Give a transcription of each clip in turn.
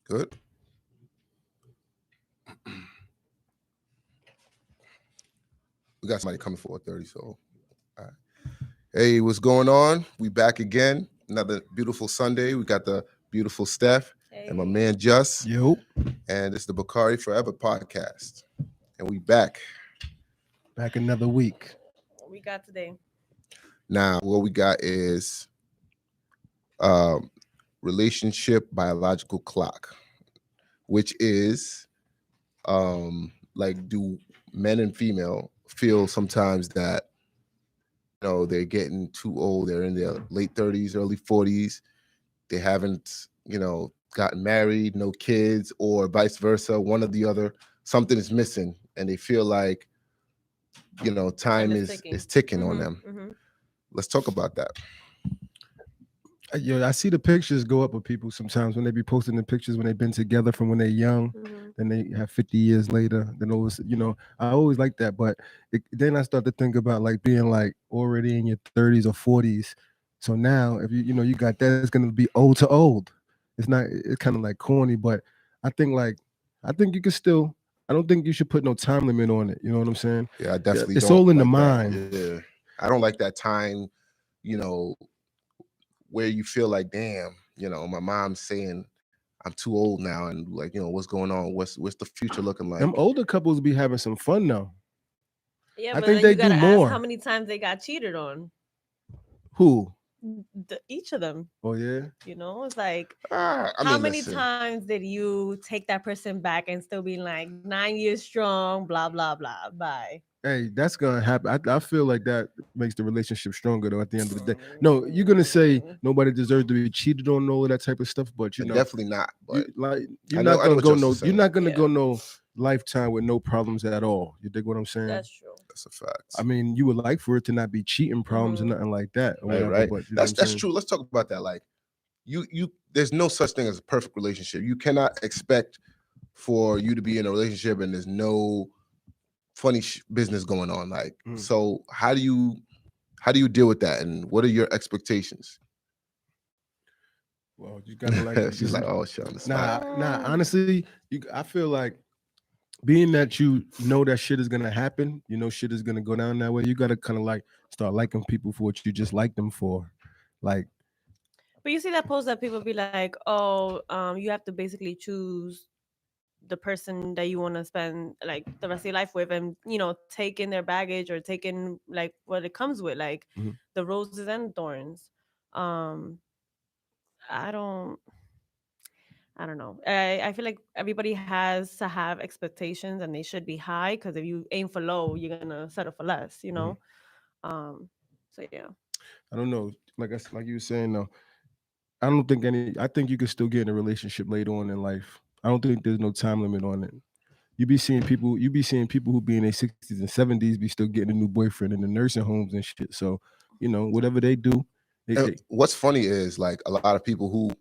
Good. We got somebody coming for 30, so all right. Hey, what's going on? We back again. Another beautiful Sunday. We got the beautiful Steph and my man Just. Yo, And it's the Bakari Forever podcast. And we back. back another week. What we got today? Now, what we got is um relationship biological clock, which is like do men and female feel sometimes that they're getting too old, they're in their late 30s, early 40s, they haven't gotten married, no kids, or vice versa, one or the other, something is missing and they feel like time is ticking on them. Let's talk about that. I see the pictures go up of people sometimes when they be posting the pictures when they've been together from when they're young, then they have 50 years later. Then always, I always like that, but then I start to think about like being like already in your 30s or 40s. So now, if you got that, it's gonna be old to old. It's kind of like corny, but I think you can still. I don't think you should put no time limit on it. You know what I'm saying? Yeah, I definitely It's don't all in the like mind. that. Yeah, I don't like that time, you know, where you feel like, damn, my mom's saying I'm too old now, and like, what's going on? What's the future looking like? Them older couples be having some fun though. Yeah, I but think then they you gotta do ask more. how many times they got cheated on. Who? Each of them. Oh yeah. It's like I how mean, many listen, times did you take that person back and still be like 9 years strong? Blah blah blah. Bye. Hey, that's gonna happen. I feel like that makes the relationship stronger though at the end of the day. No, you're gonna say nobody deserves to be cheated on, all of that type of stuff, but definitely not. But you're I not know gonna what go Justice is you're saying. not gonna Yeah. go no lifetime with no problems at all. You dig what I'm saying? That's true. That's a fact. I mean, you would like for it to not be cheating problems and nothing like that. Or whatever, Right. But you know what I'm That's saying? true. Let's talk about that. Like, you there's no such thing as a perfect relationship. You cannot expect for you to be in a relationship and there's no funny business going on. Like, so how do you deal with that, and what are your expectations? Well, you gotta like She's like, oh, shit on the nah, spot. honestly, I feel like being that you know that shit is gonna happen, shit is gonna go down that way. You gotta kind of like start liking people for what you just like them for, like. But you see that post that people be like, oh, you have to basically choose the person that you want to spend like the rest of your life with, and take in their baggage or take in like what it comes with, like the roses and thorns. um I don't know. I feel like everybody has to have expectations and they should be high, because if you aim for low, you're gonna settle for less. So yeah. I don't know, like you were saying though. I think you can still get in a relationship later on in life. I don't think there's no time limit on it. You be seeing people who be in their 60s and 70s be still getting a new boyfriend in the nursing homes and shit. So, whatever they do, What's funny is like a lot of people who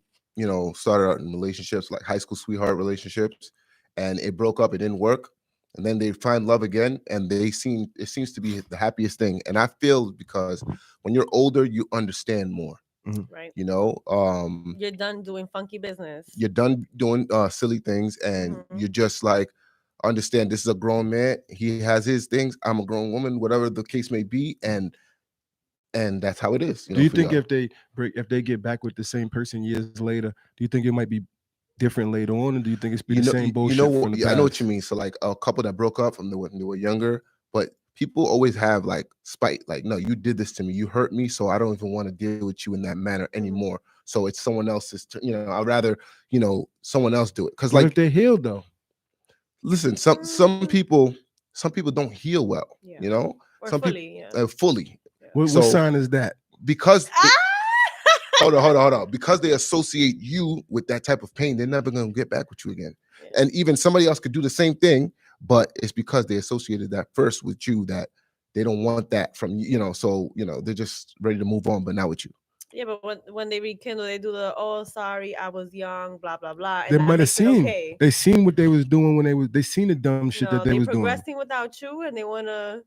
started out in relationships, like high school sweetheart relationships, and it broke up, it didn't work, and then they find love again, and it seems to be the happiest thing. And I feel because when you're older, you understand more. Right. You're done doing funky business. You're done doing silly things, and you're just like, understand this is a grown man. He has his things. I'm a grown woman, whatever the case may be, and that's how it is. Do you think if they get back with the same person years later, do you think it might be different later on, or do you think it's be the same bullshit from the past? I know what you mean. So like a couple that broke up from when they were younger, but people always have like spite. Like, no, you did this to me, you hurt me, so I don't even want to deal with you in that manner anymore. So it's someone else's. I'd rather someone else do it, because like if they healed though. Listen, some people don't heal well. Or some fully, people fully. What sign is that? Because hold on. Because they associate you with that type of pain, they're never going to get back with you again. Yeah. And even somebody else could do the same thing, but it's because they associated that first with you that they don't want that from you. So they're just ready to move on, but not with you. Yeah, but when they rekindle, they do the sorry, I was young, blah blah blah. And they might have seen. Okay. They seen what they was doing when they seen the dumb shit that they was doing. They're progressing without you, and they want to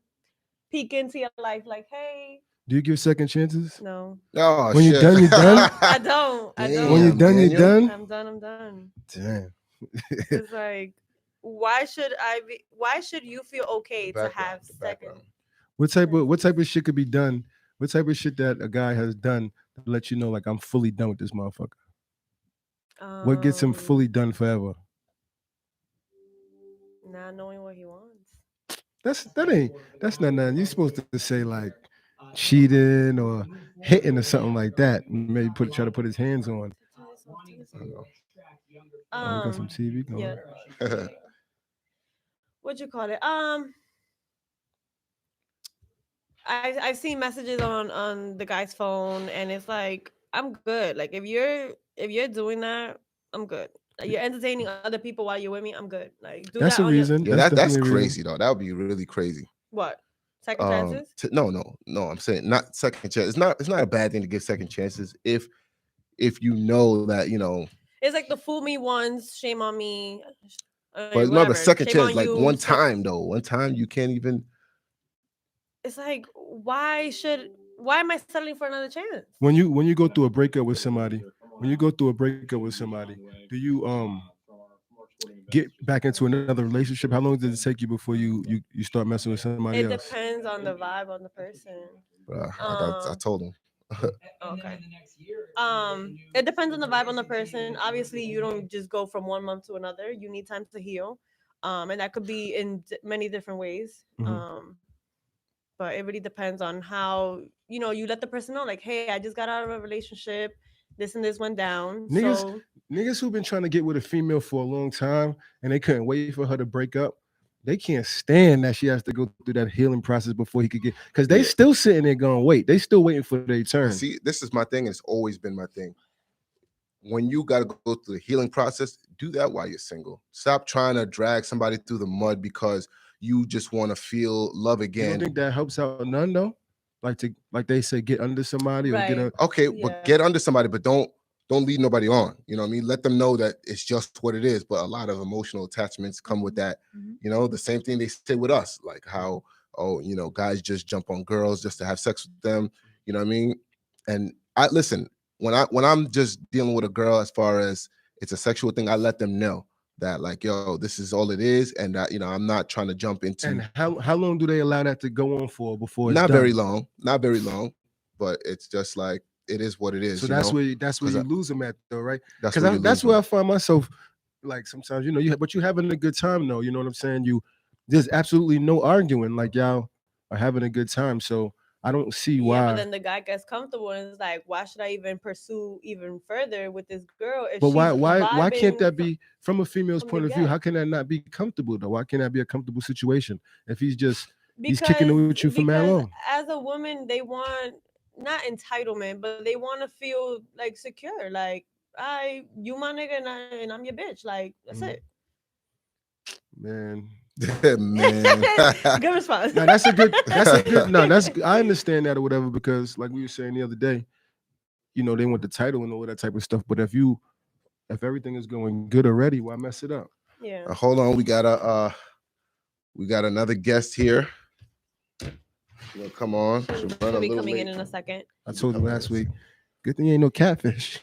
peek into your life like, hey. Do you give second chances? No, Oh When you're shit! done, you're done. I don't. I Damn, When you're don't. done, you're Daniel. done. I'm done. I'm done. Damn. It's like, why should I be? Why should you feel okay to have The second? background. What type of shit could be done? What type of shit that a guy has done to let you know like I'm fully done with this motherfucker? What gets him Um, fully done forever? Not knowing what he wants. That's not nothing. You're supposed to say like cheating or hitting or something like that. Maybe try to put his hands on. Turn this off. Turn this I off. don't know. Oh, we got some TV Yeah. going. What you call it? I've seen messages on the guy's phone, and it's like, I'm good. Like if you're doing that, I'm good. Like, you're entertaining other people while you're with me, I'm good. Like, do That's that a on your reason. Yeah, That's that's definitely a reason. crazy though. That would be really crazy. what, second chances. No. I'm saying not second chance. It's not a bad thing to give second chances if you know that It's like the fool me once, shame on me. But remember, Whatever. second Shame chance, on like you. one time though. One time you can't even. It's like, why am I settling for another chance? When you go through a breakup with somebody, do you get back into another relationship? How long does it take you before you start messing with somebody It else? depends on the vibe on the person. I told him. Okay. It depends on the vibe on the person. Obviously, you don't just go from 1 month to another. You need time to heal. And that could be in many different ways. Mhm. But it really depends on how, you let the person know, like, hey, I just got out of a relationship. This and this went down. Niggas, So niggas who've been trying to get with a female for a long time and they couldn't wait for her to break up, they can't stand that she has to go through that healing process before he could get, because they Yeah. still sitting there going, wait, they still waiting for their turn. See, this is my thing. It's always been my thing. When you got to go through the healing process, do that while you're single. Stop trying to drag somebody through the mud because you just want to feel love You again. don't think that helps out none though? Like they say, get under somebody or get right. a. Okay, Yeah. but get under somebody, but don't lead nobody on. You know what I mean? Let them know that it's just what it is. But a lot of emotional attachments come with that. Mhm. The same thing they say with us, like how guys just jump on girls just to have sex with them. You know what I mean? And I listen when I'm just dealing with a girl as far as it's a sexual thing, I let them know that like, yo, this is all it is, and that I'm not trying to jump into. And how long do they allow that to go on for before it's Not done? not very long, but it's just like it is what it is. So that's where you 'Cause lose them at though, right? that's Because where you that's lose where I them. find myself. Like sometimes, but you having a good time though. You know what I'm saying? There's absolutely no arguing. Like y'all are having a good time. So I don't see Yeah, but why. then the guy gets comfortable and is like, why should I even pursue even further with this girl if But she's why can't vibing that be from a female's from point the of view? get? How can that not be comfortable though? Why can't that be a comfortable situation if he's kicking it Because with you for mad because long? as a woman, they want not entitlement, but they want to feel like secure. Like, you my nigga and I'm your bitch. Like, that's Mhm. it. Man, Man. Good response. now that's a good. No, I understand that or whatever because like we were saying the other day, they want the title and all that type of stuff. But if everything is going good already, why mess it up? Yeah. Hold on, we got another guest here. Come on. She'll She'll run a be little coming late. in a second. I told you Couple last minutes. week. Good thing ain't no catfish.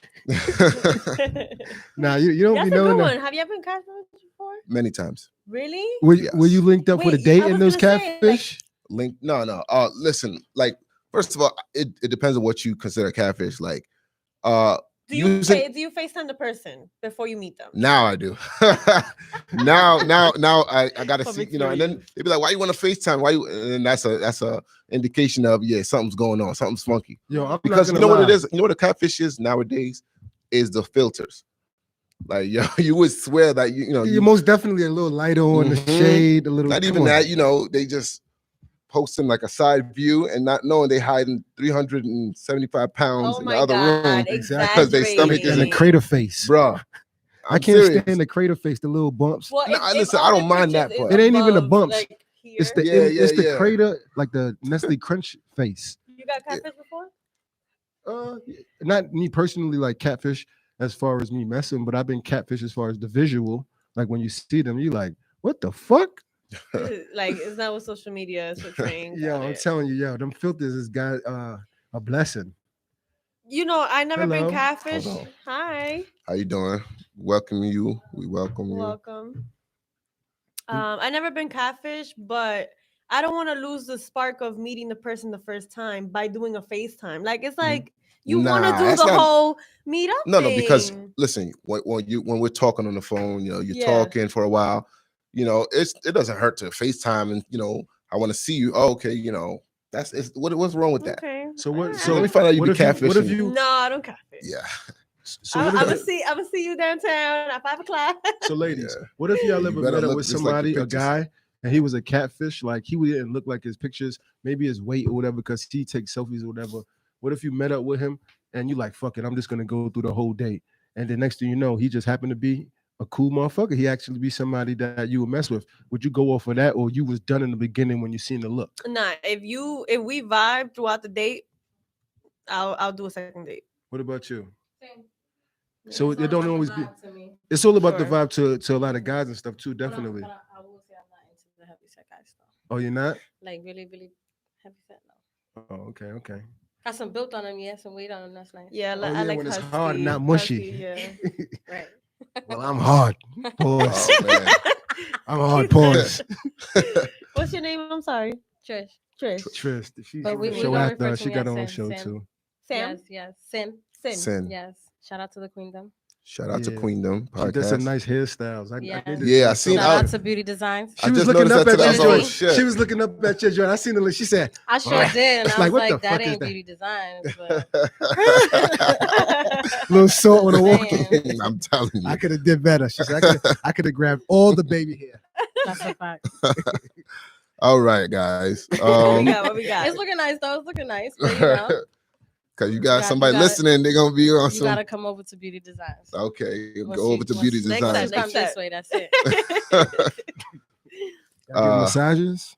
Nah, you don't That's be a good knowing that. one. Have you ever been catfished before? Many times. Really? Were you Yes. linked up with a Wait, date I in was those gonna say, like, catfish? Link. No. Listen, like, first of all, it depends on what you consider catfish. Like, do you using FaceTime the person before you meet them? now I do. now I gotta see, From and then experience. they be like, why you want to FaceTime? Why you and that's a indication of something's going on, something's funky. Yo, I'm Because not you gonna know what it lie. is? You know what a catfish is nowadays? Is the filters. Like, yo, you would swear that You're most definitely a little lighter on the Mhm. shade, a little. Not Come even on. that, they just posting like a side view and not knowing they hiding 375 pounds Oh in the my other room God, Exactly. because their stomach And the isn't, exaggerating. crater face. bruh. I I'm can't serious. stand the crater face, the little bumps. Well, No, if listen, I all don't the mind pictures that, is but It ain't even the above, bumps. like It's here, the yeah. crater, like the Nestle Crunch face. you got catfish before? Not me personally, like catfish as far as me messing, but I've been catfish as far as the visual. Like when you see them, you like, what the fuck? Like it's not what social media is portraying. Yo, Got I'm it. telling you, yo, them filters is got a blessing. You know, I never been Hello. catfish. Hold on. Hi, How you doing? Welcome you. We welcome you. welcome. I never been catfish, but I don't want to lose the spark of meeting the person the first time by doing a FaceTime. Like it's like you want to Nah, do that's the not. whole meet up No, because thing. listen, when we're talking on the phone, you're Yeah. talking for a while, it doesn't hurt to FaceTime and I want to see you. Oh, okay, what's wrong with that? Okay. So what? Alright. Let So me find out you what be if you? What if catfishing. you? No, I don't catfish. Yeah, So I'm what gonna if? see. I'm gonna see you downtown at 5 o'clock. So ladies, Yeah. what if y'all You ever better met up look with just like the somebody, a pictures. guy, and he was a catfish? Like he didn't look like his pictures, maybe his weight or whatever, because he takes selfies or whatever. What if you met up with him and you like, fuck it, I'm just gonna go through the whole date, and the next thing you know, he just happened to be a cool motherfucker. He actually be somebody that you would mess with. Would you go off of that, or you was done in the beginning when you seen the look? Nah, if we vibe throughout the date, I'll do a second date. What about you? Same. So It's it all don't about the always be. vibe to me. It's all about the Sure. vibe to a lot of guys and stuff too. But I'm- Definitely. But I will say I'm not into the heavy set guy stuff. Oh, you're not? Like really, really heavy set. No. Oh, okay. Got some built on them, yeah. Some weight on them. That's nice. Yeah, Oh, I yeah, like when it's husky, hard and not mushy. husky, yeah. Right. Well, I'm hard. Pause. Oh man, I'm hard. Pause. What's your name? I'm sorry. Trish. Trish. Trish, she But we show gonna after refer her. to She me got as her own Sin, show Sin. too. Sam. Yes. Sin. Sin. Yes. Shout out to the Queendom. Shout out to Yeah. Queendom She does some podcast. nice hairstyles. I Yeah. need to Yeah, I see seen Shout out- out to Beauty Designs. She I was just looking noticed up that at today. I your was like, joint. oh, shit. She was looking up at your joint. I seen the. She said, I sure did, and I Like, was what the like, that fuck is ain't that? Beauty Designs. But "Little salt on the walk." Man. I'm telling you. I could have did better. She said, I could have grabbed all the baby hair. that's a fact. All right, guys. What we got? What we got? It's looking nice though. It's looking nice, but you know, Because you got You somebody gotta- listening, they're gonna be on you some. gotta come over to Beauty Designs. Okay, Once go over you- to once beauty you- Next design. time, Just come next this time. way. That's it. Y'all give Uh, massages.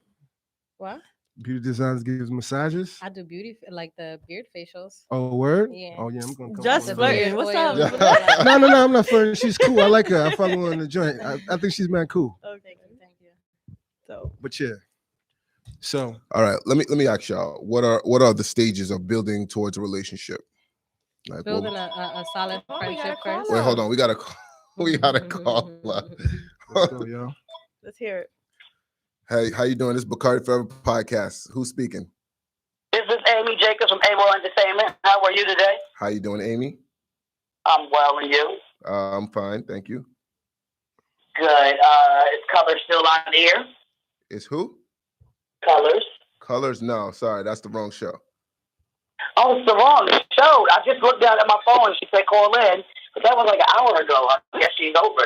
What? Beauty Designs gives massages. I do beauty like the beard facials. Oh, word? Yeah. Oh, yeah. I'm going to come. Just on flirting. that. What's Oil, up? Yeah. No, I'm not flirting. She's cool. I like her. I follow her on the joint. I think she's man cool. Okay. Thank you. So But yeah. So All right, let me ask y'all what are the stages of building towards a relationship? Like, Building a solid Oh, we friendship got a first. caller. wait, hold on, we got a we got a caller. let's go, y'all. let's hear it. Hey, how you doing? This is Bacardi Forever podcast. Who's speaking? This is Amy Jacobs from AWOL Entertainment. How are you today? How you doing, Amy? I'm well, and you? I'm fine, thank you. Good. Is Color still on the air? It's who? Colors. Colors? No, sorry, that's the wrong show. Oh, it's the wrong show. I just looked down at my phone. She said call in, but that was like an hour ago. I guess she's over.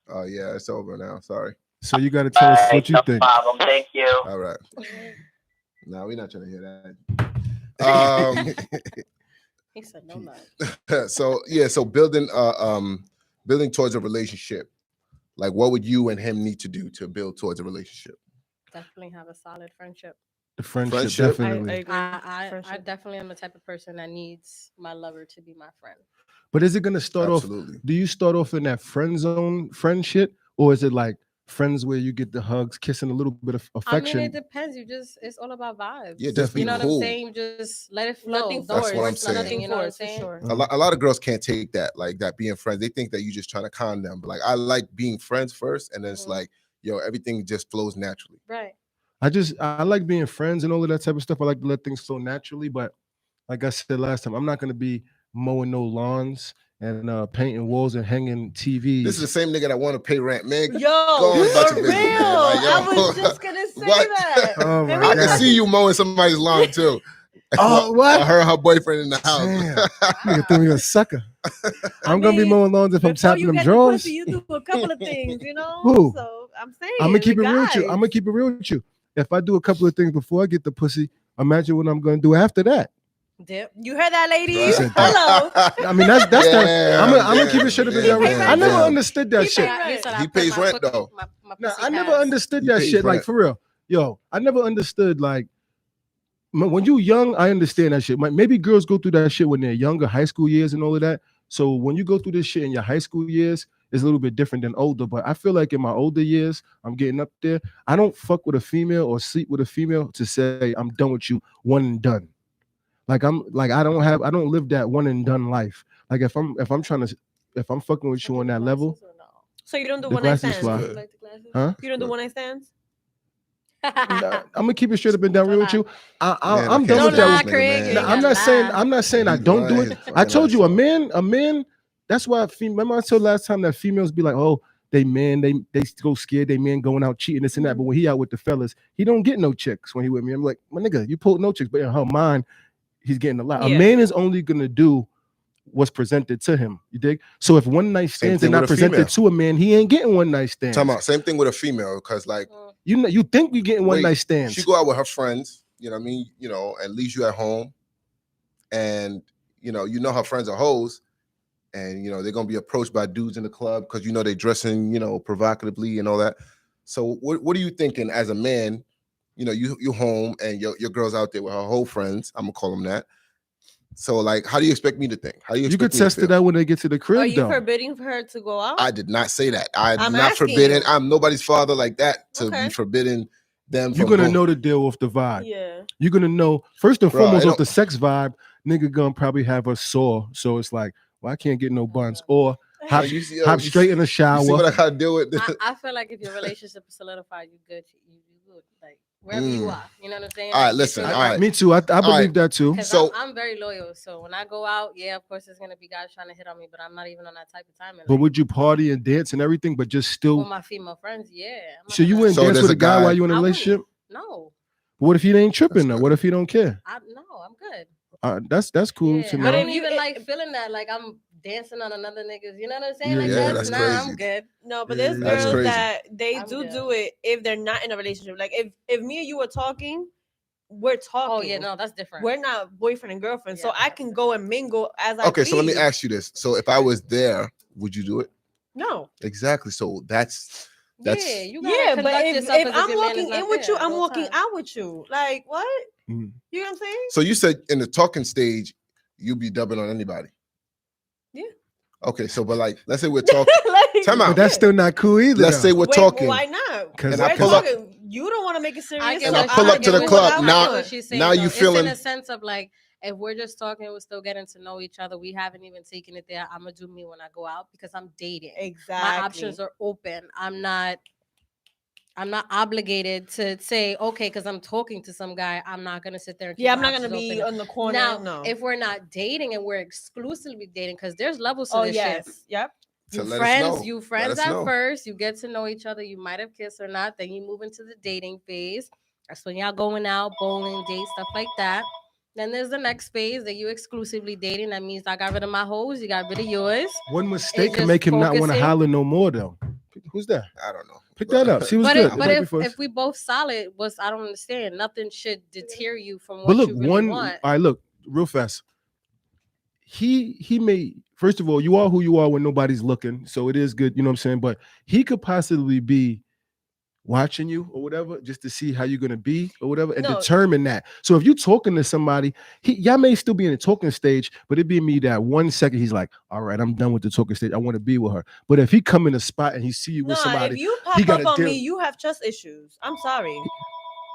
Oh yeah, it's over now. Sorry. So you got to tell us what you no think. problem. Thank you. All right. No, we're not trying to hear that. He said no love. So building towards a relationship. Like, what would you and him need to do to build towards a relationship? Definitely have a solid friendship. The friendship, Friendship? definitely. I agree. I Friendship. definitely am the type of person that needs my lover to be my friend. But is it going to start off? Absolutely. Do you start off in that friend zone friend shit, or is it like friends where you get the hugs, kissing, a little bit of affection? I mean, it depends. It's all about vibes. Yeah, just be You know what cool. I'm saying? Just let it flow. Nothing Don't That's forced. what I'm force saying. nothing, you know what I'm Forced, for saying? sure. A lot of girls can't take that, like that being friends. They think that you just trying to con them. But like, I like being friends first, and then it's Mhm. like, yo, everything just flows naturally. Right. I like being friends and all of that type of stuff. I like to let things flow naturally, but like I said last time, I'm not gonna be mowing no lawns and painting walls and hanging TVs. This is the same nigga that want to pay rent, man. Yo, on about for your real. business, man. Like, yo. I was just gonna say What? that. Oh my Maybe I God. can see you mowing somebody's lawn too. Oh, what? Her and her boyfriend in the house. Damn. Nigga threw me a sucker. I'm gonna be mean, mowing lawns if I'm Before tapping you them get the drawers. pussy, you do a couple of things, you know. Who? So I'm saying, I'm gonna keep it the real with you. guys. I'm gonna keep it real with you. If I do a couple of things before I get the pussy, imagine what I'm gonna do after that. Dip. You heard that, lady? Right. said Hello. I mean, that's Yeah, I'm gonna yeah, keep it shit up. yeah, I never yeah. understood that He shit. paid rent. He pays rent, though. No, I never understood. understood He that pays shit. Like rent. for real, yo, I never understood like when you young. I understand that shit. Maybe girls go through that shit when they're younger, high school years and all of that. So when you go through this shit in your high school years, is a little bit different than older. But I feel like in my older years, I'm getting up there. I don't fuck with a female or sleep with a female to say I'm done with you, one and done. Like I don't live that one and done life. Like if I'm fucking with you on that level, So you don't do the one night glasses stands? fly. You like the glasses? Huh? You don't do one night stands? Nah, I'm gonna keep it straight up and down real with you. Man, I'm I done can't with Don't stand lie, that. this nigga, Craig. man. You Nah, ain't I'm gotta not saying lie. I'm not saying I He don't do lying it. his I told you a fucking man. That's why remember I told last time that females be like, oh, they go scared, they men going out cheating this and that. But when he out with the fellas, he don't get no chicks when he with me. I'm like, my nigga, you pulled no chicks, but in her mind, he's getting a lot. A Yeah. man is only gonna do what's presented to him. You dig? So if one night Same stands thing are not with a presented female. to a man, he ain't getting one night stands. Talking about same thing with a female, because like You think you getting one wait, night stands? she go out with her friends, you know what I mean, and leaves you at home, and you know her friends are hoes, and they're gonna be approached by dudes in the club because they dressing provocatively and all that. So what are you thinking as a man? You home and your girl's out there with her whole friends. I'm gonna call them that. So like, how do you expect me to think? How do you You could expect me to test feel? it out when they get to the crib, Are you though. forbidding for her to go out? I did not say that. I'm I'm not asking forbidden. you. I'm nobody's father like that to Okay. be forbidding them. You're from gonna going. know the deal with the vibe. Yeah. You're gonna know first and Bro, foremost I off the don't- sex vibe. Nigga gonna probably have a sore, so it's like, well, I can't get no buns, or hop, You see- hop straight in the You see shower. what I gotta deal with? I feel like if your relationship is solidified, you good. You good. Like wherever you are, you know what I'm saying? All right, Like, listen, get all right. Me too. I believe right. that too. Because So- I'm very loyal. So when I go out, yeah, of course, there's gonna be guys trying to hit on me, but I'm not even on that type of time. But would you party and dance and everything, but just with still? my female friends, yeah. I'm not So you gonna- wouldn't So dance there's with a a guy guy- while you in a I wouldn't. relationship? No, What if he ain't tripping though? good. What if he don't care? no, I'm good. That's cool Yeah, to I know. don't if you- even it- like feeling that like I'm dancing on another niggas. You know what I'm saying? Yeah, Like yeah, that's that's nah, I'm crazy. good. No, but Yeah, there's that's girls crazy. that they I'm do good. do it if they're not in a relationship. Like if me and you were talking, we're talking. Oh yeah, no, that's different. We're not boyfriend and girlfriend, so Yeah, I that's can go and mingle as I Okay, so let me please. ask you this. So if I was there, would you do it? No. Exactly. So that's Yeah, you gotta Yeah, but conduct if yourself as I'm your man is walking not in with there you, at I'm all walking times. out with you. Like what? Mm. You know what I'm saying? so you said in the talking stage, you be dubbing on anybody. Yeah. Okay, so but like, let's say we're talking. Like, Time out. But that's still not cool either. Let's say though. we're wait, talking. why not? 'Cause We're I pull up- talking. You don't want to make it serious. I get And so I what pull she- up to the get club. what- Now- I get what she's saying, now you though. It's feeling- in a sense of like, if we're just talking, we're still getting to know each other. We haven't even taken it there. I'm gonna do me when I go out because I'm dating. exactly. My options are open. I'm not obligated to say, okay, because I'm talking to some guy, I'm not gonna sit there and keep Yeah, I'm my not gonna options be open. on the corner. Now, no. if we're not dating and we're exclusively dating, because there's levels to Oh this yes. shit. Yep. To You let us friends, know. you Let friends us at know. first. You get to know each other. You might have kissed or not. Then you move into the dating phase. That's when y'all going out, bowling, date, stuff like that. Then there's the next phase that you exclusively dating. That means I got rid of my hoes. You got rid of yours. One mistake It's can just make him not want to focusing. holler no more though. Who's that? I don't know. Pick that up. She was But good. if, but Right if, before- if we both solid, I don't understand. Nothing should deter you from what but look, you really one. want. All right, look, real fast. He may. First of all, you are who you are when nobody's looking, so it is good. You know what I'm saying? But he could possibly be watching you or whatever, just to see how you're gonna be or whatever, and No. determine that. So if you're talking to somebody, y'all may still be in the talking stage, but it be me that 1 second he's like, all right, I'm done with the talking stage. I want to be with her. But if he come in a spot and he see you with No, somebody, if you he pop gotta up on deal- me, you have trust issues. I'm sorry.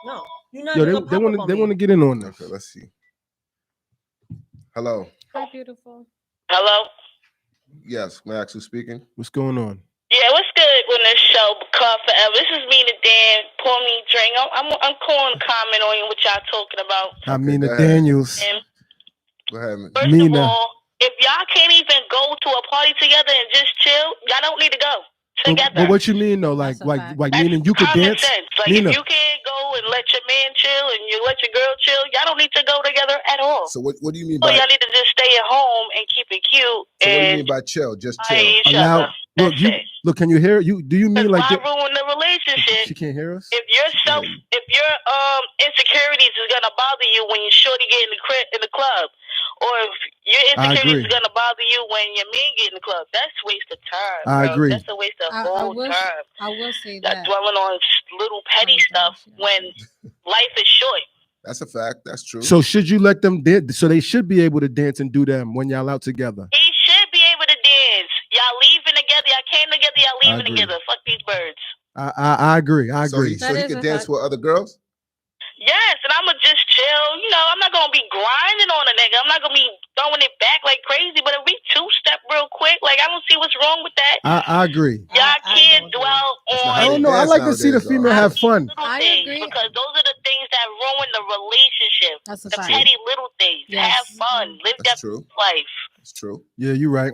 No, you're not yo, gonna they pop want up to on they me. want to get in on this. Okay, let's see. Hello. Hi, beautiful. Hello? Yes, Max, who's speaking? What's going on? Yeah, what's good when this show Call Forever? This is me, the Dan. Pour me a drink. I'm calling to comment on what y'all talking about. I Okay, mean, go the ahead. Daniels. And Go ahead. man. first Mina. of all, if y'all can't even go to a party together and just chill, y'all don't need to go together. But what you mean though? Like, That's a fact. like That's meaning you could common dance? sense. Like Nina. if you can't go and let your man chill and you let your girl chill, y'all don't need to go together at all. So what do you mean So by? y'all need to just stay at home and keep it cute So what do you and mean by chill? Just eye chill. each Allow. other. Look, That's you it. look. Can you hear? You do you mean Because like why that? ruin the relationship? She can't hear us. If your insecurities is gonna bother you when you shorty get in the club, or if your I insecurities agree. is gonna bother you when your man get in the club, that's a waste of time. I bro. agree. That's a waste of I whole will time. I will say That that. dwelling on little petty Oh, stuff gosh, yeah. when life is short. That's a fact. That's true. So should you let them dance? So they should be able to dance and do them when y'all out together. He should be able to dance. Y'all leaving together. Y'all came together. Y'all leaving together. Fuck these birds. I agree. I agree. So he could dance with other girls? Yes, and I'm going to just chill. You know, I'm not going to be grinding on a nigga. I'm not going to be throwing it back like crazy. But if we two-step real quick, like, I don't see what's wrong with that. I agree. Y'all can't dwell on... I don't know. I like to see the female have fun. I agree. Because those are the things that ruin the relationship. That's the petty little things. Yes. Have fun. Live that life. That's true. Yeah, you're right.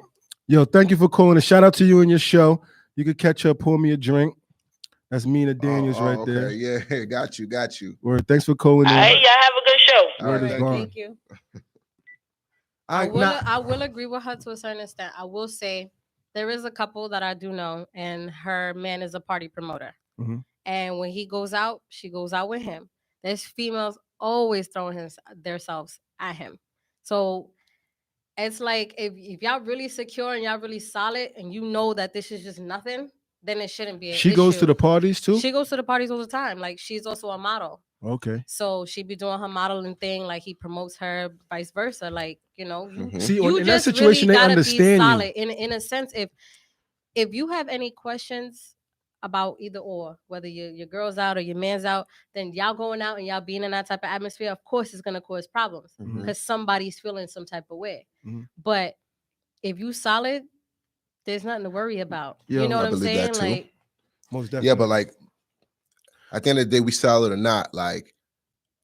Yo, thank you for calling. A shout out to you and your show. You could catch up, pour me a drink. That's Mina Daniels right there. Yeah, got you. Word, thanks for calling in. All right, y'all have a good show. All right, thank you. I will agree with her to a certain extent. I will say there is a couple that I do know, and her man is a party promoter. Mm-hmm. And when he goes out, she goes out with him. There's females always throwing themselves at him. So it's like if y'all really secure and y'all really solid, and you know that this is just nothing, then it shouldn't be. She goes to the parties too? She goes to the parties all the time. Like, she's also a model. Okay. So she be doing her modeling thing, like he promotes her, vice versa. Like, you know, See, you in just that situation, really they gotta understand be solid. you. In a sense, if you have any questions about either or, whether your girl's out or your man's out, then y'all going out and y'all being in that type of atmosphere, of course it's gonna cause problems because somebody's feeling some type of way. But if you solid, there's nothing to worry about. You know what I'm saying? Like, most definitely. Yeah, but like at the end of the day, we solid or not, like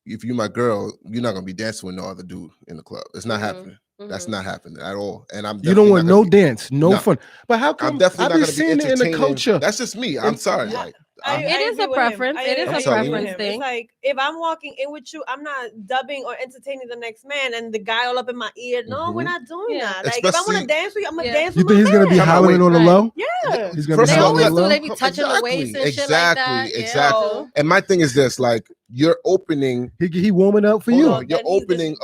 if you my girl, you're not gonna be dancing with no other dude in the club. It's not happening. That's not happening at all. And you don't want no dance, no fun. But how come? I'm definitely not gonna be seeing it in the culture. That's just me. I'm sorry. Like, it is a preference. It is a preference thing. It's like if I'm walking in with you, I'm not dubbing or entertaining the next man, and the guy all up in my ear. No, we're not doing that. Like, if I want to dance with you, I'm gonna dance with you think my he's gonna be howling on the low? Yeah, he's gonna be howling on the low. They be touching the waist and shit like that. Exactly. And my thing is this: like, you're opening. He warming up for you. You're opening.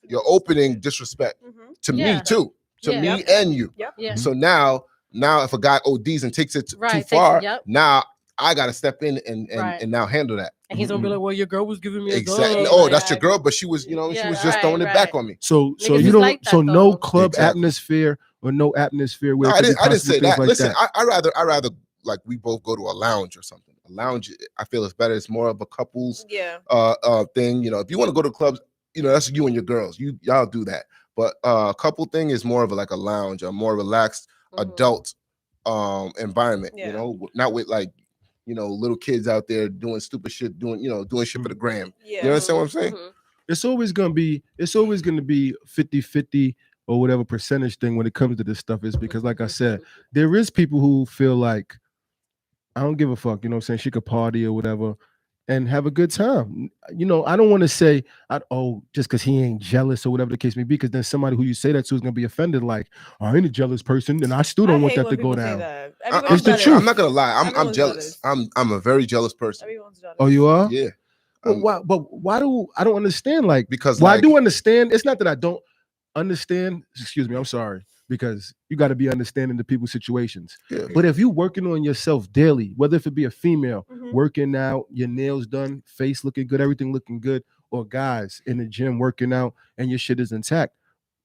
You're opening disrespect to me too, to me and you. So now if a guy ODs and takes it too far, now I gotta step in and now handle that. And he's gonna be like, "Well, your girl was giving me a exactly. Oh, that's your girl, but she was, she was just throwing it back on me. So you don't. Like so no club atmosphere or no atmosphere where I didn't say that. Like listen, I rather like we both go to a lounge or something. A lounge, I feel is better. It's more of a couples thing. If you want to go to clubs, that's you and your girls. Y'all do that. But couple thing is more of a lounge, a more relaxed adult environment. Not with like little kids out there doing stupid shit, doing shit for the gram. You understand what I'm saying? It's always gonna be 50-50 or whatever percentage thing when it comes to this stuff, is because like I said, there is people who feel like I don't give a fuck, she could party or whatever and have a good time. I don't want to say, just because he ain't jealous or whatever the case may be, because then somebody who you say that to is going to be offended, like, I ain't a jealous person, and I still don't want that to go down. It's the truth. I'm not going to lie. I'm jealous. I'm a very jealous person. Everyone's jealous. Oh, you are? Yeah. But why do I don't understand? Like, because I do understand. It's not that I don't understand. Excuse me. I'm sorry. Because you got to be understanding the people's situations. Yeah. But if you working on yourself daily, whether if it be a female working out, your nails done, face looking good, everything looking good, or guys in the gym working out and your shit is intact,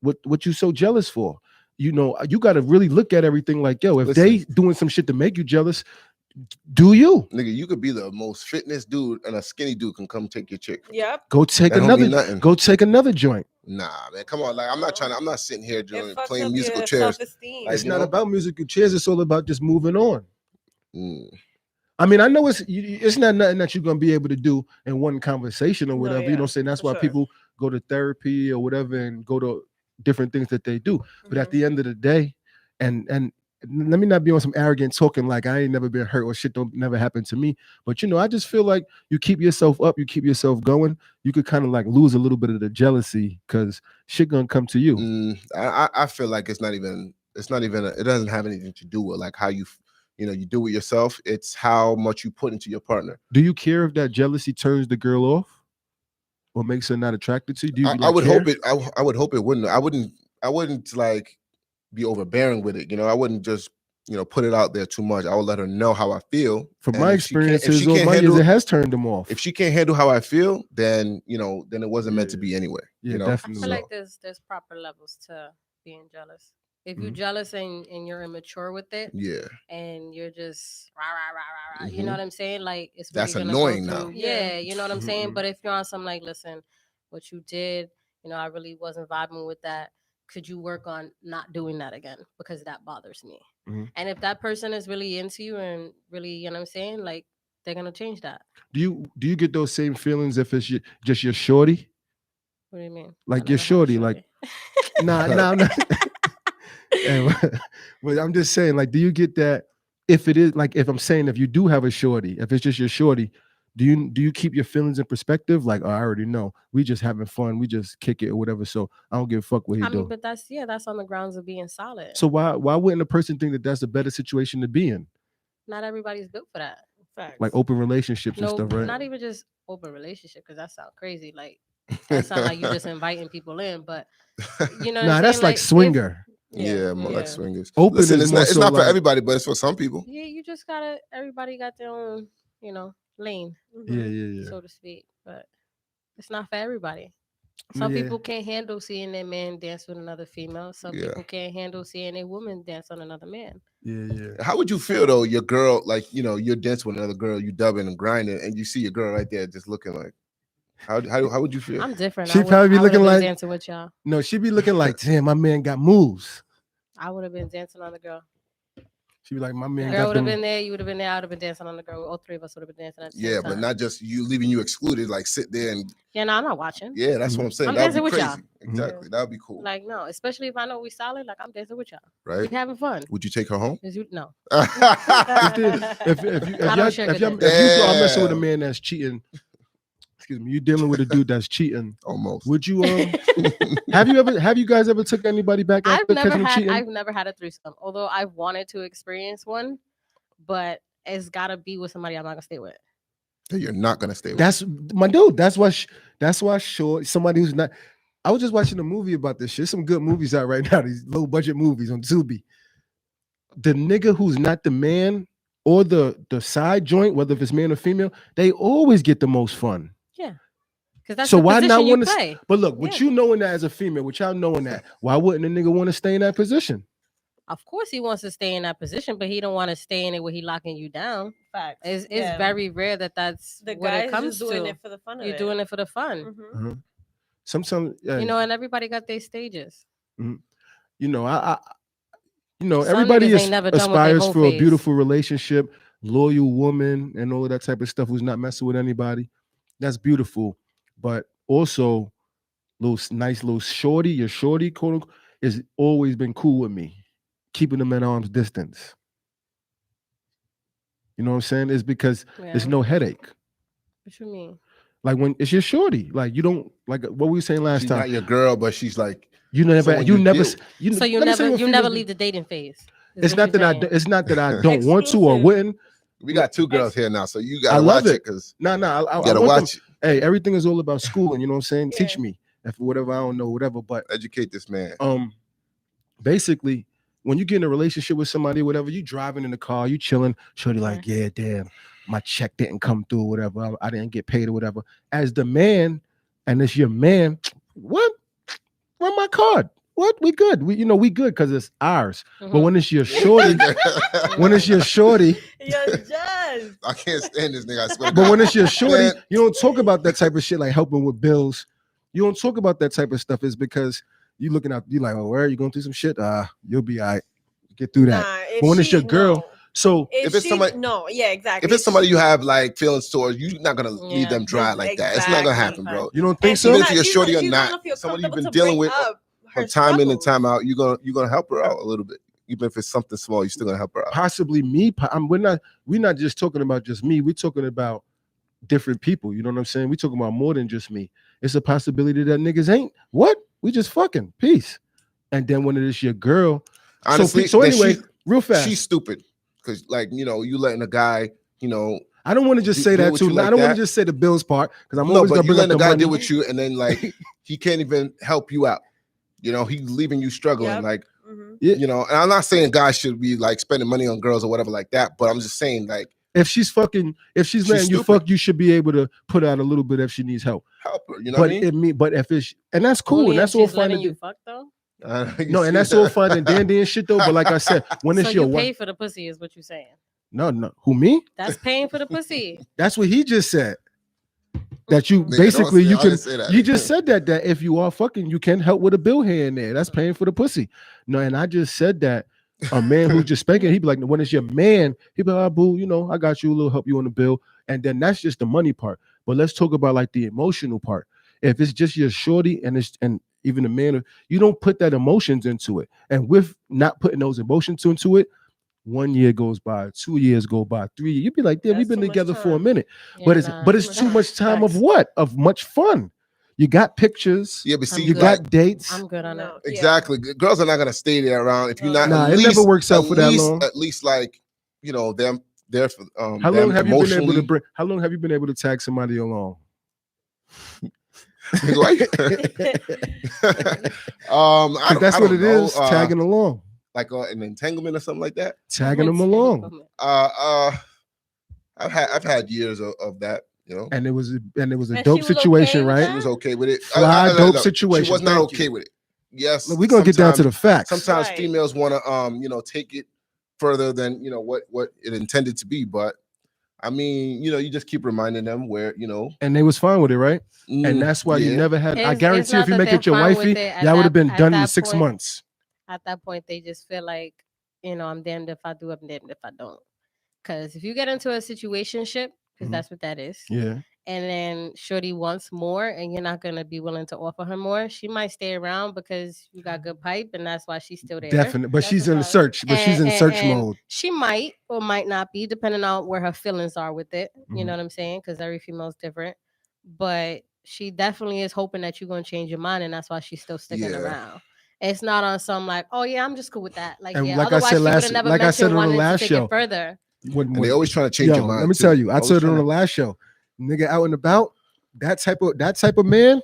what you so jealous for? You got to really look at everything like, yo, if they doing some shit to make you jealous, do you? Nigga, you could be the most fitness dude and a skinny dude can come take your chick. Yep. Go take another joint. Nah, man, come on. Like, I'm not sitting here playing musical chairs. Like, it's not about musical chairs. It's all about just moving on. I mean, I know it's not nothing that you're gonna be able to do in one conversation or whatever. You know what I'm saying? That's why people go to therapy or whatever and go to different things that they do. But at the end of the day, and let me not be on some arrogant talking like I ain't never been hurt or shit don't never happen to me. But I just feel like you keep yourself up, you keep yourself going, you could kind of like lose a little bit of the jealousy because shit gonna come to you. I feel like it doesn't have anything to do with like how you do it yourself. It's how much you put into your partner. Do you care if that jealousy turns the girl off or makes her not attracted to you? Do you I would hope it. I would hope it wouldn't. I wouldn't like be overbearing with it. I wouldn't just put it out there too much. I would let her know how I feel. From my experiences, it has turned them off. If she can't handle how I feel, then then it wasn't meant to be anyway. Yeah, definitely. I feel like there's proper levels to being jealous. If you're jealous and you're immature with it, Yeah. and you're just rah, rah, rah, rah, rah, you know what I'm saying? Like it's That's really gonna annoying go now. through. Yeah. Yeah, you know what I'm saying? But if you're on something like, listen, what you did, you know, I really wasn't vibing with that. Could you work on not doing that again? Because that bothers me. And if that person is really into you and really, you know what I'm saying, like they're gonna change that. Do you get those same feelings if it's just your shorty? What do you mean? Like I your never had a shorty, like nah. Hey, but I'm just saying, like, do you get that? If it is like, if I'm saying, if you do have a shorty, if it's just your shorty, do you keep your feelings in perspective? Like, oh, I already know, we just having fun, we just kick it or whatever. So I don't give a fuck what he I do. mean, but that's on the grounds of being solid. So why wouldn't a person think that that's a better situation to be in? Not everybody's built for that. Facts. Like open relationships and No, stuff, right? not even just open relationship, because that sounds crazy. Like that sound like you just inviting people in, but you know what I'm Nah, saying? that's like if- swinger. Yeah, more like swingers. Open Listen, is it's more not, it's so not for like- everybody, but it's for some people. Yeah, you just gotta. Everybody got their own, you know, lane, Yeah. so to speak. But it's not for everybody. Some people can't handle seeing their man dance with another female. Some people can't handle seeing a woman dance on another man. Yeah. How would you feel though? Your girl, like, you know, you're dancing with another girl, you dubbing and grinding, and you see your girl right there just looking like, how would you feel? I'm different. She'd probably be looking like dancing with y'all. No, she'd be looking like, damn, my man got moves. I would have been dancing on the girl. She'd be like, my man The got girl would have them. been there. You would have been there. I would have been dancing on the girl. All three of us would have been dancing at the same Yeah, time. but not just you leaving you excluded, like sit there and Yeah, no, I'm not watching. yeah, that's what I'm saying. I'm That would dancing be with crazy. y'all. Exactly. That would be cool. Like, no, especially if I know we solid. Like, I'm dancing with y'all. Right? We having fun. Would you take her home? No. If you are messing with a man that's cheating, excuse me, you dealing with a dude that's cheating. Almost. Would you have you guys ever took anybody back after catching them cheating? I've never had a threesome, although I've wanted to experience one, but it's gotta be with somebody I'm not gonna stay with. You're not gonna stay with. That's my dude. That's why sure somebody who's not. I was just watching a movie about this shit. There's some good movies out right now. These low budget movies on Tubi. The nigga who's not the man or the side joint, whether if it's man or female, they always get the most fun. Yeah, because that's so the why not want play. to? But look, with you knowing that as a female, with y'all knowing that, why wouldn't a nigga want to stay in that position? Of course, he wants to stay in that position, but he don't want to stay in it where he locking you down. Facts. It's very rare that's the what guys it comes just doing to. it for the fun of You're it. doing it for the fun. Sometimes, you know, and everybody got their stages. You know, everybody aspires for a beautiful relationship, loyal woman, and all of that type of stuff. Who's not messing with anybody? That's beautiful, but also, nice little shorty, your shorty, quote unquote, has always been cool with me, keeping them at arm's distance. You know what I'm saying? It's because there's no headache. What you mean? Like when it's your shorty, like you don't like what we were saying last she's time. Not your girl, but she's like you never leave the dating phase. It's not that I don't want to or wouldn't. We got two girls here now, so you gotta watch it because I gotta watch it. Hey, everything is all about schooling. You know what I'm saying? Yeah. Teach me if whatever I don't know, whatever. But educate this man. Basically, when you get in a relationship with somebody, whatever, you driving in the car, you chilling, shorty like, yeah, damn, my check didn't come through, whatever. I didn't get paid or whatever. As the man, and it's your man, what? Run my card. What? We good. We good because it's ours. But when it's your shorty, I can't stand this nigga. I swear. But when it's your shorty, you don't talk about that type of shit like helping with bills. You don't talk about that type of stuff. Is because you looking out, you like, oh, where are you going through some shit? You'll be all right. Get through that. But when it's your girl, so if it's somebody, exactly. If it's somebody you have like feelings towards, you're not gonna leave them dry like that. It's not gonna happen, bro. You don't think so? Even if you're shorty or not, somebody you've been dealing with from time in and time out, you're gonna help her out a little bit. Even if it's something small, you're still gonna help her out. Possibly me. We're not just talking about just me. We're talking about different people. You know what I'm saying? We're talking about more than just me. It's a possibility that niggas ain't. What? We just fucking peace. And then when it is your girl, honestly, so anyway, real fast, she's stupid because you letting a guy, I don't want to just say that too. I don't want to just say the bills part because I'm always gonna bring up the guy money. deal with you, and then like he can't even help you out. He's leaving you struggling. Yep. Like, and I'm not saying guys should be like spending money on girls or whatever like that, but I'm just saying like if she's letting you fuck, you should be able to put out a little bit if she needs help. Help her, you know what I mean? But if it's and that's cool, and that's all fine to do. Fuck though. No, and that's all fine and dandy and shit though. But like I said, when So it's your you pay wife, for the pussy is what you're saying. no, who me? That's paying for the pussy. That's what he just said. That you Nigga, basically don't you say- I can. didn't say that. You just said that if you are fucking, you can help with a bill here and there. That's paying for the pussy. No, and I just said that a man who's just spanking, he'd be like, when it's your man, he'd be like, oh, boo, I got you a little help you on the bill, and then that's just the money part. But let's talk about like the emotional part. If it's just your shorty and even the man, you don't put that emotions into it, and with not putting those emotions into it. 1 year goes by, 2 years go by, 3 years. You'd be like, damn, we've been together for a minute. But it's too much time of what? Of much fun. You got pictures. Yeah, but see, you got dates. I'm good on that. Exactly. Girls are not gonna stay there around if you're not. Nah, at it least, never works out for that long. At least like them there for How long have you been able to emotionally. How long have you been able to tag somebody along? That's what it is. Tagging along. Like an entanglement or something like that. Tagging them along. I've had years of that, and it was a dope situation, right? She was okay with it. Fly dope situation. She was not okay with it. Yes, we're gonna get down to the facts. Sometimes females want to take it further than what it intended to be, but I mean, you just keep reminding them where and they was fine with it, right? And that's why you never had. I guarantee if you make it your wifey, that would have been done in 6 months. At that point, they just feel like, I'm damned if I do, I'm damned if I don't. Because if you get into a situationship, because that's what that is. Yeah. And then shorty wants more and you're not going to be willing to offer her more, she might stay around because you got good pipe and that's why she's still there. Definitely. But she's in search. But she's in search mode. She might or might not be, depending on where her feelings are with it. You know what I'm saying? Because every female is different. But she definitely is hoping that you're going to change your mind and that's why she's still sticking around. It's not on some like, oh yeah, I'm just cool with that. Like, yeah, like I said on the last show. Further. And they always trying to change your mind. Let me tell you, I said it on the last show. Nigga out and about, that type of man,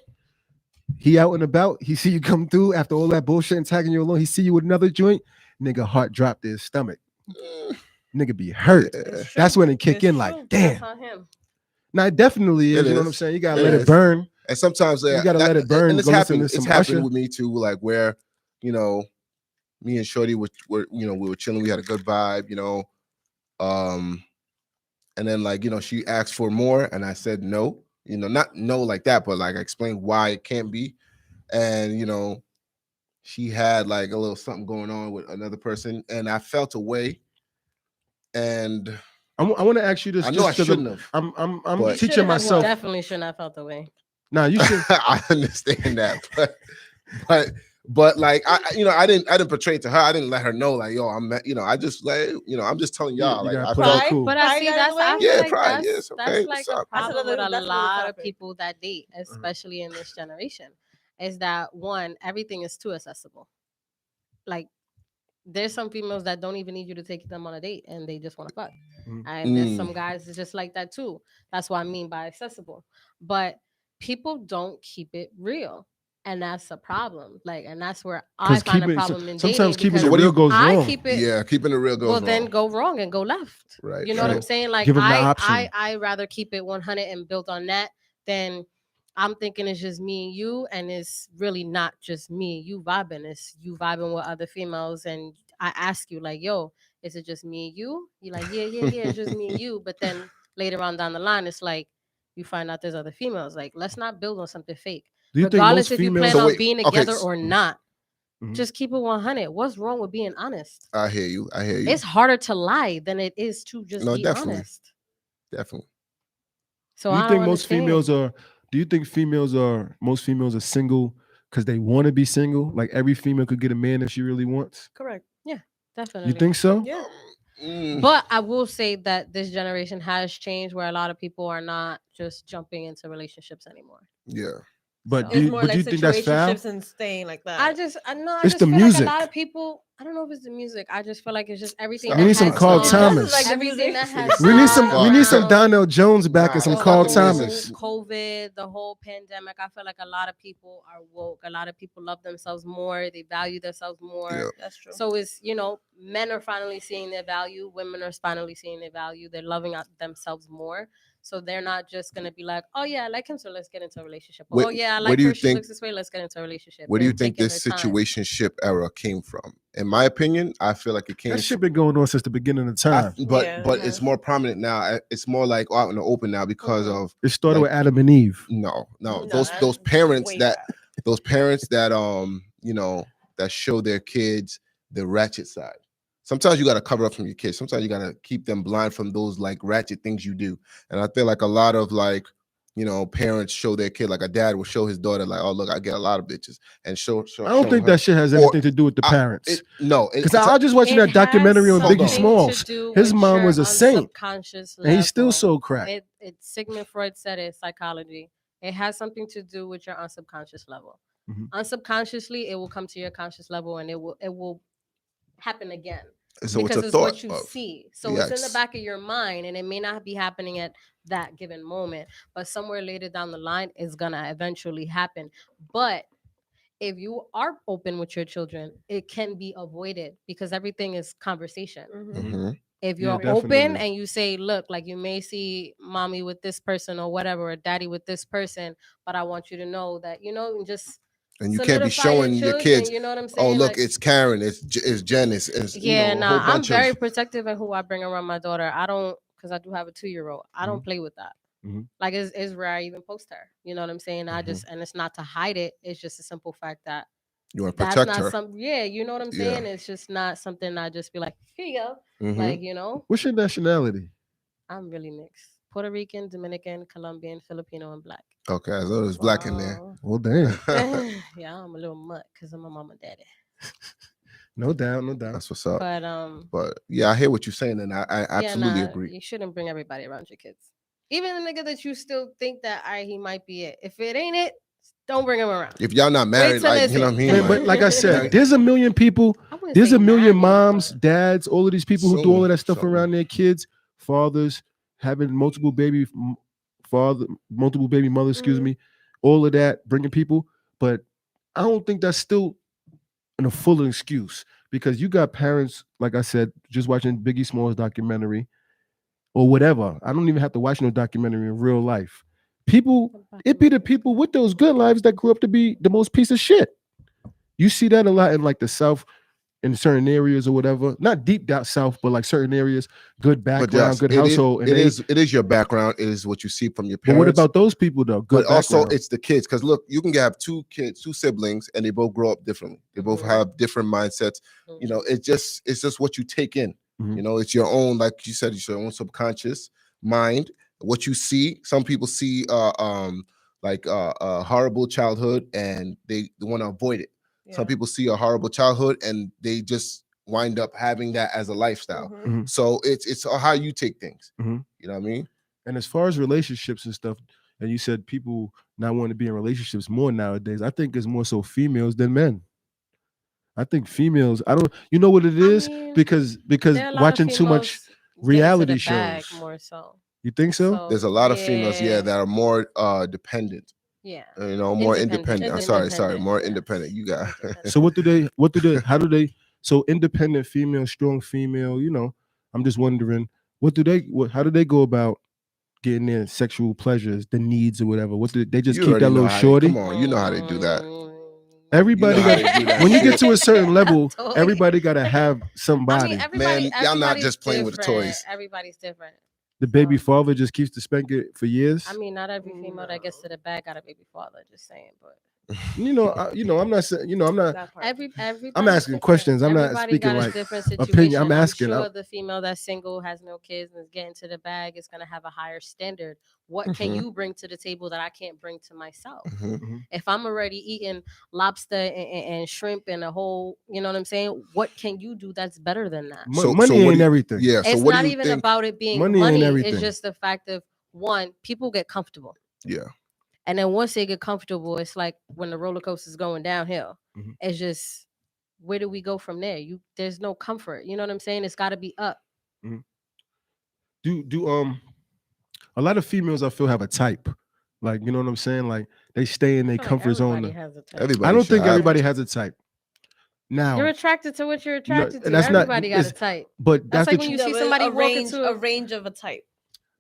he out and about, he see you come through after all that bullshit and tagging you along, he see you with another joint, nigga heart drop to his stomach. Nigga be hurt. That's when it kick in like, damn. Now it definitely is, you know what I'm saying? You gotta let it burn. And sometimes you gotta let it burn. And it's happened with me too, like where, me and Shorty we were chilling, we had a good vibe, and then like, she asked for more and I said no, not no like that, but like I explained why it can't be. And she had like a little something going on with another person and I felt away. And I want to ask you this. I know I shouldn't have. I'm teaching myself. Definitely shouldn't have felt away. Nah, you should. I understand that, but like I didn't portray it to her. I didn't let her know like, yo, I just like, I'm just telling y'all like I felt cool. But I see that's pride. Yes, okay. That's like a problem with a lot of people that date, especially in this generation, is that one, everything is too accessible. Like there's some females that don't even need you to take them on a date and they just want to fuck. And there's some guys that's just like that too. That's what I mean by accessible. But people don't keep it real. And that's a problem. Like, and that's where I find a problem in dating. Sometimes keeping it real goes wrong. Keeping it real goes wrong. Well, then go wrong and go left. Right. You know what I'm saying? Like, I rather keep it 100 and build on that than I'm thinking it's just me and you, and it's really not just me and you vibing. It's you vibing with other females, and I ask you like, "Yo, is it just me and you?" You're like, "Yeah, it's just me and you." But then later on down the line, it's like you find out there's other females. Like, let's not build on something fake. Regardless if you plan on being together or not, just keep it 100. What's wrong with being honest? I hear you. It's harder to lie than it is to just be honest. Definitely. So do you think most females are? Do you think most females are single because they want to be single? Like every female could get a man if she really wants. Correct. Yeah, definitely. You think so? Yeah. But I will say that this generation has changed where a lot of people are not just jumping into relationships anymore. Yeah. But do you think that's foul? And staying like that. I just it's the feel music. Like a lot of people. I don't know if it's the music. I just feel like it's just everything. We need some Carl Thomas. Like everything that has. We need some Donnell Jones back and some Carl Thomas. COVID, the whole pandemic. I feel like a lot of people are woke. A lot of people love themselves more. They value themselves more. Yeah. That's true. So it's men are finally seeing their value. Women are finally seeing their value. They're loving themselves more. So they're not just gonna be like, oh yeah, I like him, so let's get into a relationship. Where- Oh yeah, I where like do you her, she think- looks this way, let's get into a relationship. Where do you They're think taking this their time. situationship era came from? In my opinion, I feel like it came That shit been going on since the beginning of I- time. but Yeah, but it it's has. more prominent now. It's more like out in the open now because Mhm. of It started like- with Adam and Eve. no No, those that's parents way that back. those parents that that show their kids the ratchet side. Sometimes you got to cover up from your kids. Sometimes you got to keep them blind from those like ratchet things you do. And I feel like a lot of like parents show their kid, like a dad will show his daughter like, oh look, I get a lot of bitches, and show I don't think her. that shit has Or- anything to do with the I- parents. No, Because I was just watching that documentary on Hold Biggie on. Smalls. His mom was a saint, and he still sold crack. It Sigmund Freud said it, psychology. It has something to do with your unsubconscious level. Mhm. Unsubconsciously, it will come to your conscious level, and it will happen again. So Because it's a it's thought what you of, see. So it's in the yes. back of your mind, and it may not be happening at that given moment, but somewhere later down the line, it's gonna eventually happen. But if you are open with your children, it can be avoided because everything is conversation. Mhm. If Yeah, you're open definitely. and you say, look, like you may see mommy with this person or whatever, or daddy with this person, but I want you to know that, and just And you can't be solidify showing your children, kids, you know what I'm saying? oh look, Like, it's Karen, it's Jen, it's yeah, a nah, whole I'm bunch very of protective in who I bring around my daughter. I don't, because I do have a 2-year-old. I don't play with that. Mhm. Like it's rare I even post her. You know what I'm saying? I just, and it's not to hide it. It's just a simple fact that you want to that's protect not her. something. Yeah, you know what I'm Yeah. saying? It's just not something I just be like, here you go. Mhm. Like, What's your nationality? I'm really mixed. Puerto Rican, Dominican, Colombian, Filipino, and black. Okay, so there's black in there. Wow. Well, damn. Yeah, I'm a little mutt because I'm a mama and daddy. No doubt, no doubt. That's what's up. But Yeah, I hear what you're saying, and I absolutely yeah, nah, agree. you shouldn't bring everybody around your kids. Even the nigga that you still think that he might be it. If it ain't it, don't bring him around. If y'all not married, till like it's you know what I mean. Man, but like I said, Like- there's a million people. I wouldn't There's say a million married, moms, but- dads, all of these people who do all of that stuff Something. around their kids, fathers, having multiple baby mothers, excuse me, all of that, bringing people. But I don't think that's still a full excuse because you got parents, like I said, just watching Biggie Smalls documentary or whatever. I don't even have to watch no documentary in real life. People, it be the people with those good lives that grew up to be the most piece of shit. You see that a lot in like the South, in certain areas or whatever. Not deep down South, but like certain areas, good But background, yes, good it is- household. It is your background. It is what you see from your But parents. what about those people though? Good But also, background. it's the kids. Because look, you can have two siblings, and they both grow up differently. They both have different mindsets. You know, it's just what you take in. Mhm. You know, it's your own, like you said, it's your own subconscious mind. What you see. Some people see a horrible childhood, and they want to avoid it. Yeah. Some people see a horrible childhood, and they just wind up having that as a lifestyle. Mhm. So it's how you take things. Mhm. You know what I mean? And as far as relationships and stuff, and you said people not wanting to be in relationships more nowadays, I think it's more so females than men. I think females, you know what it is? mean, because there are a lot of watching too much females get into reality the bag shows. more so. You think so? There's a lot of females, yeah, that are more dependent. Yeah. You know, more Independent. independent. I'm sorry, more Yes. independent. You got So how do they, so independent female, strong female, I'm just wondering, how do they go about getting their sexual pleasures, the needs or whatever? They just You keep that already know little how they- shorty? Come on, you know how they do that. Everybody You know how got, they do that when you shit. get to a certain level, Totally. everybody got to have somebody. I mean, everybody, Man, y'all not everybody's just playing with the different. toys. Everybody's different. The baby father just keeps the spanking for years. I mean, not every female that gets to the bag got a baby father. Just saying, but I'm not saying, I'm not. That part. everybody. I'm asking questions. I'm not Everybody speaking got a like different situation. opinion. I'm asking. sure the female that's single, has no kids, and is getting to the bag is gonna have a higher standard. What can Mhm. you bring to the table that I can't bring to myself? Mhm. If I'm already eating lobster and shrimp and a whole, you know what I'm saying? What can you do that's better than that? So money what ain't do you- everything. Yeah. So It's what not do you even think? about it being Money money. ain't It's everything. just the fact of, one, people get comfortable. Yeah. And then once they get comfortable, it's like when the roller coaster is going downhill. Mhm. It's just, where do we go from there? There's no comfort. You know what I'm saying? It's got to be up. Do a lot of females I feel have a type, like, you know what I'm saying? Like they stay in their I feel like comfort zone. everybody has a type. Everybody. I don't should think have everybody it. has a type. Now, You're attracted to what you're attracted to. that's not- Everybody got a it's- type. but That's that's like the when you No, see but somebody a walking range, to a range of a type.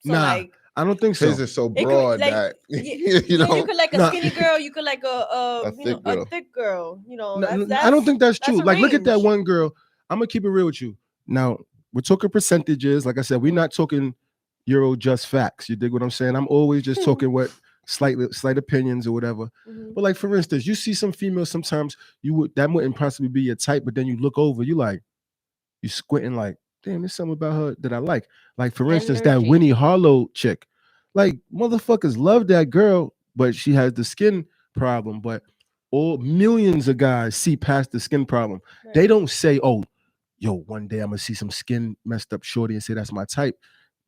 So Nah, like I don't think so. His is so It could, broad like, that you you know. could like a Nah. skinny girl, you could like A you know, thick girl. a thick girl. You know, I don't think that's true. a Like, look at that range. one girl. I'm gonna keep it real with you. Now, we're talking percentages. Like I said, we're not talking Euro just facts. You dig what I'm saying? I'm always just talking what slight opinions or whatever. But like, for instance, you see some females sometimes that wouldn't possibly be your type, but then you look over, you squinting like, damn, there's something about her that I like. Like, for instance, that Energy. Winnie Harlow chick. Like, motherfuckers love that girl, but she has the skin problem. But all millions of guys see past the skin problem. Right. They don't say, oh, yo, one day I'm gonna see some skin messed up shorty and say that's my type.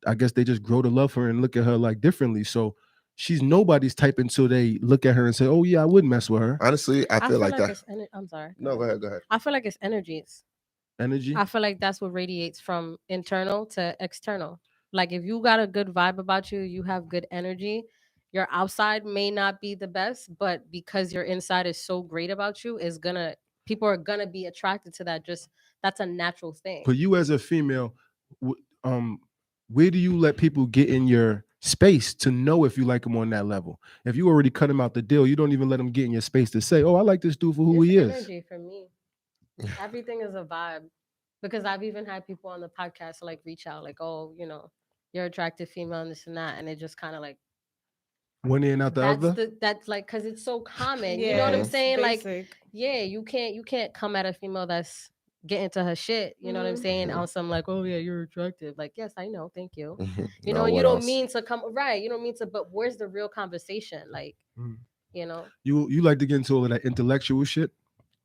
I guess they just grow to love her and look at her like differently. So she's nobody's type until they look at her and say, oh yeah, I would mess with her. Honestly, I feel like that. I'm sorry. No, go ahead. I feel like it's energies. Energy. I feel like that's what radiates from internal to external. Like if you got a good vibe about you, you have good energy. Your outside may not be the best, but because your inside is so great about you, people are gonna be attracted to that. Just that's a natural thing. But you as a female, where do you let people get in your space to know if you like them on that level? If you already cut them out the deal, you don't even let them get in your space to say, oh, I like this dude for who It's he is. energy for me. Everything is a vibe. Because I've even had people on the podcast like reach out, like, oh, you know, you're attractive female and this and that, and it just kind of like one ear and out the other. That's like because it's so common. Yeah, you know what I'm it's saying? basic. Like, yeah, you can't come at a female that's getting to her shit. You know what I'm saying? On some like, oh yeah, you're attractive. Like, yes, I know, thank you. You know, you don't mean to come right. You don't mean to, but where's the real conversation? Like, you know, you like to get into all of that intellectual shit.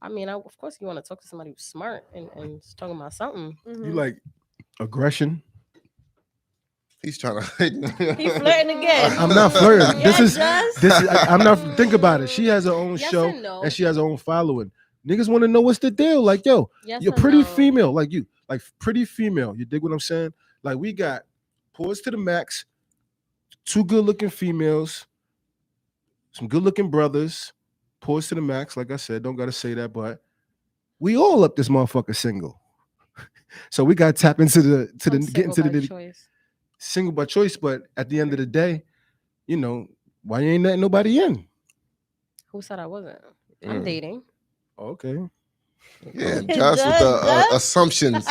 I mean, of course, you want to talk to somebody who's smart and talking about something. You like aggression. He's trying to. He's flirting again. I'm not flirting. Yeah, This is. I'm not. Think about it. She has her own Yes show and no. and she has her own following. Niggas want to know what's the deal. Like, yo, Yes you're and pretty no. female. Like pretty female. You dig what I'm saying? Like, we got pause to the max, 2 good looking females, some good looking brothers. Pause to the max. Like I said, don't gotta say that, but we all up this motherfucker single. So we gotta tap into get into the choice. Single by choice, but at the end of the day, you know, why you ain't letting nobody in? Who said I wasn't? I'm dating. Okay. Yeah, just with the assumptions.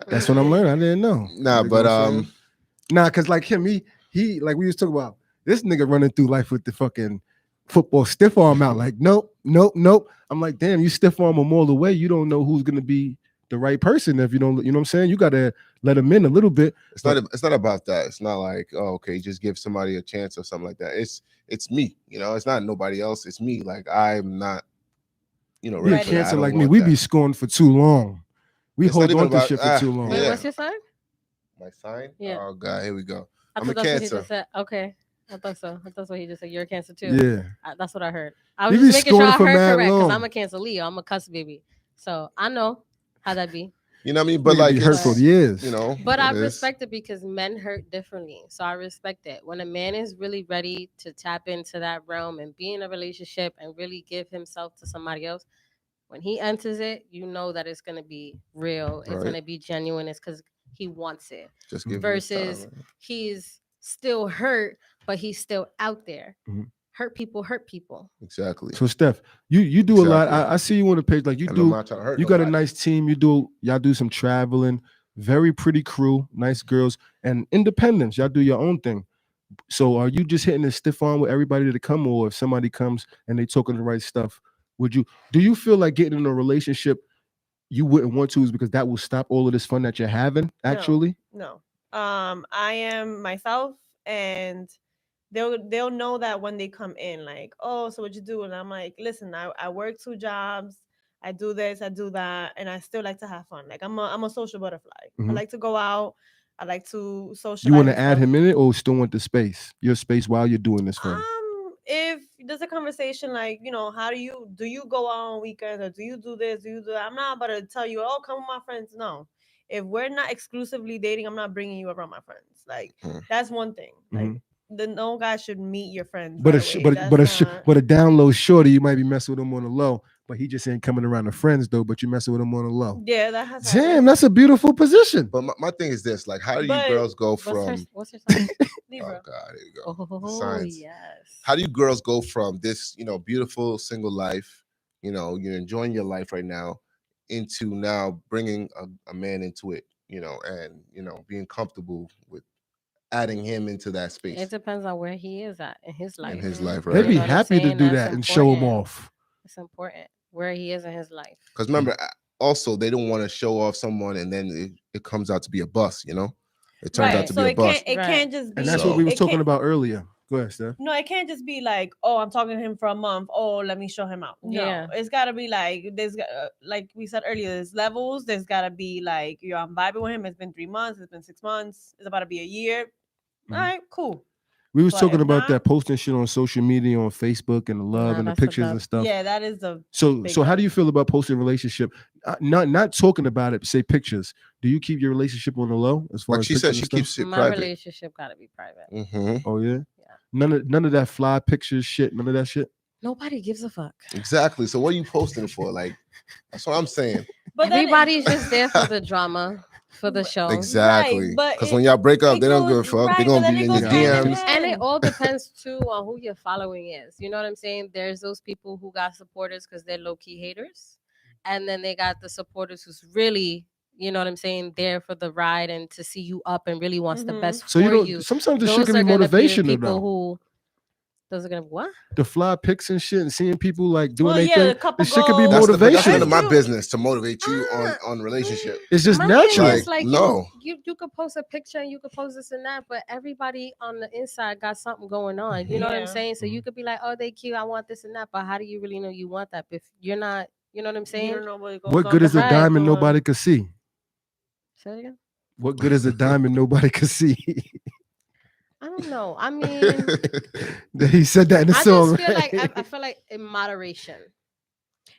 That's what I'm learning. I didn't know. Nah, but because like him, he like we was talking about this nigga running through life with the fucking football stiff arm out. Like, nope. I'm like, damn, you stiff arm them all the way. You don't know who's gonna be the right person if you don't, you know what I'm saying? You gotta let them in a little bit. It's not about that. It's not like, oh, okay, just give somebody a chance or something like that. It's me, you know, it's not nobody else, it's me. Like, I'm not, you know, Be a Cancer like me. We be scorned for too long. We hold on to shit for too long. Wait, what's your sign? My sign? Yeah. Oh God, here we go. I'm a Cancer. Okay. I thought so. That's what he just said. You're a Cancer too. Yeah. That's what I heard. I was just making sure I heard correct because I'm a Cancer Leo. I'm a cuss baby. So I know how that be. You know what I mean? But like, hurtful years. You know. But I respect it because men hurt differently. So I respect it. When a man is really ready to tap into that realm and be in a relationship and really give himself to somebody else, when he enters it, you know that it's gonna be real. It's gonna be genuine. It's because he wants it. Just give versus time, right? He's still hurt, but he's still out there. Hurt people. Exactly. So Steph, you do a lot. I see you on the page. Like you got a nice team. Y'all do some traveling. Very pretty crew, nice girls, and independence. Y'all do your own thing. So are you just hitting a stiff arm with everybody that come, or if somebody comes and they talking the right stuff, do you feel like getting in a relationship you wouldn't want to is because that will stop all of this fun that you're having? Actually, no. I am myself, and they'll know that when they come in, like, oh, so what you do? And I'm like, listen, I work 2 jobs, I do this, I do that, and I still like to have fun. Like I'm a social butterfly. I like to go out. I like to socialize. You want to add him in it, or still want your space while you're doing this fun? If there's a conversation like, you know, how do you go out on weekends, or do you do this, do you do that? I'm not about to tell you, oh, come with my friends. No. If we're not exclusively dating, I'm not bringing you around my friends. Like that's one thing. Like no guy should meet your friends. But a down low shorty, you might be messing with them on the low. but he just ain't coming around the friends though. But you messing with him on the low. Yeah, that has Damn, happened. that's a beautiful position. But my thing is this: like, how do you But girls go What's from? what's her sign? Oh Libra. God, here you go. Oh Signs. yes. How do you girls go from this, beautiful single life, you're enjoying your life right now, into now bringing a man into it, and being comfortable with adding him into that It space depends on where he is at in his life. in his life, They'd right? be know what I'm happy to saying? do That's that and show him important. off. It's important where he is in his life. Because remember, also they don't want to show off someone and then it comes out to be a bust, It turns out Right. to So be a it bust. can't just be. And that's what we was it talking can't- about earlier. Go ahead, Steph. No, it can't just be like, oh, I'm talking to him for a month. Oh, let me show him out. No, Yeah. it's gotta be like like we said earlier, there's levels. There's gotta be like, I'm vibing with him. It's been 3 months. It's been 6 months. It's about to be a year. All right, cool. We was But talking if about not- that posting shit on social media, on Facebook, and the love Nah, and the that's a pictures dub. and stuff. Yeah, that is a So big how dub. do you feel about posting relationship? Not talking about it, say pictures. Do you keep your relationship on the low as far Like as she said, pictures she and stuff? keeps it My private. relationship gotta be private. Mm-hmm. Oh yeah? Yeah. None of that fly pictures shit. None of that shit. Nobody gives a fuck. Exactly. So what are you posting it for? Like, that's what I'm saying. But then Everybody's just there for the drama, for the show. Exactly. but Because it- when y'all break up, it they don't give a goes- fuck. right, They're but gonna then be it in goes your hand in DMs. hand. And it all depends too on who your following is. You know what I'm saying? There's those people who got supporters because they're low key haters, and then they got the supporters who's really, you know what I'm saying, there for the ride and to see you up and really wants the Mhm. best So for you don't. you. Sometimes the shit Those can are be gonna be the motivational people though. who. Those are gonna what? The fly pics and shit, and seeing people like doing Well, their yeah, thing. the couple The shit could be goals. But that's motivation. none of my True. business to motivate you on relationship. It's just My natural. thing is like No. you could post a picture and you could post this and that, but everybody on the inside got something going on. You know what I'm Yeah. saying? So you could be like, oh, they cute, I want this and that, but how do you really know you want that if you're not? You know what I'm You saying? don't know what goes What on good is a behind diamond the- nobody could see? Say it again. What good is a diamond nobody could see? I don't know. I mean, He said that in the I song. just feel like right? I feel like in moderation.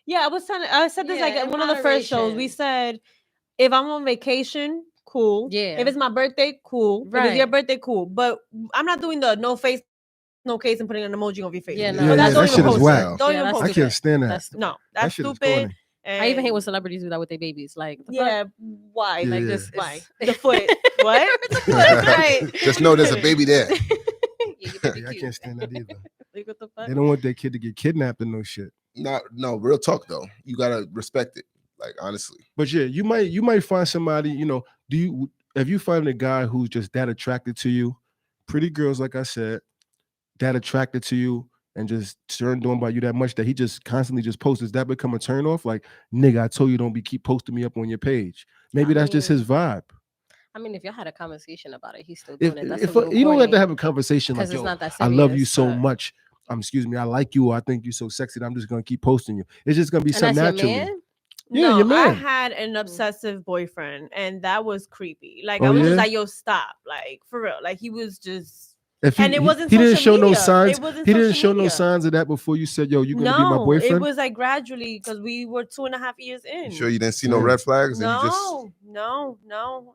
Yeah, I said this Yeah, like at in one of the first shows. We moderation. said, if I'm on vacation, cool. Yeah. If it's my birthday, cool. If it's your Right. birthday, cool. But I'm not doing the no face, no case, and putting an emoji on your face. Yeah, no, Yeah, But yeah, don't that even shit is post whack. it. Don't Yeah, even that's post I it. can't stand that. That's stupid. No, that's That shit is stupid. corny. I even hate and- when celebrities do that with their babies. Like, the Yeah, why? Yeah. Like Yeah. this? Why? It's- The foot? What? right. Just know there's a baby there. fuck? Yeah, your baby Yeah, I cute. can't stand that either. Like, what the fuck? They don't want their kid to get kidnapped and no shit. No, real talk though. You gotta respect it. Like honestly. But yeah, you might find somebody. If you find a guy who's just that attracted to you, pretty girls, like I said, that attracted to you and just turned on by you that much that he just constantly just posts, does that become a turn off? Like, nigga, I told you don't keep posting me up on your page. Maybe I that's just his mean, vibe. I mean, if y'all had a conversation about it, he's still If, doing it. That's if a little you don't have to corny, have a conversation like, 'cause it's yo, not that I love you serious, so but- much. Excuse me, I like you. Or I think you're so sexy that I'm just gonna keep posting you. It's just gonna be And something that's your naturally. man? Yeah, no, your I man. had an obsessive boyfriend, and that was creepy. Like Oh, I was yeah? just like, "Yo, stop!" Like for real. Like he was just. If And it wasn't he didn't social show no media. signs. It wasn't He didn't social show no media. signs of that before you said, "Yo, you're gonna be my No, boyfriend." it was like gradually because we were 2.5 years in. You sure you didn't see no Yeah. red flags? And you just No.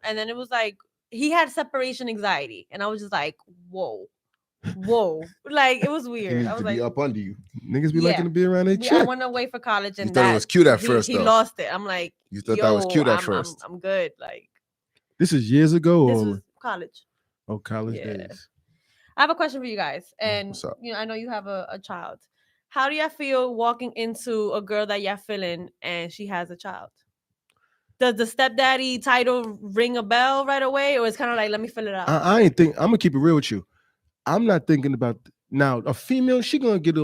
And then it was like he had separation anxiety, and I was just like, whoa. Like it was he weird. needed I was to like, be up under you. Niggas be Yeah. liking to be around their I chick. went away for college, and thought it was cute at he, first, He though. lost it. I'm like, You thought that was cute at I'm- first. I'm good. Like This is years ago. this Or was college. college Yeah. days. I have a question for you guys, and What's up? I know you have a child. How do y'all feel walking into a girl that y'all feeling and she has a child? Does the stepdaddy title ring a bell right away, or it's kind of like, let me fill it out? I ain't think. I'm gonna keep it real with you. I'm not thinking about now. A female, she gonna get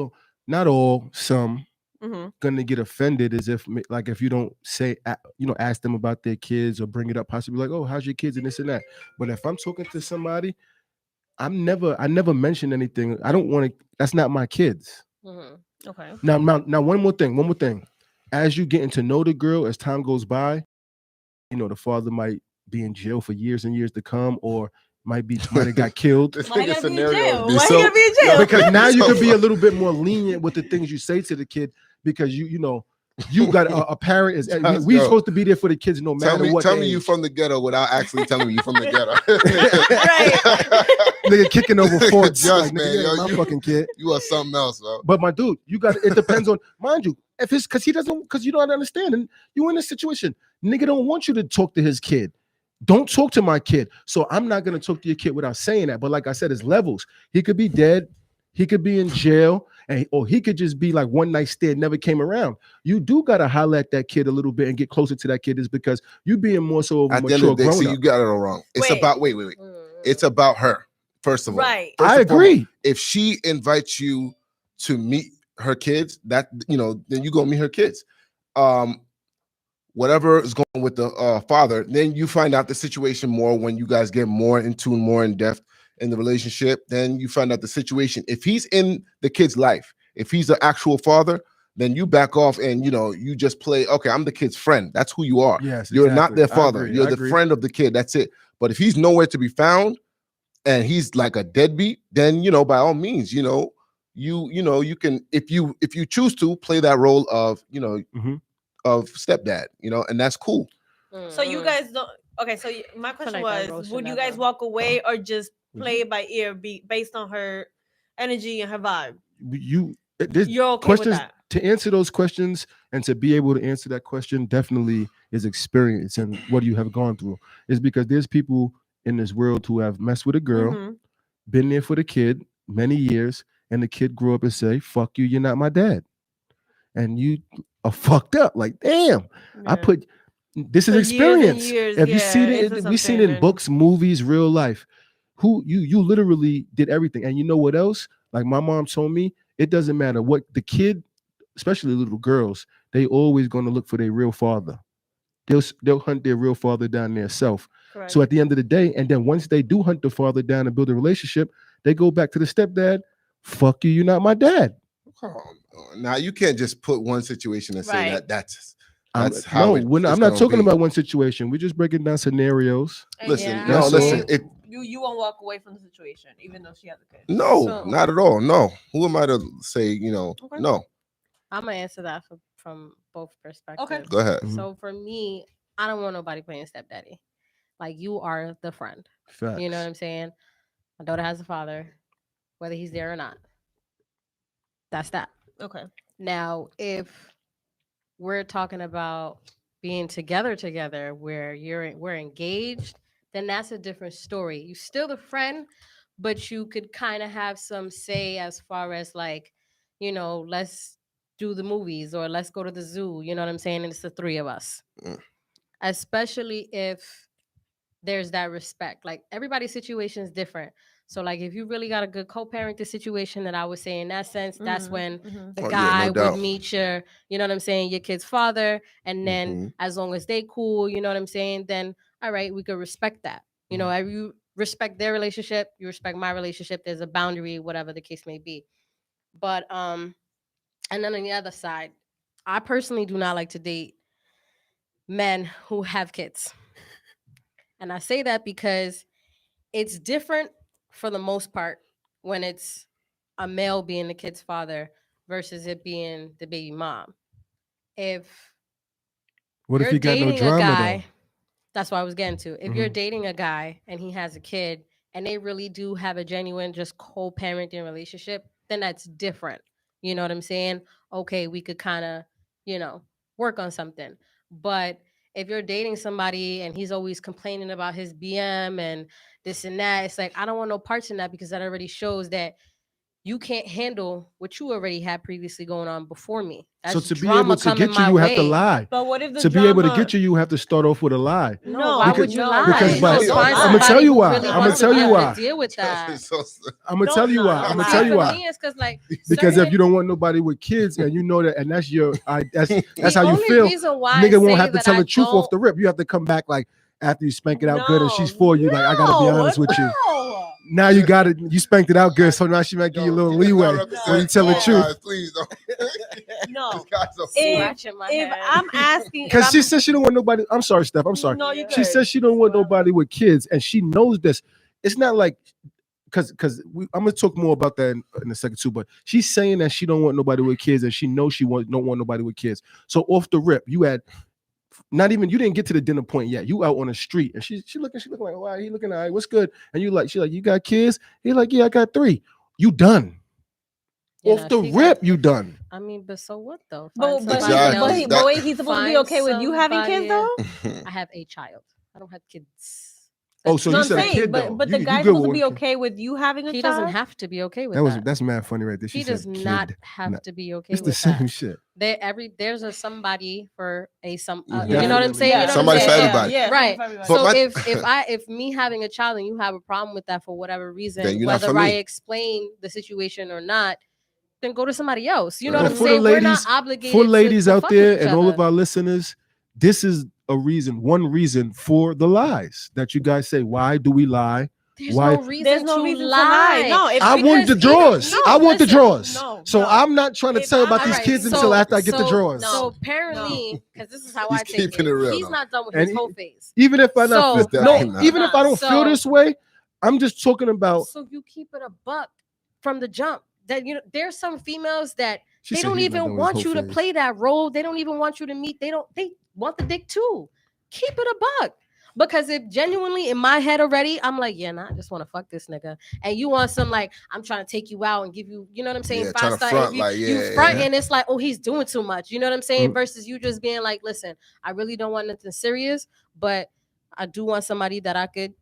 not all, some Mm-hmm. gonna get offended as if like if you don't say ask them about their kids or bring it up, possibly like, oh, how's your kids and this and that. But if I'm talking to somebody, I never mention anything. I don't want to. That's not my kids. Mm-hmm. Okay. Now, one more thing. As you getting to know the girl, as time goes by, the father might be in jail for years and years to come, or might have got killed. This Why nigga you gotta be in scenario jail? would be Why so- you gotta be in jail? Because now you So can be a fun. little bit more lenient with the things you say to the kid, because you know You got a parent is we supposed to be there for the kids no matter what. Tell me you from the ghetto without actually telling me you from the ghetto. Nigga kicking over forks. Just, Like, man, nigga, yo, my fucking kid. You are something else, bro. But my dude, you got it depends on, mind you, if it's because you don't understand, and you in this situation, nigga don't want you to talk to his kid. Don't talk to my kid. So I'm not gonna talk to your kid without saying that. But like I said, it's levels. He could be dead, he could be in jail, or he could just be like one night stand, never came around. You do gotta holler at that kid a little bit and get closer to that kid, is because you being more so of a mature grown up. See, you got it all wrong. It's about wait. It's about her. First of all, right? I agree. If she invites you to meet her kids, that then you go meet her kids. Whatever is going with the father, then you find out the situation more when you guys get more in tune, more in depth in the relationship. Then you find out the situation. If he's in the kid's life, if he's the actual father, then you back off and you just play. Okay, I'm the kid's friend. That's who you are. Yes, you're not their father. I You're the friend of the kid. That's it. But if he's nowhere to be found, and he's like a deadbeat, then by all means, you can, if you choose to play that role of of stepdad, and that's cool. So you guys don't. Okay, so my question was, would you guys walk away or just play it by ear, based on her energy and her vibe? You're okay questions with that? To answer those questions and to be able to answer that question definitely is experience and what you have gone through. Is because there's people in this world who have messed with a girl, been there for the kid many years, and the kid grew up and say, "Fuck you, you're not my dad," and you are fucked up. Like, damn, I put this is experience. If you see it, we seen it in books, movies, real life. Who you literally did everything, and you know what else? Like my mom told me, it doesn't matter what the kid, especially little girls, they always going to look for their real father. They'll hunt their real father down their self. Correct. So at the end of the day, and then once they do hunt the father down and build a relationship, they go back to the stepdad. Fuck you, you're not my dad. Now you can't just put one situation and say that's how. I'm not talking about one situation. We're just breaking down scenarios. Listen, listen. You won't walk away from the situation, even though she has a kid. No, not at all. No. Who am I to say? No. I'm gonna answer that from both perspectives. Okay, go ahead. So for me, I don't want nobody playing stepdaddy. Like, you are the friend. Facts. You know what I'm saying? My daughter has a father, whether he's there or not. That's that. Okay. Now, if we're talking about being together where we're engaged, then that's a different story. You're still the friend, but you could kind of have some say as far as like, let's do the movies or let's go to the zoo. You know what I'm saying? And it's the three of us. Especially if there's that respect. Like, everybody's situation is different. So like, if you really got a good co-parenting situation, that I would say in that sense, that's when the guy would meet your, you know what I'm saying, your kid's father. And then as long as they cool, you know what I'm saying, then all right, we could respect that. You respect their relationship, you respect my relationship. There's a boundary, whatever the case may be. But and then on the other side, I personally do not like to date men who have kids. And I say that because it's different for the most part when it's a male being the kid's father versus it being the baby mom. What if you got no drama though? That's what I was getting to. If you're dating a guy and he has a kid and they really do have a genuine just co-parenting relationship, then that's different. You know what I'm saying? Okay, we could kind of, work on something. But if you're dating somebody and he's always complaining about his BM and this and that, it's like, I don't want no parts in that, because that already shows that you can't handle what you already had previously going on before me. That's so to be able to get you, you have to lie. But what if to be able to get you, you have to start off with a lie. No, why would you lie? Because I'm gonna tell you why. I'm gonna tell you why. Deal with that. I'm gonna tell you why. I'm gonna tell you why. Because if you don't want nobody with kids, and you know that, and that's your, that's how you feel. Nigga won't have to tell the truth off the rip. You have to come back like after you spank it out good, and she's for you. Like, I gotta be honest with you. Now you got it. You spanked it out good, so now she might give you a little leeway when you tell the truth. Please don't. No. If I'm asking, because she said she don't want nobody. I'm sorry, Steph. I'm sorry. No, you she said she don't want nobody with kids, and she knows this. It's not like because I'm gonna talk more about that in a second too. But she's saying that she don't want nobody with kids, and she knows don't want nobody with kids. So off the rip, you had not even, you didn't get to the dinner point yet. You out on the street, and she looking like, wow, he looking all right, what's good? And she like, you got kids? He like, yeah, I got 3. You done. Off the rip, you done. I mean, but so what though? But Exactly. wait, he's supposed to be okay with you having kids though? I have a child. I don't have kids. Oh, so No, you I'm said a saying, kid but though. but the You guy's good supposed to with be one kid. okay with you having a He child. doesn't have to be okay with that. That's mad funny right there. She He does said not kid. have to be okay It's with the same that. shit. There's a somebody for a some. Mhm. You know what I'm saying? Yeah. You know Somebody what for I'm saying? everybody. Yeah, Right. for everybody. But So if me having a child and you have a problem with that for whatever reason, Then you're not whether for I me. explain the situation or not, then go to somebody else. You know But what I'm for the saying? We're not ladies- obligated. For ladies to out fuck there with each and all other. of our listeners, this is one reason for the lies that you guys say. Why do we lie? There's Why? no reason There's no to reason lie. to lie. No, I want the Because drawers. no, I want the listen, drawers. no, So no. I'm not trying to If tell I'm- about these Alright, kids so- until after I get the so- drawers. No. So apparently, because this is how He's I take keeping it, it real, he's though. not done with And his whole phase. Even if I not So- feel, It's no, definitely not. even if I don't feel So- this way, I'm just talking about. So you keep it a buck from the jump. That there's some females that She they said don't he's not done even with want his you whole to phase. play that role. They don't even want you to meet. They want the dick too. Keep it a buck. Because if genuinely in my head already, I'm like, yeah, nah, I just want to fuck this nigga. And you want some like, I'm trying to take you out and give you, you know what I'm saying? Yeah, trying to 5-star front, interview. like, You yeah, front yeah. and it's like, oh, he's doing too much. You know what I'm saying? Mm. Versus you just being like, listen, I really don't want nothing serious, but I do want somebody that I could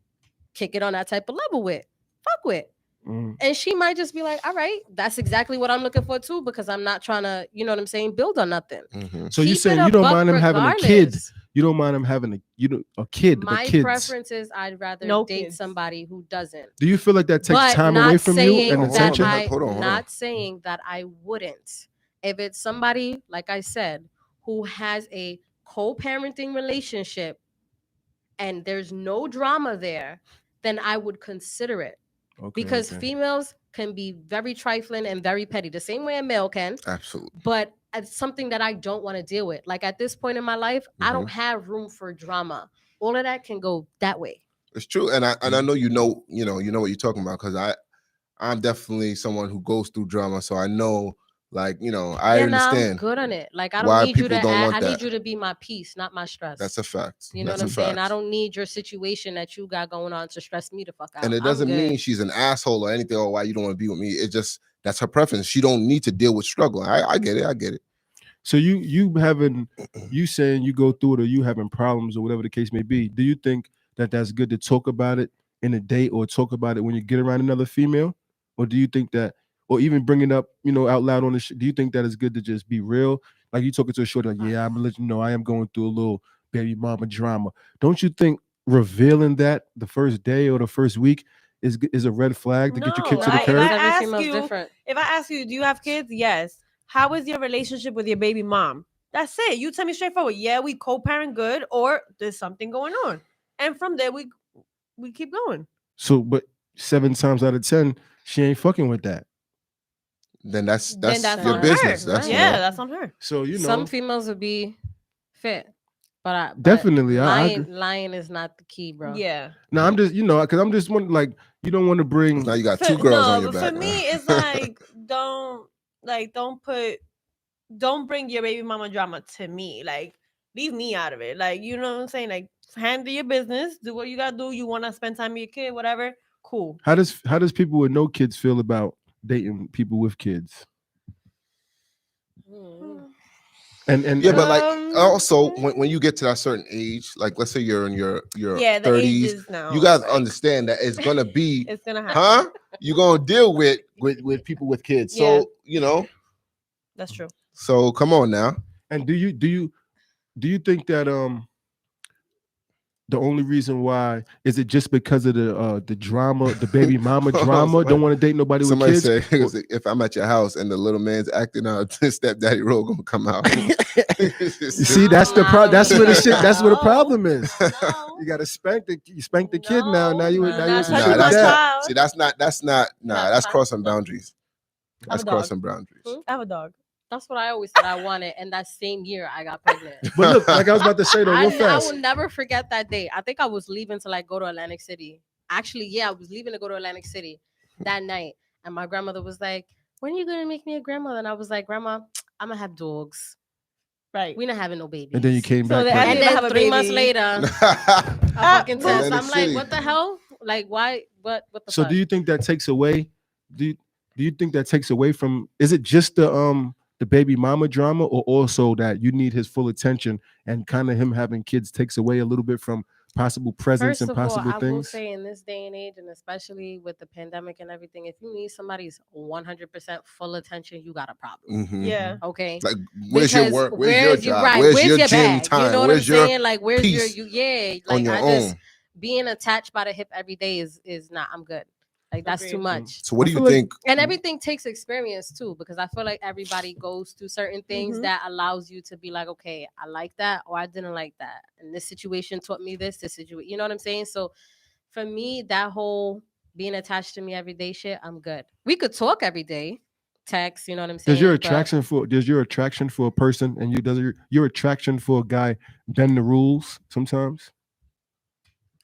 kick it on that type of level with. Fuck with. Mm. And she might just be like, all right, that's exactly what I'm looking for too, because I'm not trying to, you know what I'm saying, build on nothing. Mhm. So you Keep saying it a you don't buck mind him having a kid? regardless. You don't mind him having a kid? My but kids. preference is I'd rather No date kids. somebody who doesn't. Do you feel like that takes But time not away from you saying and Hold on, that attention? I Hold on. not saying that I wouldn't. If it's somebody, like I said, who has a co-parenting relationship and there's no drama there, then I would consider it. Okay, Because okay. females can be very trifling and very petty, the same way a male can. Absolutely. But it's something that I don't want to deal with. Like at this point in my life, I Mm-hmm. don't have room for drama. All of that can go that way. It's true, and I know you know what you're talking about, because I'm definitely someone who goes through drama, so I know, like, I Nah, I'm understand. good on it. Like I why don't need you people to don't add, want I that. need you to be my peace, not my stress. That's a fact. You know That's what I'm a saying? I fact. don't need your situation that you got going on to stress me the fuck out. And it I'm doesn't good. mean she's an asshole or anything, or why you don't want to be with me. It just, that's her preference. She don't need to deal with struggle. I get it. So you saying you go through it, or you having problems, or whatever the case may be. Do you think that that's good to talk about it in a date, or talk about it when you get around another female, or do you think that, or even bring it up, out loud on the do you think that it's good to just be real? Like you talking to a shorty, like, yeah, I'm gonna let you know I am going through a little baby mama drama. Don't you think revealing that the first day or the first week is a red flag to get you kicked to the if curb? I Every ask female's you, different. if I ask you, do you have kids? Yes. How is your relationship with your baby mom? That's it. You tell me straightforward. Yeah, we co-parent good, or there's something going on, and from there we keep going. So, but 7 times out of 10, she ain't fucking with that. Then that's Then that's your on business. her. That's Yeah, that's on her. So Some females would be fit, but definitely, I agree. lying is not the key, bro. Yeah. No, I'm just, because I'm just wondering, like, you don't want to bring. Now you got 2 girls on your but back. for me, it's like don't bring your baby mama drama to me. Like, leave me out of it. Like, you know what I'm saying? Like, handle your business, do what you gotta do. You want to spend time with your kid, whatever. Cool. How does people with no kids feel about dating people with kids? And yeah, but like also when you get to that certain age, like let's say you're in your the 30s, ages now, you gotta like, understand that it's gonna be it's gonna happen. huh? You're gonna deal with people with kids. So That's true. So come on now. And do you think that the only reason why is it just because of the drama, the baby mama drama? Don't want to date nobody with Somebody kids? say if I'm at your house and the little man's acting out, stepdaddy role gonna come out. You see, that's the that's where the shit. That's where the problem is. No. You got to spank the kid now. Now you Not want touching to my that. child. See, that's not that's Not crossing boundaries. That's I'm a dog. crossing boundaries. I have a dog. That's what I always said I wanted, and that same year I got pregnant. But look, like I was about to say though, real I fast. will never forget that day. I think I was leaving to like go to Atlantic City. Actually, yeah, I was leaving to go to Atlantic City. that night. And my grandmother was like, when are you going to make me a grandmother? And I was like, Grandma, I'm going to have dogs. Right. We're not having no babies. And then you came So back. they pregnant. actually And then have a 3 months baby. later, a fucking test. Atlantic I'm like, City. what the hell? Like, why? What the So fuck? do you think that takes away? Do you think that takes away from? Is it just the baby mama drama, or also that you need his full attention and kind of him having kids takes away a little bit from possible presents First and of all, possible I will things? say in this day and age, and especially with the pandemic and everything, if you need somebody's 100% full attention, you got a problem. Mhm. Yeah. Okay. Like, where's your Because work? Where's your job? right, Where's your gym bag? time? You know what Where's I'm your saying? Like, where's your peace yeah? on Like, your I own? just being attached by the hip every day is not. I'm good. Like, that's too Agreed. much. So what do I you feel like- think? And everything takes experience too, because I feel like everybody goes through certain things Mhm. that allows you to be like, okay, I like that or I didn't like that. And this situation taught me this situation. You know what I'm saying? So for me, that whole being attached to me every day shit, I'm good. We could talk every day, text, you know what I'm saying? Does your But attraction for a person and your attraction for a guy bend the rules sometimes?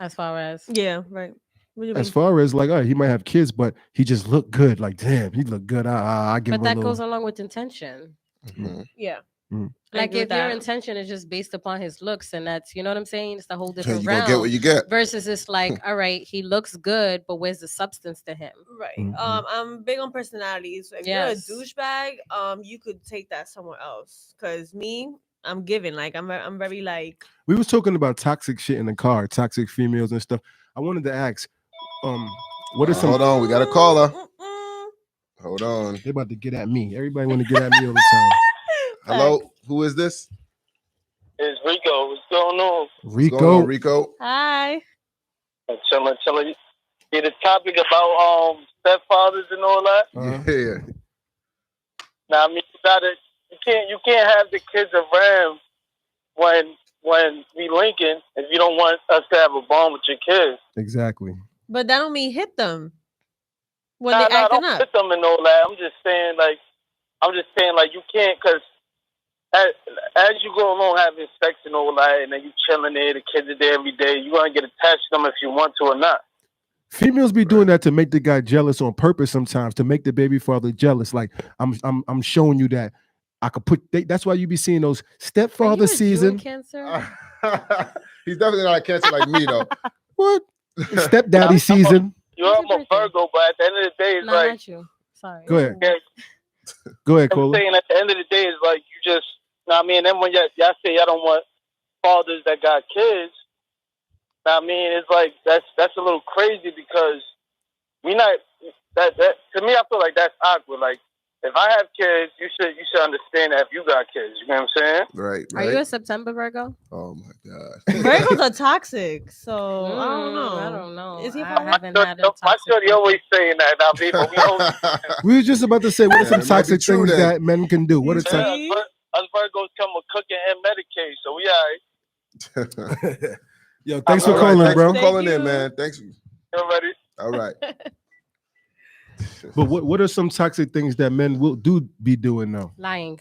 as far as Yeah. Right. What do you As mean? far as like, all right, he might have kids, but he just look good. Like, damn, he look good. I give but him a that little. goes along with intention. Mhm. Yeah. Mm. I Like agree if with your that. intention is just based upon his looks, and that's you know what I'm saying, it's the whole So different you gonna get what realm. you get. Versus it's like, all right, he looks good, but where's the substance to him? Right. Mhm. I'm big on personality. So if Yes. you're a douchebag, you could take that somewhere else. Cause me, I'm giving. Like I'm very like. We was talking about toxic shit in the car, toxic females and stuff. I wanted to ask, what are some? Hold on, we got a caller. Mm-mm. Hold on. They about to get at me. Everybody want to get at me all the time. Hello, Facts. who is this? It's Rico. What's going on? What's going on, Rico, Rico? Hi. I'm chilling. Yeah, the topic about stepfathers and all that. Yeah. Now, I mean, you can't have the kids around when we linking if you don't want us to have a bond with your kids. exactly. But that don't mean hit them when Nah, they acting don't up. put them and all that. I'm just saying like you can't, because as you go along having sex and all that, and then you chilling there, the kids are there every day, you're gonna get attached to them if you want to or not. Females be doing that to make the guy jealous on purpose sometimes, to make the baby father jealous. Like I'm showing you that I could put. That's why you be seeing those Are you stepfather a June season. Cancer? He's definitely not a cancer like me though. What stepdaddy season? You're When's your a Virgo, but at the end of the day, it's No, like, not you. Sorry. Go ahead. yeah, Go ahead, I'm Cola. saying at the end of the day, it's like you just, know what I mean, then when y'all say y'all don't want fathers that got kids, know what I mean, it's like that's a little crazy, because we not that to me, I feel like that's awkward. Like, if I have kids, you should understand that if you got kids, you know what I'm saying? Right. Are you a September Virgo? Oh my god. Virgos are toxic, so I don't know. I don't know. Is he I from? haven't had a My toxic shorty Virgo. always saying that now, people. We always, We were just about to say, what are Yeah, some it might be toxic true things then. that men can do? What are See? toxic? us Virgos come with cooking and Medicaid, so we all right. Yo, thanks All for right, calling, thanks bro. for calling Thank in, you. man. Thanks. You ready? All right. But what are some toxic things that men will be doing though? Lying.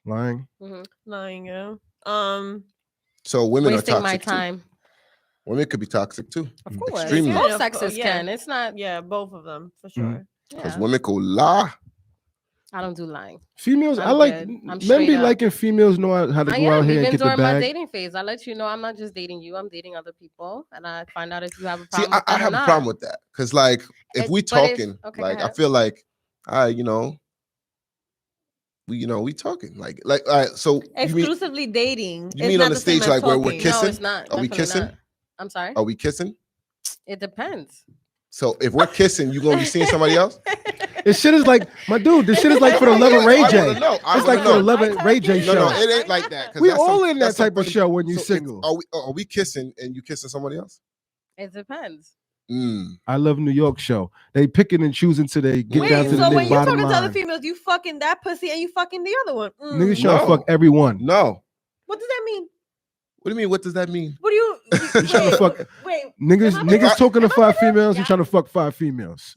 Lying. Lying, yeah. So women Wasting are my toxic too. time. Women could be toxic too. Of course. Extremely. Both Yeah, sexes yeah. can. It's not. Yeah, both of them for sure. Because Yeah. women could lie. I don't do lying. Females, I'm I like good. I'm men straight be up. liking females know how to I go out am. here and Even get the during my bag. dating phase, I let you know I'm not just dating you. I'm dating other people, and I find out if you have a See, problem. I have a problem with that. Because like if we talking, okay, like go I ahead. feel like we talking. Like all right, so you mean Exclusively dating. you is mean not on the the same stage, as like, where we're talking. kissing? No, it's not. Are we Definitely kissing? not. I'm sorry. Are we kissing? It depends. So if we're kissing, you gonna be seeing somebody else? This shit is like, my dude, this shit is like for the Love and Ray I J. wanna know. I It's like wanna for the know. Love and Ray J No, show. no, it ain't like that. 'cause We that's all in that that's some type of funny- show when you So if- single. Are we kissing and you kissing somebody else? It depends. I Love New York show. They picking and choosing till they get Wait, down to the so when you bottom talking to other line. females, you fucking that pussy and you fucking the other one. Niggas trying to No. fuck everyone. No. What does that mean? What do you mean? What does that mean? What do you? You trying to fuck Wait. niggas talking to 5 females. Yeah. He's trying to fuck 5 females.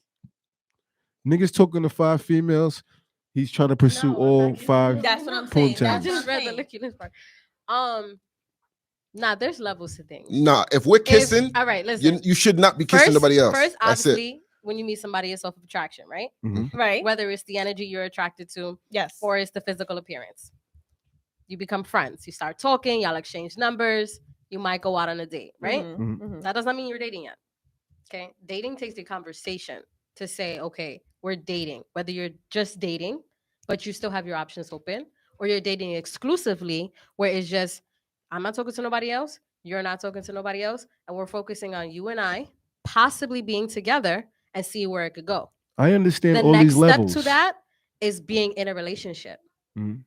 Niggas talking to 5 females. He's trying to pursue No, I'm all not- 5. That's what I'm Poon saying. town. I That's what just I'm read the saying. licky part. Nah, there's levels to things. Nah, if we're kissing, All right, listen. you should not be kissing nobody else. First, That's obviously, when you meet somebody, it's off of attraction, right? Mhm. Right. Whether it's the energy you're attracted to, Yes. or it's the physical appearance. You become friends. You start talking. Y'all exchange numbers. You might go out on a date, right? Mhm, Mhm. mhm. That does not mean you're dating yet. Okay, dating takes the conversation to say, okay, we're dating. Whether you're just dating, but you still have your options open, or you're dating exclusively, where it's just, I'm not talking to nobody else, you're not talking to nobody else, and we're focusing on you and I possibly being together and see where it could go. I understand The all next these step levels. to that is being in a relationship. Mhm.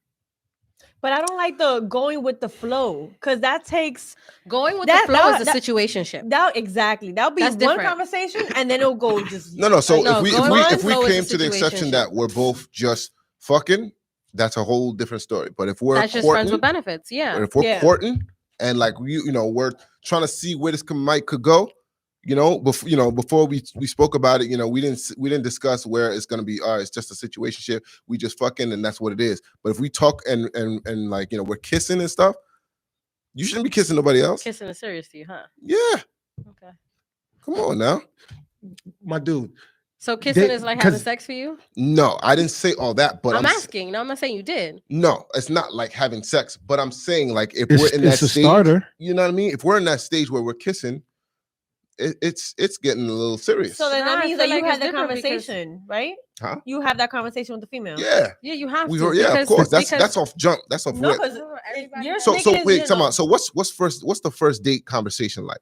But I don't like the going with the flow, because that takes Going with That- the flow that- is a situationship. that exactly. That'll be That's one different. conversation, and then it'll go just No. So No, if going with the we flow is came a to the exception situationship. that we're both just fucking, that's a whole different story. But if we're That's just friends courting, with benefits. or Yeah. if we're Yeah. courting, and like we're trying to see where this mic could go. Before we spoke about it, we didn't discuss where it's gonna be. It's just a situationship. We just fucking, and that's what it is. But if we talk and like we're kissing and stuff, you shouldn't be kissing nobody else. Kissing is serious to you, huh? Yeah, Okay. come on now. My dude. So kissing They- is like having 'cause- sex for you? No, I didn't say all that. But I'm asking. No, I'm not saying you did. No, it's not like having sex. But I'm saying like if It's, we're in that it's a stage, starter. you know what I mean? If we're in that stage where we're kissing, it's getting a little serious. So then Nah, that I means feel that you like had it's that different because- conversation, right? Huh? You have that conversation with the female. Yeah, Yeah, you have we to. heard. Yeah, of because- course. That's because- off jump. That's off. No, what- because everybody you're has- So thinking, wait, you come know- on. So what's the first date conversation like?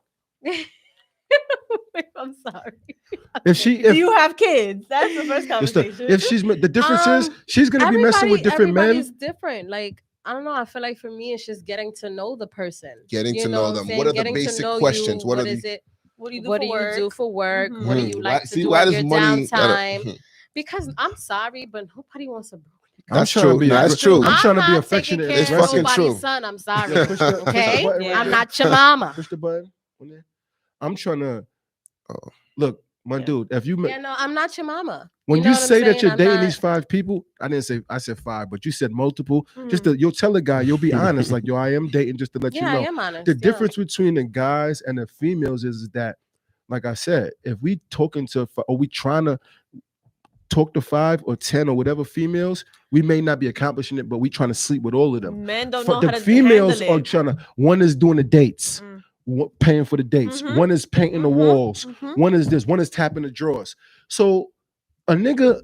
I'm sorry. Do you have kids? That's the first conversation. if she's the difference is she's gonna be messing with different men. Everybody's different. Like, I don't know. I feel like for me, it's just getting to know the person. Getting You to know what I'm them. saying? What are the Getting to basic know questions? you. What are is the- it? What do you do What for do work? you do for work? Mhm. What do you like to See, do why on does your money? downtime? Because I'm sorry, but nobody wants a broken. That's trying to true. be Nah, a- that's true. I'm trying to be not affectionate taking and care It's of fucking aggressive. nobody's true. son. I'm sorry. Push the Okay, button right I'm there. not your mama. Push the button. I'm trying to Oh. look, my Yeah. dude. If you Yeah, no, I'm not your mama. when know you what I'm say that saying? you're I'm dating not- these 5 people, I said 5, but you said multiple. Just Mhm. you'll tell a guy, you'll be honest, like yo, I am dating, just to let Yeah, you I know. am honest. The yeah. difference between the guys and the females is that, like I said, if we talking to or we trying to talk to 5 or 10 or whatever females, we may not be accomplishing it, but we trying to sleep with all of them. Men don't For know the how to females handle are it. trying to. One is doing the dates, Mm. paying for the dates. Mhm. One is painting the Mhm. walls. Mhm. One is this. One is tapping the drawers. So a nigga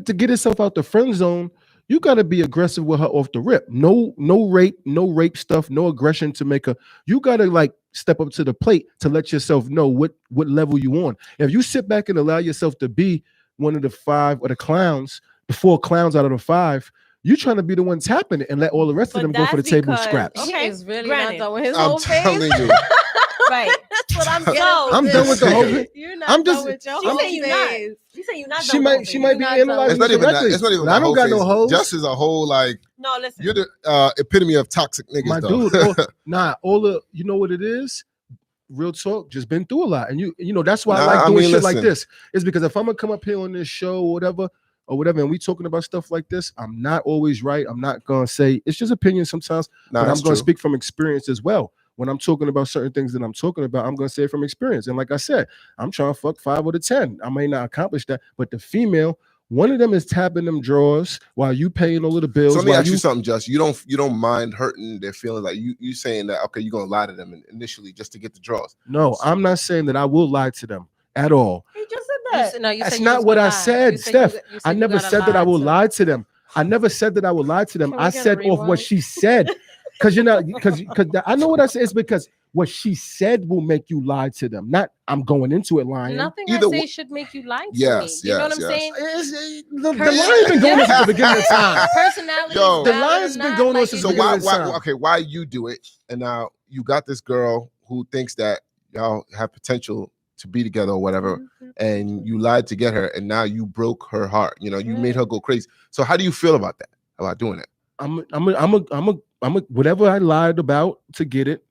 to get himself out the friend zone, you got to be aggressive with her off the rip. No rape stuff, no aggression to make her. You got to like step up to the plate to let yourself know what level you on. If you sit back and allow yourself to be one of the 5 or the 4 clowns out of the 5, you trying to be the one tapping it and let all the rest But of them go for the that's table because- scraps. Okay, He is really granted. not done with his I'm whole face. telling you. Right. That's what I'm getting. No, I'm done with the whole thing. You're not I'm done just- with your She whole saying you not. face. She saying you not. She done might with she it. might be You're not done analyzing It's not me even that. correctly. It's not even. But I don't got no hoes. Just as a whole, like No, listen. you're the epitome of toxic niggas, My though. dude, all the you know what it is? Real talk, just been through a lot. And you know, that's why I Nah, like I doing mean, shit like listen. this. It's because if I'm gonna come up here on this show or whatever, and we talking about stuff like this, I'm not always right. I'm not gonna say it's just opinion sometimes, Nah, but I'm that's gonna true. speak from experience as well. When I'm talking about certain things that I'm talking about, I'm gonna say it from experience. And like I said, I'm trying to fuck 5 out of 10. I may not accomplish that, but the female, one of them is tapping them drawers while you paying all of the bills. So let me while ask you something, Just. You don't mind hurting their feelings, like you saying that okay, you're gonna lie to them initially just to get the draws. No, I'm not saying that I will lie to them at all. He just said You that. said- no, you That's said you not was what gonna I lie. said, You said Steph. you I you never gotta said that I will to- lie to them. I never said that I would lie to them. Can we I get a said off what rewind? she said. Because I know what I said. It's because what she said will make you lie to them. Not I'm going into it lying. Nothing Either I say wa- should make you lie to Yes, me. You know what yes, I'm yes. saying? The line been going on since the beginning of time. Personality. Yo. is The valid line's or been not, going on like, since So the it- beginning. why you do it, and now you got this girl who thinks that y'all have potential to be together or whatever, and you lied to get her, and now you broke her heart. You know, you made her go crazy. So how do you feel about that? About doing it? I'm a whatever I lied about to get it.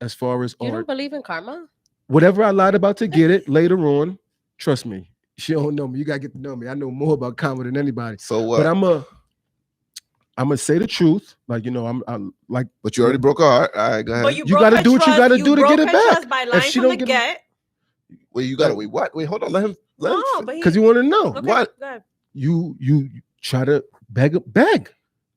As far as You art, don't believe in karma? whatever I lied about to get it later on, trust me, she don't know me. You gotta get to know me. I know more about karma than anybody. So what? But I'm gonna say the truth. Like I'm like. But you already broke her heart. All right, go ahead. But You broke gotta her do what you trust. gotta do to broke get it her back. trust by lying she from don't the get it- get. Wait, you gotta wait. What? Wait, hold on. Let him No, but because you want to know. okay, What? go ahead. You try to beg.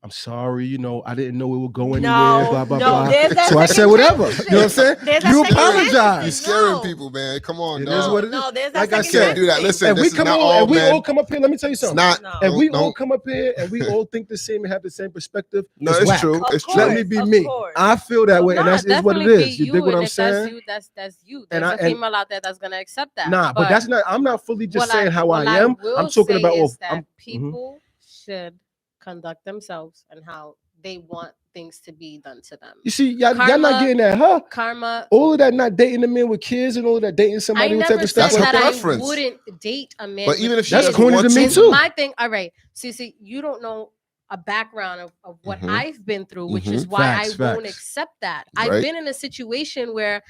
I'm sorry, I didn't know it would go anywhere, No, blah, blah, no, blah. there's that So I said second whatever. chance You know what I'm saying? There's that You second chance apologize. You're thing. scaring No. people, man. Come on, It dog. is what it is. No, there's that Like I second said, Can't do that. thing. Listen, and we this is come not on, all and we men. all come up here. Let me tell you It's something. not. No. If we don't- all come up here and we all think the same and have the same perspective, No, it's it's whack. true. Of It's course. true. Let me be Of me. course. I feel that way, and Nah, that's is what it definitely is. be You dig what and I'm if that's saying? you, that's you. And There's I- a and- female out there that's gonna accept that. Nah, but that's not. I'm not fully just saying how I am. I'm talking about. Is that I'm, people should conduct themselves and how they want things to be done to them. You see, y'all not Karma- getting that, huh? Karma. All of that, not dating the men with kids and all of that, dating I somebody with type never of said stuff That's like her that that. I preference. wouldn't date a man. But even with if she That's kids. doesn't corny want to me to, too. My thing. All right. See, you don't know a background of what Mhm. I've been through, which is Mhm. why Facts, I won't facts. accept that. Right. I've been in a situation where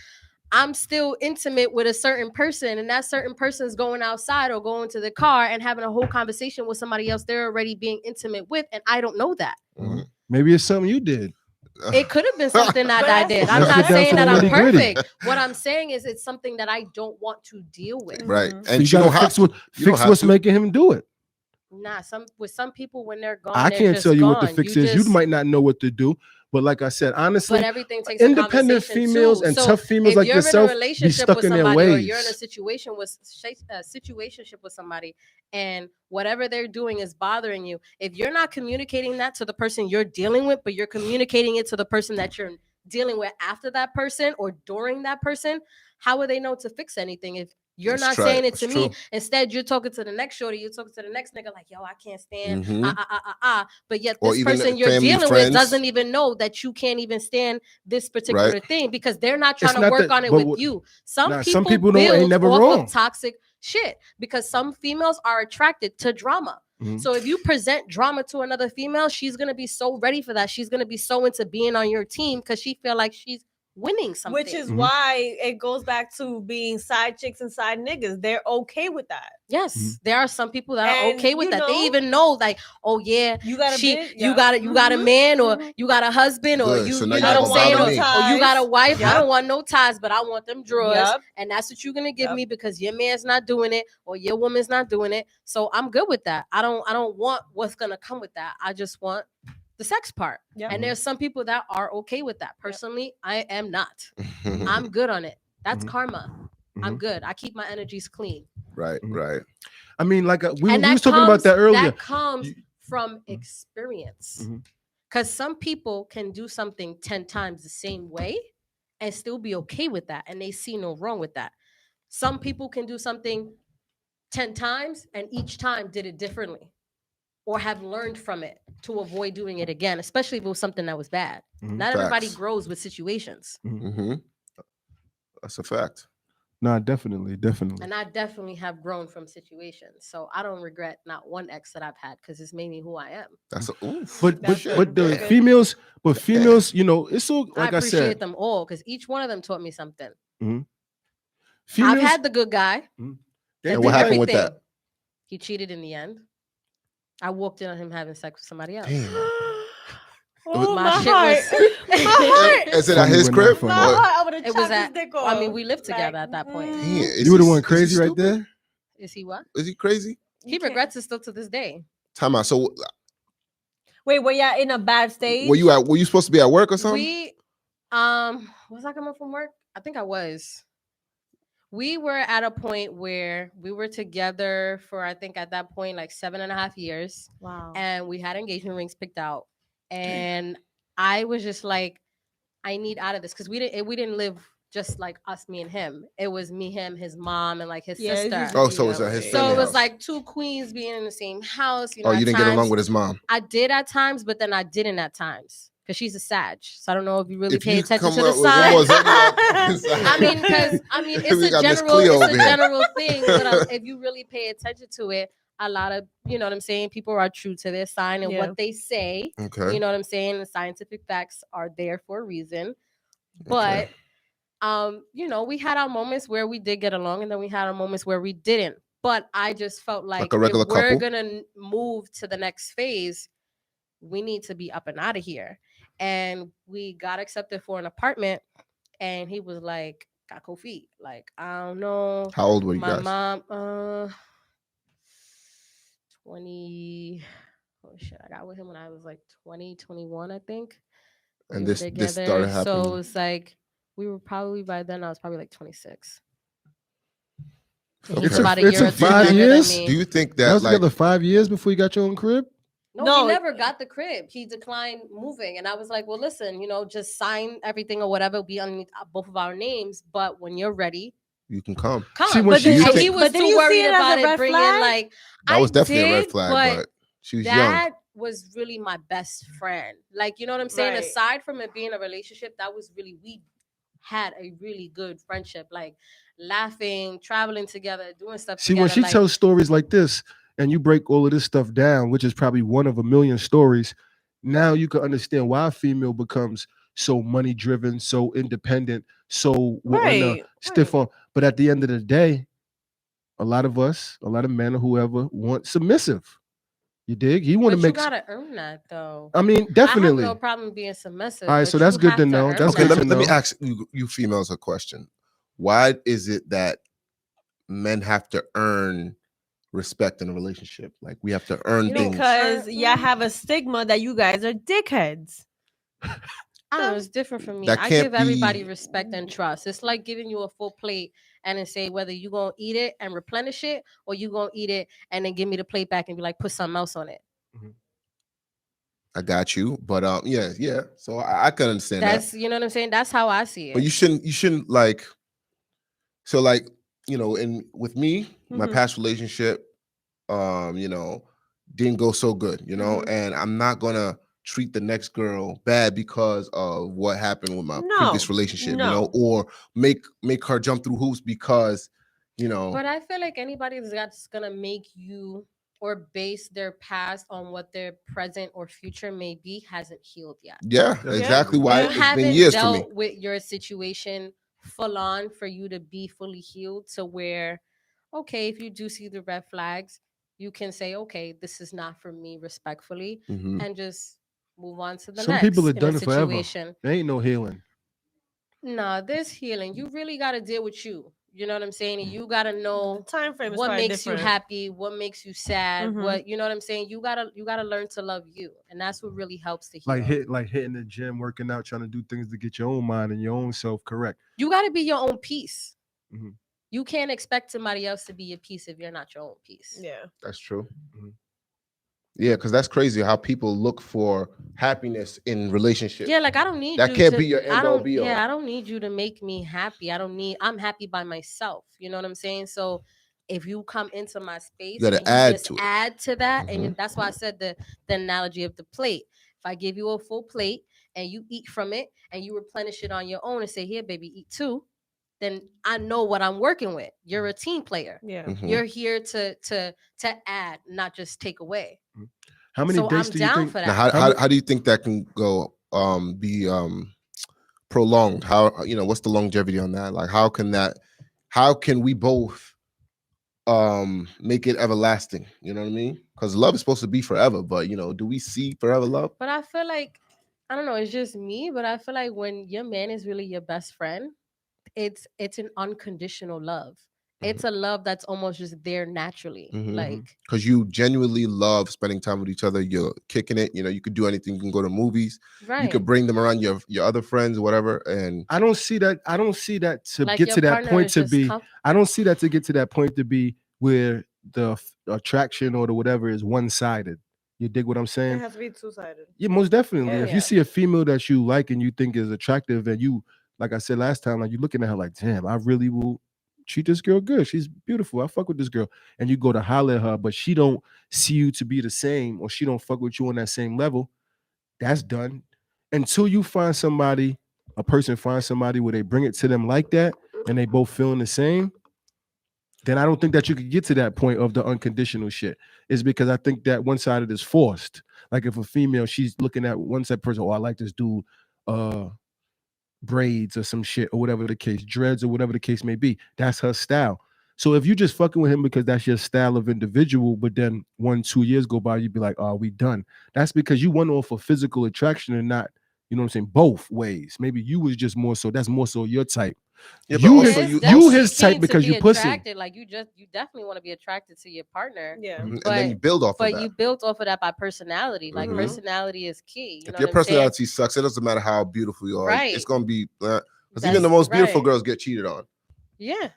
I'm still intimate with a certain person, and that certain person's going outside or going to the car and having a whole conversation with somebody else they're already being intimate with, and I don't know that. Mhm. Maybe it's something you did. It could have been something that But I that's- did. I'm Let's not get down saying to the that I'm nitty-gritty. perfect. What I'm saying is it's something that I don't want to deal with. right, Mhm. So and you you gotta don't have fix to. what You don't fix have what's to. making him do it. Nah, with some people when they're gone, I they're can't just tell you what the gone. fix is. You might not know what to do, but like I said, honestly, But everything takes independent a conversation females too. and So tough females if like you're yourself in a be relationship stuck with in their somebody, or ways. you're in a situationship with somebody, and whatever they're doing is bothering you, if you're not communicating that to the person you're dealing with, but you're communicating it to the person that you're dealing with after that person or during that person, how would they know to fix anything if you're Let's not try saying it. it to It's me? true. Instead, you're talking to the next shorty, you're talking to the next nigga, like, yo, I can't stand Mhm. but yet Or this even person you're family, dealing friends. with doesn't even know that you can't even stand this particular Right. thing because they're not trying to not work that- on it but with what- you. Some Nah, people some people don't- ain't build never off wrong. of toxic shit because some females are attracted to drama. Mhm. So if you present drama to another female, she's gonna be so ready for that. She's gonna be so into being on your team because she feel like she's winning something. Which is Mhm. why it goes back to being side chicks and side niggas. They're okay with that. yes, Mhm. there are some people that are And, okay with you that. know, They even know, like, oh yeah, You got a she, bitch? you Yeah. got a Mhm. man, or Mhm. you got a husband, or Good. you, So now you you're know not what I'm gonna saying, bother or, me. or you got a wife. I Yep. don't want no ties, but I want them drawers, Yep. and that's what you're gonna give Yep. me because your man's not doing it or your woman's not doing it. So I'm good with that. I don't want what's gonna come with that. I just want the sex part. Yep. And there's some people that are okay with that. Personally, I am not. I'm good on it. That's Mhm. karma. I'm Mhm. good. I keep my energies clean. right, Mhm. right. I mean, like we And was talking about that earlier. That comes You- from experience. Mhm. Because some people can do something 10 times the same way and still be okay with that. And they see no wrong with that. Some people can do something 10 times and each time did it differently or have learned from it to avoid doing it again, especially if it was something that was bad. Mhm. Not everybody Facts. grows with situations. Mm-hmm. That's a fact. Nah, definitely. And I definitely have grown from situations. So I don't regret not one ex that I've had because it's made me who I am. That's a oof. But That's but good. the That's good. females, it's so I like I appreciate said, them all because each one of them taught me something. females. I've had the good guy. they And what did happened like- with that? He cheated in the end. I walked in on him having sex with somebody else. Damn. Oh, My my shit heart. was- My heart. Is it at Funny his when crib? not My funny. heart. I would have It was chopped his at- dick I mean, off. we lived together at that point. Damn, is You were the he- one is he crazy right stupid? there. Is he what? Is he crazy? He regrets it still to this day. Time out. So Wait, were y'all in a bad stage? were you supposed to be at work or something? We was I coming from work? I think I was. We were at a point where we were together for I think at that point like 7.5 years. Wow. And we had engagement rings picked out. And I was just like, I need out of this because we didn't live just like us, me and him. It was me, him, his mom, and like his Yeah, sister. it's Oh, so it's at his So family it was house. like two queens being in the same house. You know, Oh, you at didn't get along times. with his mom. I did at times, but then I didn't at times because she's a Sag. So I don't know if you really If pay you attention come to the up with one more signs. zodiac- I mean, because it's We a got Miss general, Cleo it's over a here. general thing. But if you really pay attention to it, a lot of you know what I'm saying. People are true to their sign and Yeah. what they say. Okay. You know what I'm saying. The scientific facts are there for a reason. But you know, we had our moments where we did get along, and then we had our moments where we didn't. But I just felt like a regular if we're couple. gonna move to the next phase, we need to be up and out of here. And we got accepted for an apartment, and he was like, got cold feet. Like, I don't know. How old were you My guys? mom, 20. Oh shit, I got with him when I was like 20, 21, I think. And We were this together. started So happening. it's like we were probably by then I was probably like 26. And Okay. he's about a It year or took two 5 younger than years. Do me. you think Y'all that was like together 5 years before you got your own crib. No, No, he never got the crib. He declined moving. And I was like, well, listen, just sign everything or whatever, be underneath both of our names. But when you're ready, you can come? come. See, when but she then, you And think- he was but then too you see worried it as about a it red bringing flag. like that was I definitely a red did, flag, but she was young. that was really my best friend. Like, you know what I'm saying? Right. Aside from it being a relationship, that was really, we had a really good friendship. Like laughing, traveling together, doing stuff See, when together. she Like, tells stories like this, and you break all of this stuff down, which is probably one of a million stories, now you can understand why a female becomes so money driven, so independent, so wanting to Right. stiff on. But at the end of the day, a lot of us, a lot of men or whoever want submissive. You dig? He want to but you make. gotta earn that though. I mean, I have definitely. no problem being submissive. All right, but so that's you good to have know. earn That's Okay, good that. to let me know. ask you females a question. Why is it that men have to earn respect in a relationship? Like we have to earn You don't things. Because y'all Mm. have a stigma that you guys are dickheads. I don't know, it's different for me. That I can't give everybody be. respect and trust. It's like giving you a full plate and then say whether you gonna eat it and replenish it or you gonna eat it and then give me the plate back and be like, put something else on it. I got you, but yeah. So I can understand that. That's, you know what I'm saying? That's how I see But it. you shouldn't like. So like in with me, my Mhm. past relationship, didn't go so good, Mhm. and I'm not gonna treat the next girl bad because of what happened with my previous No. relationship, No. or make her jump through hoops because, But I feel like anybody that's gonna make you or base their past on what their present or future may be hasn't healed yet. yeah, That's exactly true. why You it's been haven't years for me. dealt with your situation full on for you to be fully healed to where, okay, if you do see the red flags, you can say, okay, this is not for me respectfully, Hmm. and just move on to the Some people next are in a done it forever. situation. There ain't no healing. No, there's healing. You really got to deal with you. You know what I'm saying? And you got to The know time frame is what probably makes you different. happy, what makes you sad, Mhm. what, you know what I'm saying? You gotta learn to love you. And that's what really helps to heal. Like hitting the gym, working out, trying to do things to get your own mind and your own self correct. You got to be your own peace. Mhm. You can't expect somebody else to be your peace if you're not your own peace. Yeah. That's true. Mhm. Yeah, because that's crazy how people look for happiness in relationships. Yeah, like I don't need That you can't to be your end I all don't be all. yeah, I don't need you to make me happy. I'm happy by myself. You know what I'm saying? So if you come into my space gotta and you add just to it. add to that, and Mhm. that's why I said the analogy of the plate. If I give you a full plate and you eat from it and you replenish it on your own and say, here, baby, eat too, then I know what I'm working with. You're a team player. Yeah. Mhm. You're here to add, not just take away. How many So dates I'm do you down think? for Now, that. how do you think that can go? Be prolonged? How what's the longevity on that? Like, how can that? How can we both make it everlasting? You know what I mean? Because love is supposed to be forever, but do we see forever love? But I feel like, I don't know, it's just me, but I feel like when your man is really your best friend, it's an unconditional love. It's a love that's almost just there naturally. Mhm. Like, Because you genuinely love spending time with each other. You're kicking it. You could do anything. You can go to movies. You right. could bring them around your other friends, whatever. And I don't see that. I don't see that to Like get your to that partner point is to just be. comf- I don't see that to get to that point to be where the attraction or the whatever is one sided. You dig what I'm It saying? has to be two-sided. Yeah, most definitely. Yeah. If you see a female that you like and you think is attractive, and you, like I said last time, like you're looking at her like, damn, I really will treat this girl good. She's beautiful. I fuck with this girl. And you go to holler at her, but she don't see you to be the same, or she don't fuck with you on that same level. That's done. Until you find somebody, a person finds somebody where they bring it to them like that, and they both feeling the same, then I don't think that you could get to that point of the unconditional shit. Is because I think that one sided is forced. Like if a female, she's looking at one side person, oh, I like this dude, braids or some shit or whatever the case, dreads or whatever the case may be. That's her style. So if you just fucking with him because that's your style of individual, but then 1-2 years go by, you'd be like, oh, we done. That's because you went off for physical attraction and not, you know what I'm saying, both ways. Maybe you was just more so, that's more so your type. Yeah, but You also his- you you also, his type keen to because be you pussy. attracted. Like you definitely want to be attracted to your partner. Yeah. and but- then you build off of But that. you built off of that by personality. Like Mhm. personality is key. You If know your what I'm saying? personality sucks, it doesn't matter how beautiful you are. Right. It's gonna be because That's even the most beautiful right. girls get cheated on. Yeah.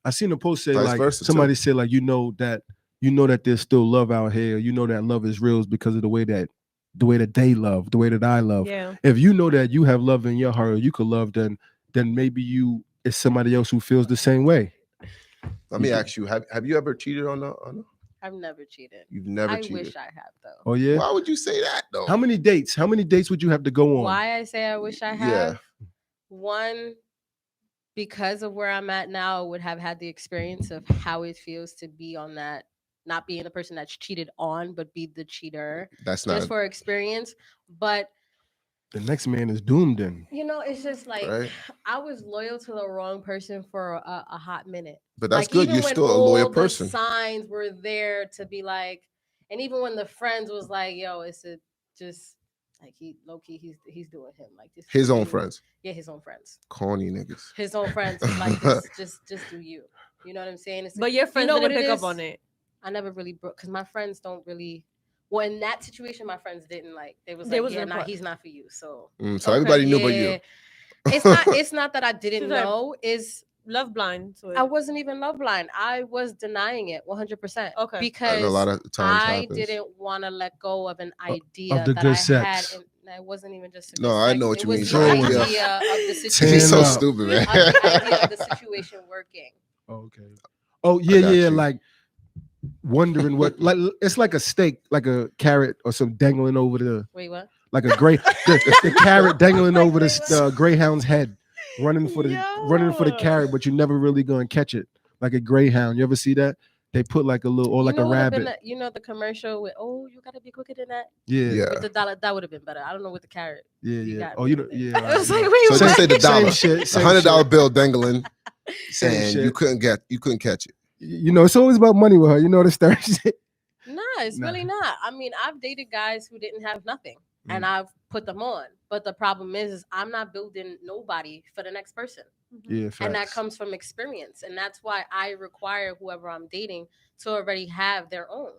I seen a post say Vice like versa, somebody too. said like you know that there's still love out here. You know that love is real because of the way that they love, the way that I love. Yeah. If you know that you have love in your heart, or you could love, then maybe it's somebody else who feels the same way. Let me ask you: Have you ever cheated on a? I've never cheated. You've never I cheated. wish I have though. Oh yeah. Why would you say that though? How many dates would you have to go on? Why I say I wish I Yeah. have? One, because of where I'm at now, I would have had the experience of how it feels to be on that, not being the person that's cheated on, but be the cheater. That's not Just for experience. But The next man is doomed then. you know, it's just like right. I was loyal to the wrong person for a hot minute. But that's Like, good. even You're when still a loyal all the person. signs were there to be like, and even when the friends was like, "Yo, it's a just like he low key, he's doing him like this." His own really- friends, Yeah, his own friends. corny niggas. His own friends was like this, just do you. You know what I'm saying? It's But your friends know didn't what it pick up is? on it. I never really broke because my friends don't really. Well, in that situation, my friends didn't like. They was They like, was "Yeah, in nah, part. he's not for you." So, So everybody knew but you. yeah. It's not that I didn't She's like, know. Is Love blind to it. I wasn't even love blind. I was denying it 100%. Okay. And Because a lot of times I happens. didn't want to let go of an idea the that good I sex. had. And it wasn't even just. No, I know what you it was mean. the So- idea of the He's situation. so up. stupid, man. Of the idea of the situation working. Okay. Oh yeah, got yeah. you. Like wondering what, like it's like a steak, like a carrot or some dangling over the, Wait, what? like a gray, the carrot dangling Like, over wait, the greyhound's head, running for the Yo. carrot, but you never really gonna catch it, like a greyhound. You ever see that? They put like a little, or like a what would've been rabbit. you know the commercial with you gotta be quicker than that Yeah, Yeah. with the dollar. That would have been better. I don't know with the carrot. yeah, You yeah. got Oh, me you know, with it. yeah. I was right, like, yeah. wait, So what? just say the dollar, Same the shit, $100 bill dangling, Same and shit. you couldn't catch it. You know, it's always about money with her. You know, this third shit. Nah, it's Nah. really not. I mean, I've dated guys who didn't have nothing, and Mm. I've put them on. But the problem is I'm not building nobody for the next person, Yeah, and that facts. comes from experience, and that's why I require whoever I'm dating to already have their own.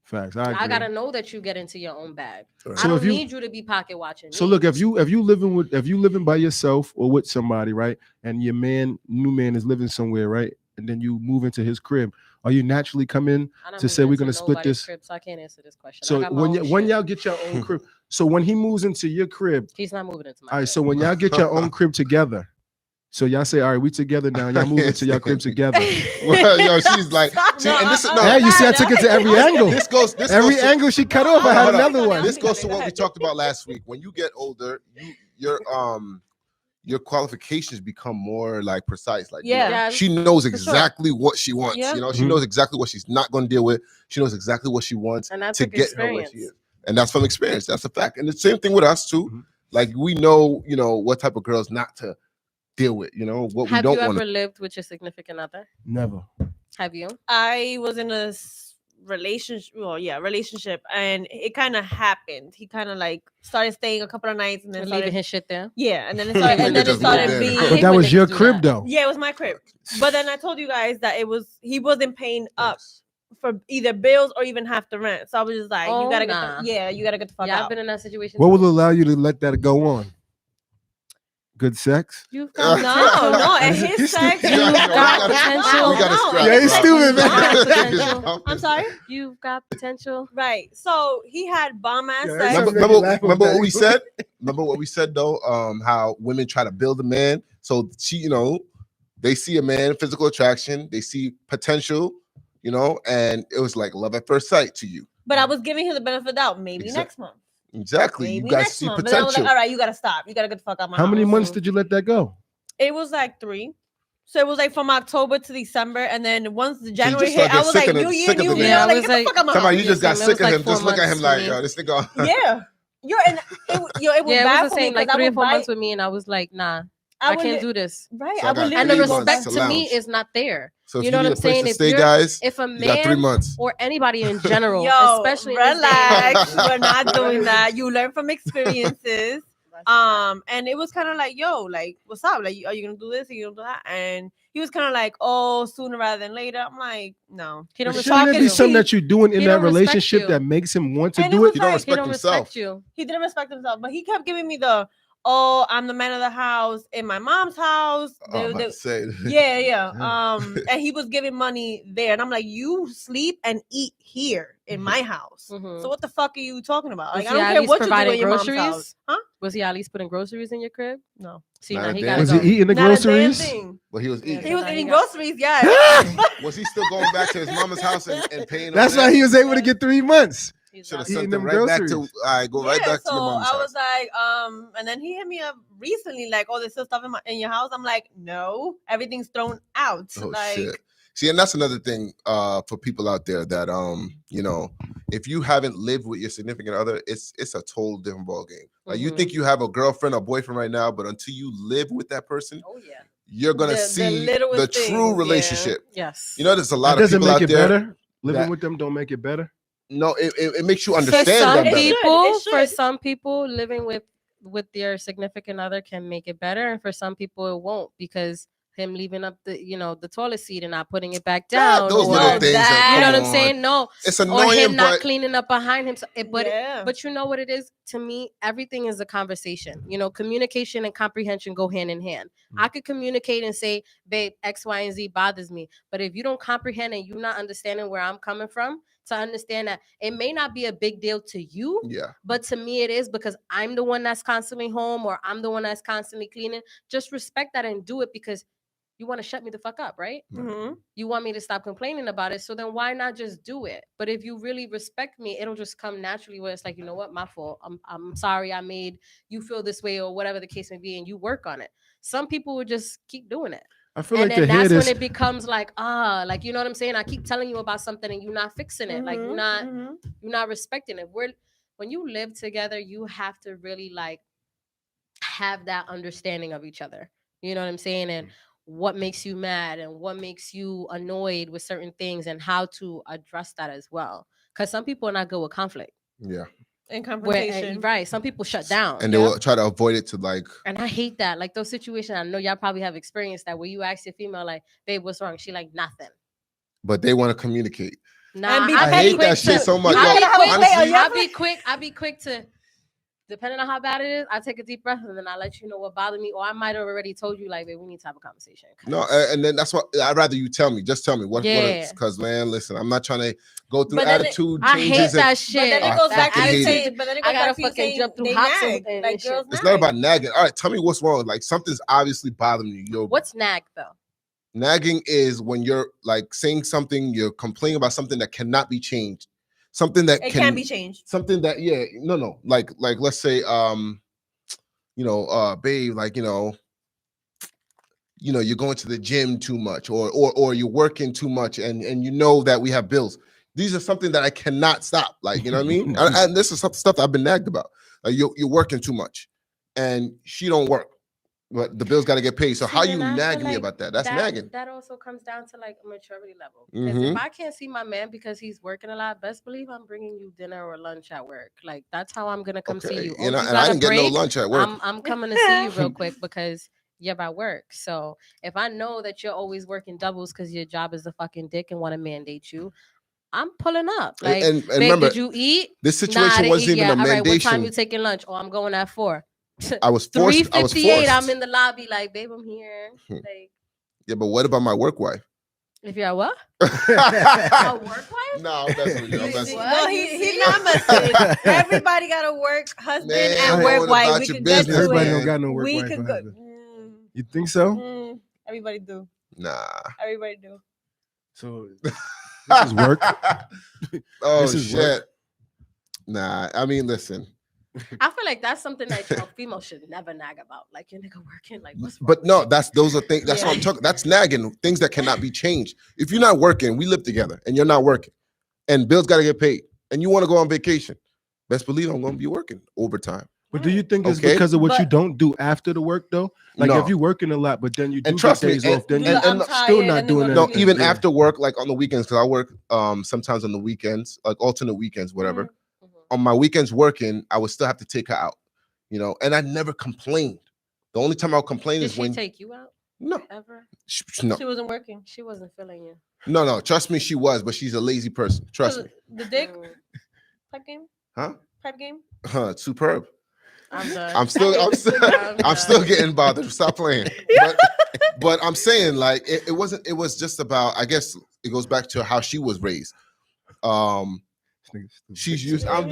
Facts. I agree. I gotta know that you get into your own bag. Right. I So don't if you- need you to be pocket watching. So me. look, if you living by yourself or with somebody, right, and your new man is living somewhere, right, and then you move into his crib, are you naturally come in? I don't to move say we're into gonna split nobody's this? crib, so I can't answer this question. I So got my when own when shit. y'all get your own crib, so when he moves into your crib, He's not moving into my all right. crib. So when y'all get your own crib together, so y'all say, all right, we together now. Y'all move into your crib together. Well, yo, she's like, see, and this is no. Hey, you see, I took it to every angle. This goes Every to, angle she cut off, I had Hold on. another one. This goes to what we talked about last week. When you get older, your qualifications become more like precise. Like, you know, Yeah. she knows sure. exactly what she wants. Yeah. You know, she Mhm. knows exactly what she's not going to deal with. She knows exactly what she wants And that's to like get her where experience. she is. And that's from experience. That's a fact. And the same thing with us too. Mhm. Like we know, what type of girls not to deal with. What we Have don't you want ever to. lived with your significant other? Never. Have you? I was in a relationship, and it kind of happened. He kind of like started staying a couple of nights, and then Leaving started, his shit there? yeah, and then it started, And and they then it just moved started in. being. I But hate that when was your niggas do crib that. though. Yeah, it was my crib. But then I told you guys that he wasn't paying up for either bills or even half the rent. So I was just like, Oh, you gotta nah. you gotta get the fuck Yeah, I've out. been in that situation. What too. will allow you to let that go on? Good sex? You've got No, and He's his sex. stupid. You've Yeah, got we potential. We gotta No, scrap. Yeah, he's bro. stupid, man. I'm sorry. You've got potential. Right. So he had bomb ass Yeah, sex. it's Remember, Laugh remember about what we it. said? Remember what we said though? How women try to build a man. So she, they see a man, physical attraction, they see potential, and it was like love at first sight to you. But I was giving him the benefit of the doubt. Maybe next month. Exactly. Maybe You guys next see month. But then I was potential. like, all right, you gotta stop. You gotta get the fuck out of my How many house. months did you let that go? It was like 3. So it was like from October to December, and then once the you January just hit, started I was sick like, of the- New Year, sick of New the Me. man. Yeah, I I was like, was get the like- fuck out of my Somebody, house. you just got It was sick of like him. 4 Just look at him months like, for me. this nigga. Yeah. And it was Yeah, bad it was for the me same, like because 3 I or would 4 months bite. with me, and I was like, nah, I would can't li- do this. Right. So I I would got And the 3 literally months respect to to me lounge. is not there. So if You know you what need I'm a place saying? to If stay, you're- guys, If a you got 3 man months. or anybody in general, Yo, especially in this day and age- relax. We're not doing that. You learn from experiences. And it was kind of like, yo, like, what's up? Like, are you gonna do this? Are you gonna do that? And he was kind of like, oh, sooner rather than later. I'm like, no. He don't But shouldn't there be something that you're doing in He that don't respect relationship you. that makes him want to And do it it? was He don't like, respect He don't himself. respect you. He didn't respect himself, but he kept giving me the, oh, I'm the man of the house in my mom's house. I'm about to say. Yeah. And he was giving money there, and I'm like, you sleep and eat here in my house. Mhm. So what the fuck are you talking about? Was Like, I he don't at care least what you do providing in your mom's groceries? house, huh? Was he at least putting groceries in your crib? No. See, Not now a he damn gotta Was go. he eating the Not a damn groceries? thing. Well, he was Yeah, eating. He was now he eating got- groceries, yeah. Was he still going back to his mama's house and paying? That's why he was able to get 3 months. Should have Eating sent them them right back to. groceries. Go right back so to your mama's I house. was like, and then he hit me up recently, like, oh, there's still stuff in your house. I'm like, no, everything's thrown out. Oh like, shit. See, and that's another thing for people out there that if you haven't lived with your significant other, it's a total different ball game. Like you think you have a girlfriend or boyfriend right now, but until you live with that person, Oh yeah. you're gonna The see littlest the things, true yeah. relationship. Yes. You know, there's a lot That of doesn't people make out it there. better. Living that- with them don't make it better. No, it makes you For understand some them better. people, should. for some people, living with their significant other can make it better, and for some people, it won't because him leaving up the toilet seat and not putting it back down. Those or, little Oh, things. that- you know what come I'm on. saying? No, It's or annoying, him not but cleaning up behind him. Yeah. But you know what it is? To me, everything is a conversation. Communication and comprehension go hand in hand. I could communicate and say, babe, X, Y, and Z bothers me. But if you don't comprehend and you're not understanding where I'm coming from, to understand that it may not be a big deal to you, yeah, but to me it is because I'm the one that's constantly home or I'm the one that's constantly cleaning. Just respect that and do it because you want to shut me the fuck up, right? Mhm. You want me to stop complaining about it. So then why not just do it? But if you really respect me, it'll just come naturally where it's like, you know what, my fault. I'm sorry I made you feel this way or whatever the case may be, and you work on it. Some people will just keep doing it. I feel And like then to hear that's when this. it becomes like, you know what I'm saying? I keep telling you about something and you're not fixing it. Like you're not respecting it. When you live together, you have to really like have that understanding of each other. You know what I'm saying? And what makes you mad and what makes you annoyed with certain things and how to address that as well. Because some people are not good with conflict. yeah. And confrontation. Right. Some people shut down. And they will try to avoid it to like. And I hate that. Like those situations, I know y'all probably have experienced that where you ask your female, like, babe, what's wrong? She like, nothing. But they want to communicate. Nah, be I hate that shit so much. I'll be quick to, depending on how bad it is, I take a deep breath and then I let you know what bothered me. Or I might have already told you, like, babe, we need to have a conversation. No, and then that's what I'd rather you tell me. Just tell me what it's because, man, listen, I'm not trying to go through attitude I changes. hate that shit. But then it goes back to fucking you hate saying, but then it goes I gotta back to you fucking saying jump through they hops nag. and Like shit. girls It's nag. not about nagging. All right, tell me what's wrong. Like something's obviously bothering you. What's nag though? Nagging is when you're like saying something, you're complaining about something that cannot be changed. Something that It can be changed. Something that, no. Like let's say, babe, like, you're going to the gym too much or you're working too much and you know that we have bills. These are something that I cannot stop. Like, you know what I mean? and this is some stuff I've been nagged about. Like you're working too much and she don't work, but the bills got to get paid. So how you nagging me about that? That's nagging. That also comes down to like a maturity level. Because if I can't see my man because he's working a lot, best believe I'm bringing you dinner or lunch at work. Like that's how I'm gonna come see you. And I didn't get no lunch at work. I'm coming to see you real quick because you're at work. So if I know that you're always working doubles because your job is a fucking dick and want to mandate you, I'm pulling up. Like, and babe, remember, did you eat? This situation wasn't even a mandation. All right, what time you taking lunch? Oh, I'm going at 4. I was forced. 3:58. I'm in the lobby, like, babe, I'm here. Like, yeah, but what about my work wife? If you're at what? A work wife? No, I'm messing with you. I'm messing with you. No, he's not messing. Everybody got a work husband and work wife. We could get to Everybody it. don't got no work We wife. could go. You think so? Everybody do. Nah. Everybody do. So this is work. Oh This is shit. work. Nah, I mean, listen. I feel like that's something that a female should never nag about. Like your nigga working, like what's wrong? But no, those are things. That's what I'm talking. That's nagging. Things that cannot be changed. If you're not working, we live together, and you're not working, and bills got to get paid, and you want to go on vacation, best believe I'm going to be working overtime. But do you think it's because of what you don't do after the work though? Like if you're working a lot, but then you do and trust get me, days off, then and you're still not doing it. No, even after work, like on the weekends, because I work sometimes on the weekends, like alternate weekends, whatever. On my weekends working, I would still have to take her out. you know, and I never complained. The only time I'll complain Did is she when take you out no, ever? no, She wasn't working. She wasn't feeling you. no. Trust me, she was, but she's a lazy person. Trust me, The dick Mm, pipe game. huh? Pipe game. Superb. I'm done. I'm still I'm still getting bothered. Stop playing. But I'm saying like it wasn't. It was just about. I guess it goes back to how she was raised. She's used. I'm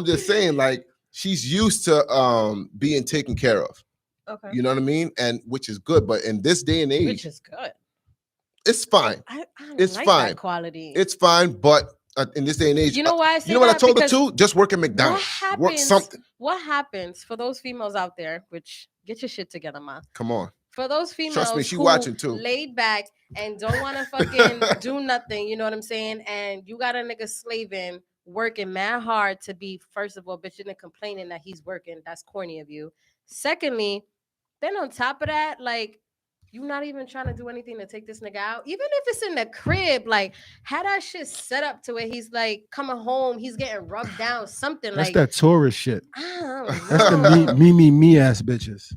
just saying like she's used to being taken care of. Okay. You know what I mean? And which is good. But in this day and age, Which is good. it's fine. I It's like fine. that quality. It's fine. But in this day and age, You know why I say you know what I that? told her Because to? Just work at McDonald's. Work something. What happens for those females out there? Which get your shit together, ma. Come on. For those females Trust me, she who watching too. laid back and don't want to fucking do nothing, you know what I'm saying? And you got a nigga slaving, working mad hard to be, first of all, bitching and complaining that he's working. That's corny of you. Secondly, then on top of that, like, you not even trying to do anything to take this nigga out. Even if it's in the crib, like, had that shit set up to where he's like coming home, he's getting rubbed down, something That's like that tourist shit. I don't That's know. the me ass bitches.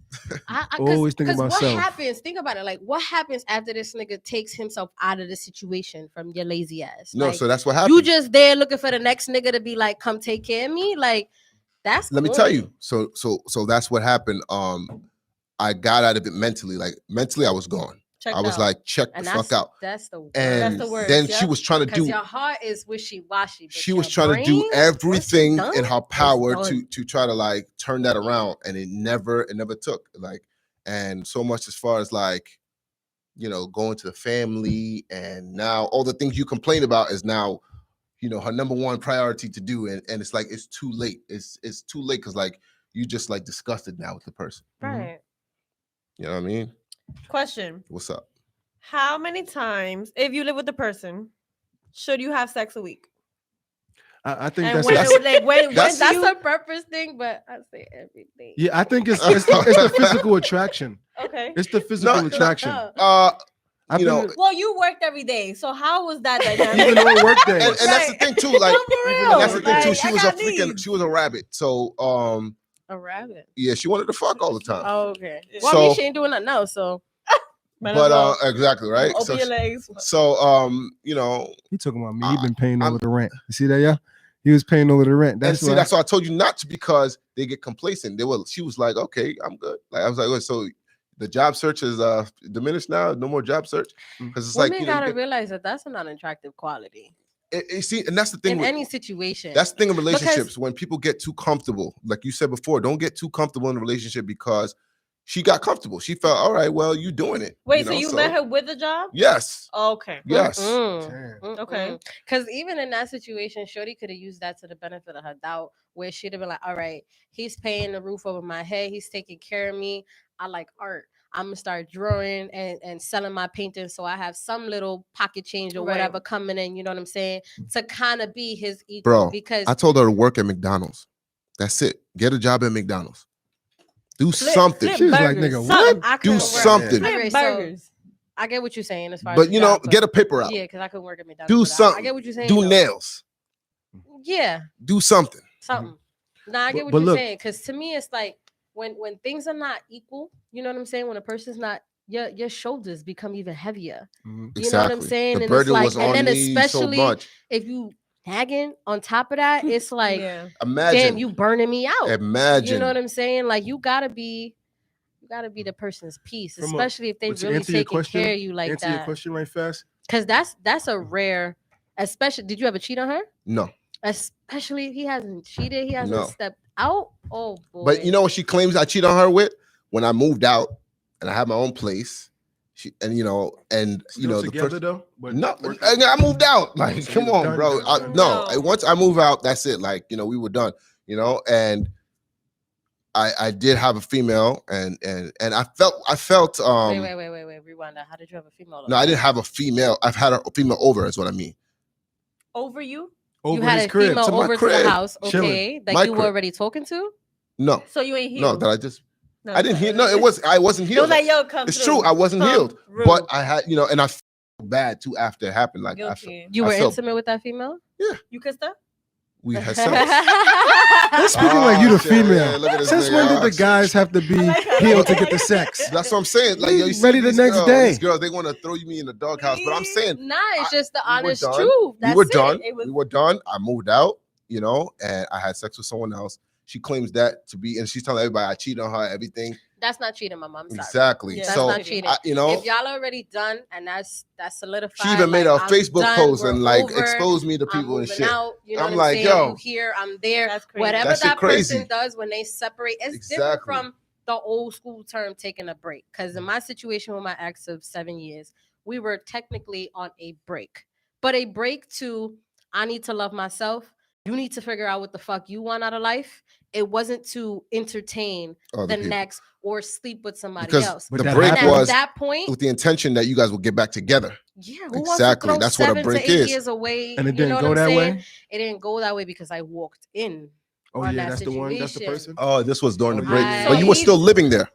Always think about what self. happens? Think about it. Like, what happens after this nigga takes himself out of the situation from your lazy ass? No, Like, so that's what happens. you just there looking for the next nigga to be like, come take care of me. Like, that's Let me corny. tell you. So that's what happened. I got out of it mentally. Like mentally, I was gone. I was like, check the fuck out. That's the worst. And That's the worst, then yep. she was trying to Because do. your heart is wishy-washy. She was trying to do everything in her power done. to try to like turn that around, and it never took. Like, and so much as far as like, you know, going to the family, and now all the things you complain about is now, you know, her number one priority to do, and it's like it's too late. It's too late because like you just like disgusted now with the person. Right. You know what I mean? Question. What's up? How many times, if you live with the person, should you have sex a week? I think And that's That's a purpose thing, but I say everything. yeah. I think it's the physical attraction. Okay. It's the physical attraction. You know, Well, you worked every day, so how was that dynamic? even on work days. and that's the thing too. Like, No, for real. and that's the thing too. Like, She I was a got freaking. needs. She was a rabbit. So A rabbit. yeah, she wanted to fuck all the time. Oh, okay. Well, So- I mean, she ain't doing nothing else, so. But exactly right. Open So your legs. you know, He talking about me. He been paying over the rent. You see that, yeah? He was paying over the rent. That's and see, that's why I told you not to, because they get complacent. She was like, okay, I'm good. Like I was like, so the job search is diminished now. No more job search, because it's Women like, you know, gotta realize that that's an unattractive quality see, and that's the thing in with any situation. that's the thing in relationships. When people get too comfortable, like you said before, don't get too comfortable in a relationship, because she got comfortable. She felt, all right, well, you doing it. Wait, so you met her with a job? Yes. Okay. Yes. Okay. Because even in that situation, Shorty could have used that to the benefit of her doubt, where she'd have been like, all right, he's paying the roof over my head. He's taking care of me. I like art. I'm gonna start drawing and selling my paintings, so I have some little pocket change or whatever coming in. You know what I'm saying? To kind of be his equal. Bro, because I told her to work at McDonald's. That's it. Get a job at McDonald's. Do something. She was like, nigga, what? Do something. Flip burgers. I get what you're saying as far as But you know, get a paper out. Yeah, because I couldn't work at McDonald's. Do something. I get what you're saying. Do though. nails. Yeah. Do something. Nah, I get what you're saying. Because to me, it's like when things are not equal, you know what I'm saying? When a person's not, your shoulders become even heavier. Exactly. You know what I'm saying? The And burden it's like, was on and then me especially so much. if you nagging on top of that, it's like, imagine, damn, you burning me out. Imagine. You know what I'm saying? Like you gotta be the person's piece, especially if they really taking care of you like answer that. Your question right fast. Because that's a rare. Especially, did you ever cheat on her? No. Especially if he hasn't cheated, he hasn't stepped out. Oh boy! But you know what she claims I cheat on her with? When I moved out and I had my own place, Still together though. But no, I moved out. Like, so come on, done, bro. Once I move out, that's it. Like, you know, we were done. You know, and I did have a female, and I felt. Wait, rewind that. How did you have a female? No, I didn't have a female. I've had a female over, is what I mean. Over you? Over you had a crib. female to over crib. to the house, okay, Chilling. that My you were crib. already talking to? No. So you ain't healed? No, that I just. I didn't heal. No, I wasn't It healed. was like, yo, come it's through. true. I wasn't Come healed, through. but I had, you know, and I felt bad too after it happened. Like, Guilty. You I were felt- intimate with that female? You kissed her? we had sex. They're speaking like you the shit, yeah, female. look at this Since nigga. when did the guys have to be healed to get the sex? That's what I'm saying. Like, yo, you see Ready the these next girls, day. These girls, they want to throw me in the doghouse. But I'm saying, Nah, it's just the we were honest done. truth. We That's were it. done. It was We were done. I moved out, you know, and I had sex with someone else. She claims that to be, and she's telling everybody I cheated on her, everything. That's not cheating, my mom. Sorry. Exactly. Yeah, That's So, not cheating. you know, If y'all already done and that's solidified. she even made a I'm Facebook done, post we're and like over, exposed me to I'm people and moving shit. out. You know I'm what I'm like, saying? yo, You here, I'm there. That's crazy. Whatever That shit that crazy. person does when they separate, it's different Exactly. from the old school term taking a break. Because in my situation with my ex of 7 years, we were technically on a break. But a break to I need to love myself. You need to figure out what the fuck you want out of life. It wasn't to entertain Other the people. next or sleep with somebody Because else. But the that break And happened. at was that point, with the intention that you guys will get back together. yeah, who Exactly. wants That's to what a throw 7 break to 8 is. years away? And it You didn't know what go I'm that saying? way? It didn't go that way because I walked in. Oh on yeah, that that's the one. That's the situation. person. Oh, this was during the Oh, break. yeah. But you were So still living there.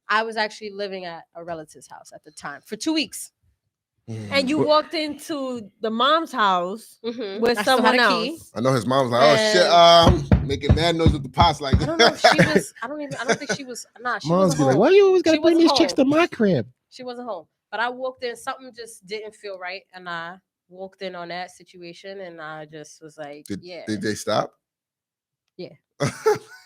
I was actually living at a relative's house at the time for 2 weeks. And you What- walked into the mom's house Mm-hmm. with I still had someone a key. else. I know his mom was like, "Oh shit, making mad noise with the pots." Like, I don't know if she was. I don't think she was. Nah, she Moms wasn't be home. like, why you always gotta She bring these wasn't chicks to home. my crib? She wasn't home. But I walked in. Something just didn't feel right, and I walked in on that situation, and I just was like, yeah. Did they stop? Yeah.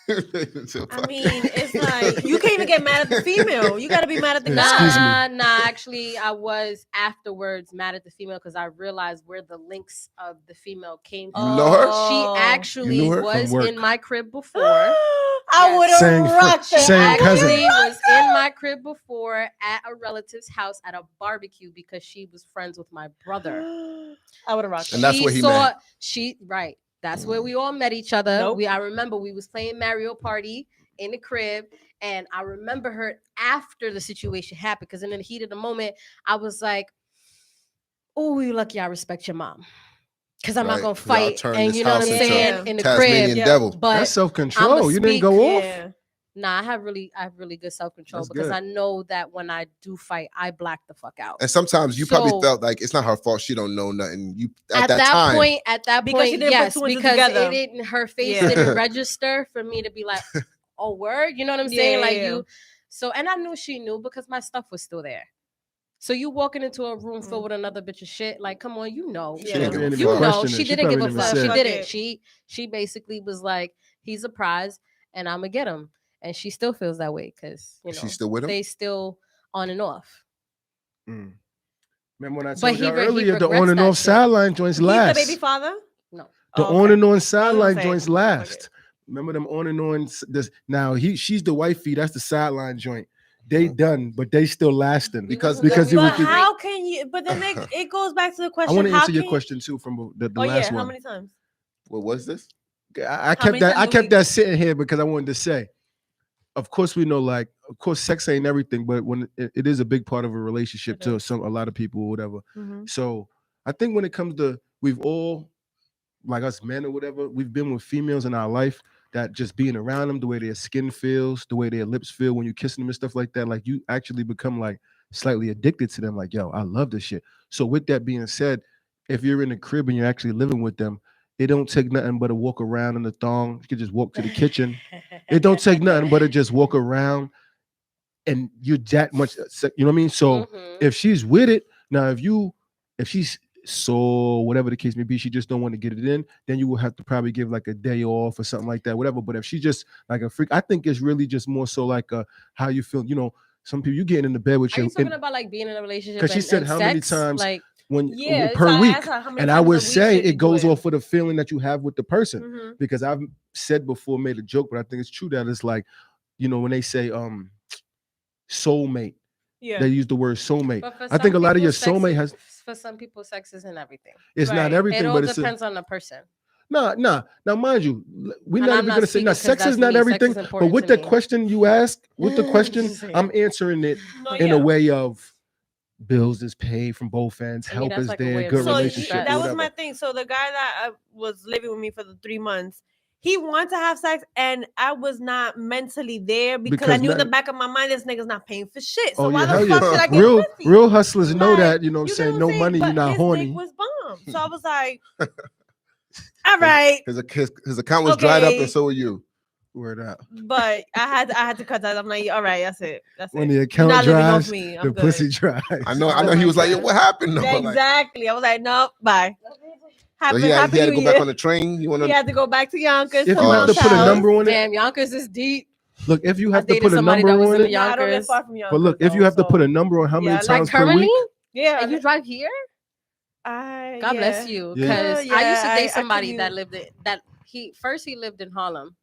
I mean, it's like you can't even get mad at the female. You got to be mad at the Excuse guy. me. Nah. Actually, I was afterwards mad at the female because I realized where the links of the female came You from. know her? Oh. She actually You knew her? was From work. in my crib before. I would Saying have fr- rocked her. saying I cousin. Actually would've was in my crib before at a relative's house at a barbecue because she was friends with my brother. I would have rocked her. And that's where he met. Right. That's where we all met each other. Nope. I remember we was playing Mario Party in the crib, and I remember her after the situation happened because in the heat of the moment, I was like, "Oh, you lucky I respect your mom." Because I'm Right, not gonna 'cause y'all fight, turned and this you know what I'm house into saying, in the Tasmanian crib. devil. But That's self-control. You didn't speak- go off. Yeah. Nah, I have really good self-control That's because good. I know that when I do fight, I black the fuck out. And sometimes you probably So- felt like it's not her fault. She don't know nothing. You At that time, point, Because she didn't put yes, two and two because together. it didn't. Her face Yeah. didn't register for me to be like, "Oh, word," you know what I'm saying? Yeah, Like yeah. you. So, and I knew she knew because my stuff was still there. So you walking into a room filled with another bitch of shit, like, come on, you know, She didn't give a Ain't you even fuck. know, question she it. She didn't give a probably fuck. never She said it. didn't. She basically was like, he's a prize, and I'm gonna get him, and she still feels that way because you know She's still with him. they still on and off. Mm. Remember when I But told he y'all re- he earlier, the regrets on and that off shit. sideline joints He's last. the baby father? No, The Oh, on okay. and on I sideline was joints saying, last. Remember them on and on. This now she's the wifey. That's the sideline joint. They done, but they still lasting Because because it was. But The, how can you? But then it goes back to the I question. want to how answer your can- question too from the Oh last yeah, how one. many times? What was this? I How many times I do kept we- that sitting here because I wanted to say, of course we know, like, of course sex ain't everything, but when it is a big part of a relationship It to is. a lot of people or whatever. Mhm. So I think when it comes to, we've all, like us men or whatever, we've been with females in our life that just being around them, the way their skin feels, the way their lips feel when you're kissing them and stuff like that, like you actually become like slightly addicted to them. Like, yo, I love this shit. So with that being said, if you're in the crib and you're actually living with them, it don't take nothing but a walk around in the thong. You can just walk to the kitchen. It don't take nothing but to just walk around, and you're that much, you know what I mean? So Mhm. if she's with it, now if she's so whatever the case may be, she just don't want to get it in, then you will have to probably give like a day off or something like that, whatever. But if she just like a freak, I think it's really just more so like how you feel. You know, some people you getting in the bed with Are your, you talking about like being in a relationship? because she said and how many sex? times Like when Yeah, so per I week, asked her how many and I times a would week say should you it goes do it? off of the feeling that you have with the person. Mhm. Because I've said before, made a joke, but I think it's true that it's like, you know, when they say soulmate, Yeah. they use the word soulmate. but for I think a some lot of people, your sex soulmate is- has, for some people, sex isn't everything. it's Right. not everything, It all but it's depends on the person. Nah. Now, mind you, we're And not I'm even not gonna say speaking now. 'cause Sex that's is not me. Sex everything, is but important with to the me. question you ask, with the question, Just saying. I'm answering it No, in yeah. a way of bills is paid from both ends, I mean, help that's is like a there, way of good So relationship, that or was whatever. my thing. So the guy that was living with me for the 3 months, he wanted to have sex, and I was not mentally there because I Because knew in the now- back of my mind this nigga's not paying for shit. So Oh why yeah, the hell fuck yeah. should I get pussy? Real hustlers know Like, that, you know what I'm you get saying? what No I'm saying? money, you're But not his horny. dick was bomb. So I was like, All right. His account was dried up, Okay. and so were you. Word out. But I had to cut that. I'm like, all right, that's it. That's When it. the You're account not living off dries, me. I'm the good. pussy dries. I know. Oh He my was like, "Yo, God. what happened?" though? Like, Exactly. I was like, nope, bye. so Happy, he had happy to New go Year. back on the train. You want He to? had to go back to Yonkers If to you have to mom's put a house. number on it, Damn, Yonkers is deep. look. If you I have to dated put a somebody number that was on in it, the Nah, I don't live Yonkers. far from Yonkers. but look, if you though, have to so- put a number on how many Yeah, times Like per currently? week, Yeah. And you drive here? God yeah. bless you. Yeah. Because Yeah, I used to I date somebody that commute. lived in that he lived in Harlem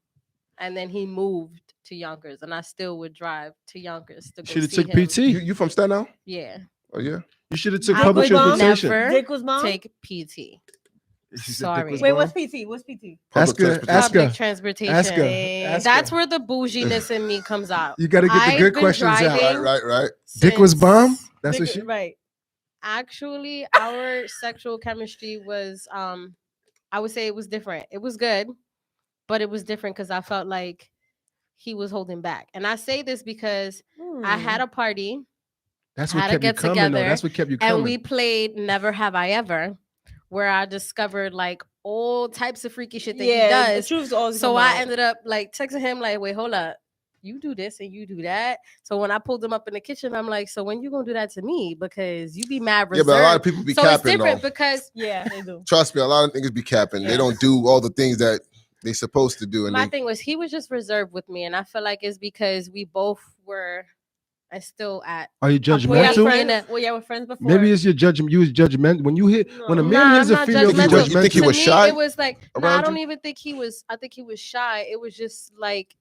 and then he moved to Yonkers and I still would drive to Yonkers to go should have see took him. PT. You from Staten Island? Yeah. Oh yeah. You should have took I public would transportation. never Dick was mom. take PT. She said dick Sorry. was Wait, bomb. what's PT? What's PT? Ask her. transportation. Ask Public her. transportation. Ask her. Hey, Ask That's her. where the bouginess in me comes out. You got to get the I've good been questions out. driving Right. Dick was since- bomb. That's Dick- what she. right. Actually, our sexual chemistry was I would say it was different. It was good, but it was different because I felt like he was holding back. And I say this because I had a party That's How what to kept you get coming. Though. together, That's what kept you coming. and we played Never Have I Ever, where I discovered like all types of freaky shit that he The does. truth's always So come I out. ended up like texting him like, wait, hold up. You do this and you do that. So when I pulled him up in the kitchen, I'm like, so when you gonna do that to me? Because you be mad Yeah, reserved. but a lot of people be so it's capping different though. because Yeah, they do. Trust me, a lot of niggas be capping. They Yeah. don't do all the things that they supposed to do, and my they thing was he was just reserved with me, and I feel like it's because we both were and still at. Are you Were y'all judgmental? friends? Were y'all friends before? Maybe it's your judgment. You was judgmental when you hit when a No. man Nah, hears I'm a not female. Be judgmental. You think he judgmental. was To shy me, it was like, no, I around don't you? even think he was. I think he was shy. It was just like,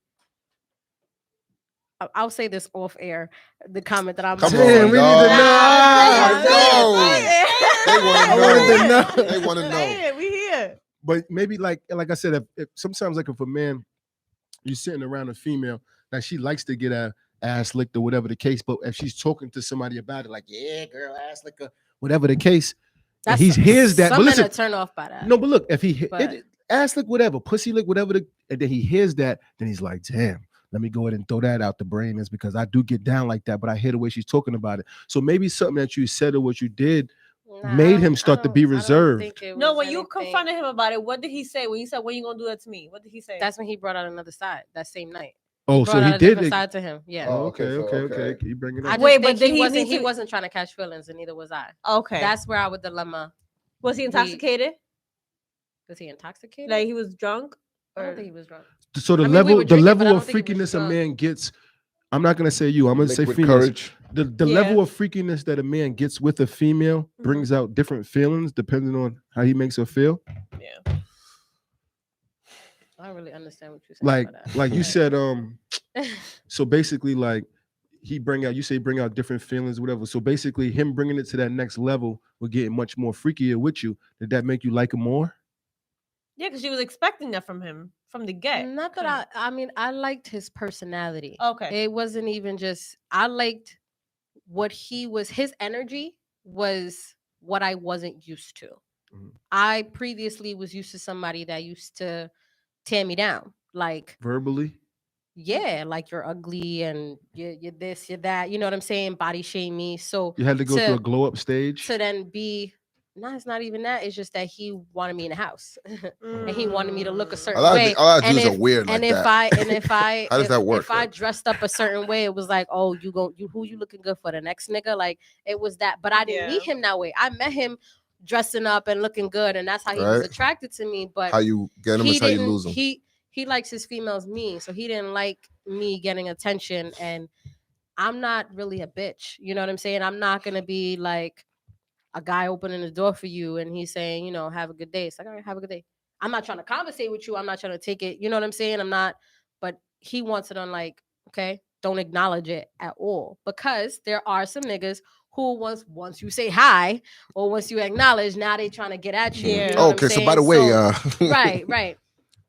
I'll say this off air. The comment that I'm. Come about to on, Damn, say. we dog. need to know. I know. They I wanted to know. know. They want to know. Say it, we here. But maybe like I said, if sometimes like if a man, you're sitting around a female that she likes to get a ass licked or whatever the case, but if she's talking to somebody about it, like yeah, girl, ass licker, whatever the case, and he hears that. Some But men listen, are turned off by that. no, but look, if he But- ass lick, whatever, pussy lick, whatever, and then he hears that, then he's like, damn. Let me go ahead and throw that out the brain is because I do get down like that, but I hear the way she's talking about it. So maybe something that you said or what you did made him start to be reserved. No, when you confronted him about it, what did he say? When you said, "When you gonna do that to me?" What did he say? That's when he brought out another side that same night. Oh, Brought so out he a did different it. side to him. Yeah. Oh, okay, okay. You bring it I up. just Wait, think but did he wasn't need he to- wasn't trying to catch feelings, and neither was I. Okay. That's where our dilemma. Was he intoxicated? Was he intoxicated? Like he was drunk? I don't Or- think he was drunk. So the I mean, we were the drinking, level but I of don't think he was freakiness a drunk. man gets. I'm not gonna say you. I'm gonna say Liquid females. courage. The Yeah. level of freakiness that a man gets with a female brings out different feelings depending on how he makes her feel. Yeah. I don't really understand what you're saying. Like you said, so basically like he bring out different feelings, whatever. So basically him bringing it to that next level will get much more freakier with you. Did that make you like him more? Yeah, because she was expecting that from him from the get. Not that I mean, I liked his personality. Okay. It wasn't even just, I liked what he was, his energy was what I wasn't used to. Mhm. I previously was used to somebody that used to tear me down. Like, Verbally? yeah, like you're ugly and you're this, you're that. You know what I'm saying? Body shame me. So You had to go through a glow up stage. to then be, no, it's not even that. It's just that he wanted me in the house, and he wanted me to look a certain way. A lot of And dudes are if- weird like and if that. if I How does that work, If I though? dressed up a certain way, it was like, oh, who you looking good for the next nigga? Like it was that. But I didn't meet him that way. I met him dressing up and looking good, and that's how he was Right. attracted to me. But How you get him he is how you didn't- lose him. He likes his females mean, so he didn't like me getting attention. And I'm not really a bitch. You know what I'm saying? I'm not gonna be like a guy opening the door for you and he's saying, you know, have a good day. It's like, all right, have a good day. I'm not trying to conversate with you. I'm not trying to take it. You know what I'm saying? I'm not, but he wants it on like, okay, don't acknowledge it at all. Because there are some niggas who once you say hi or once you acknowledge, now they trying to get at you. Yeah. You know what I'm Okay, so saying? by the way, right.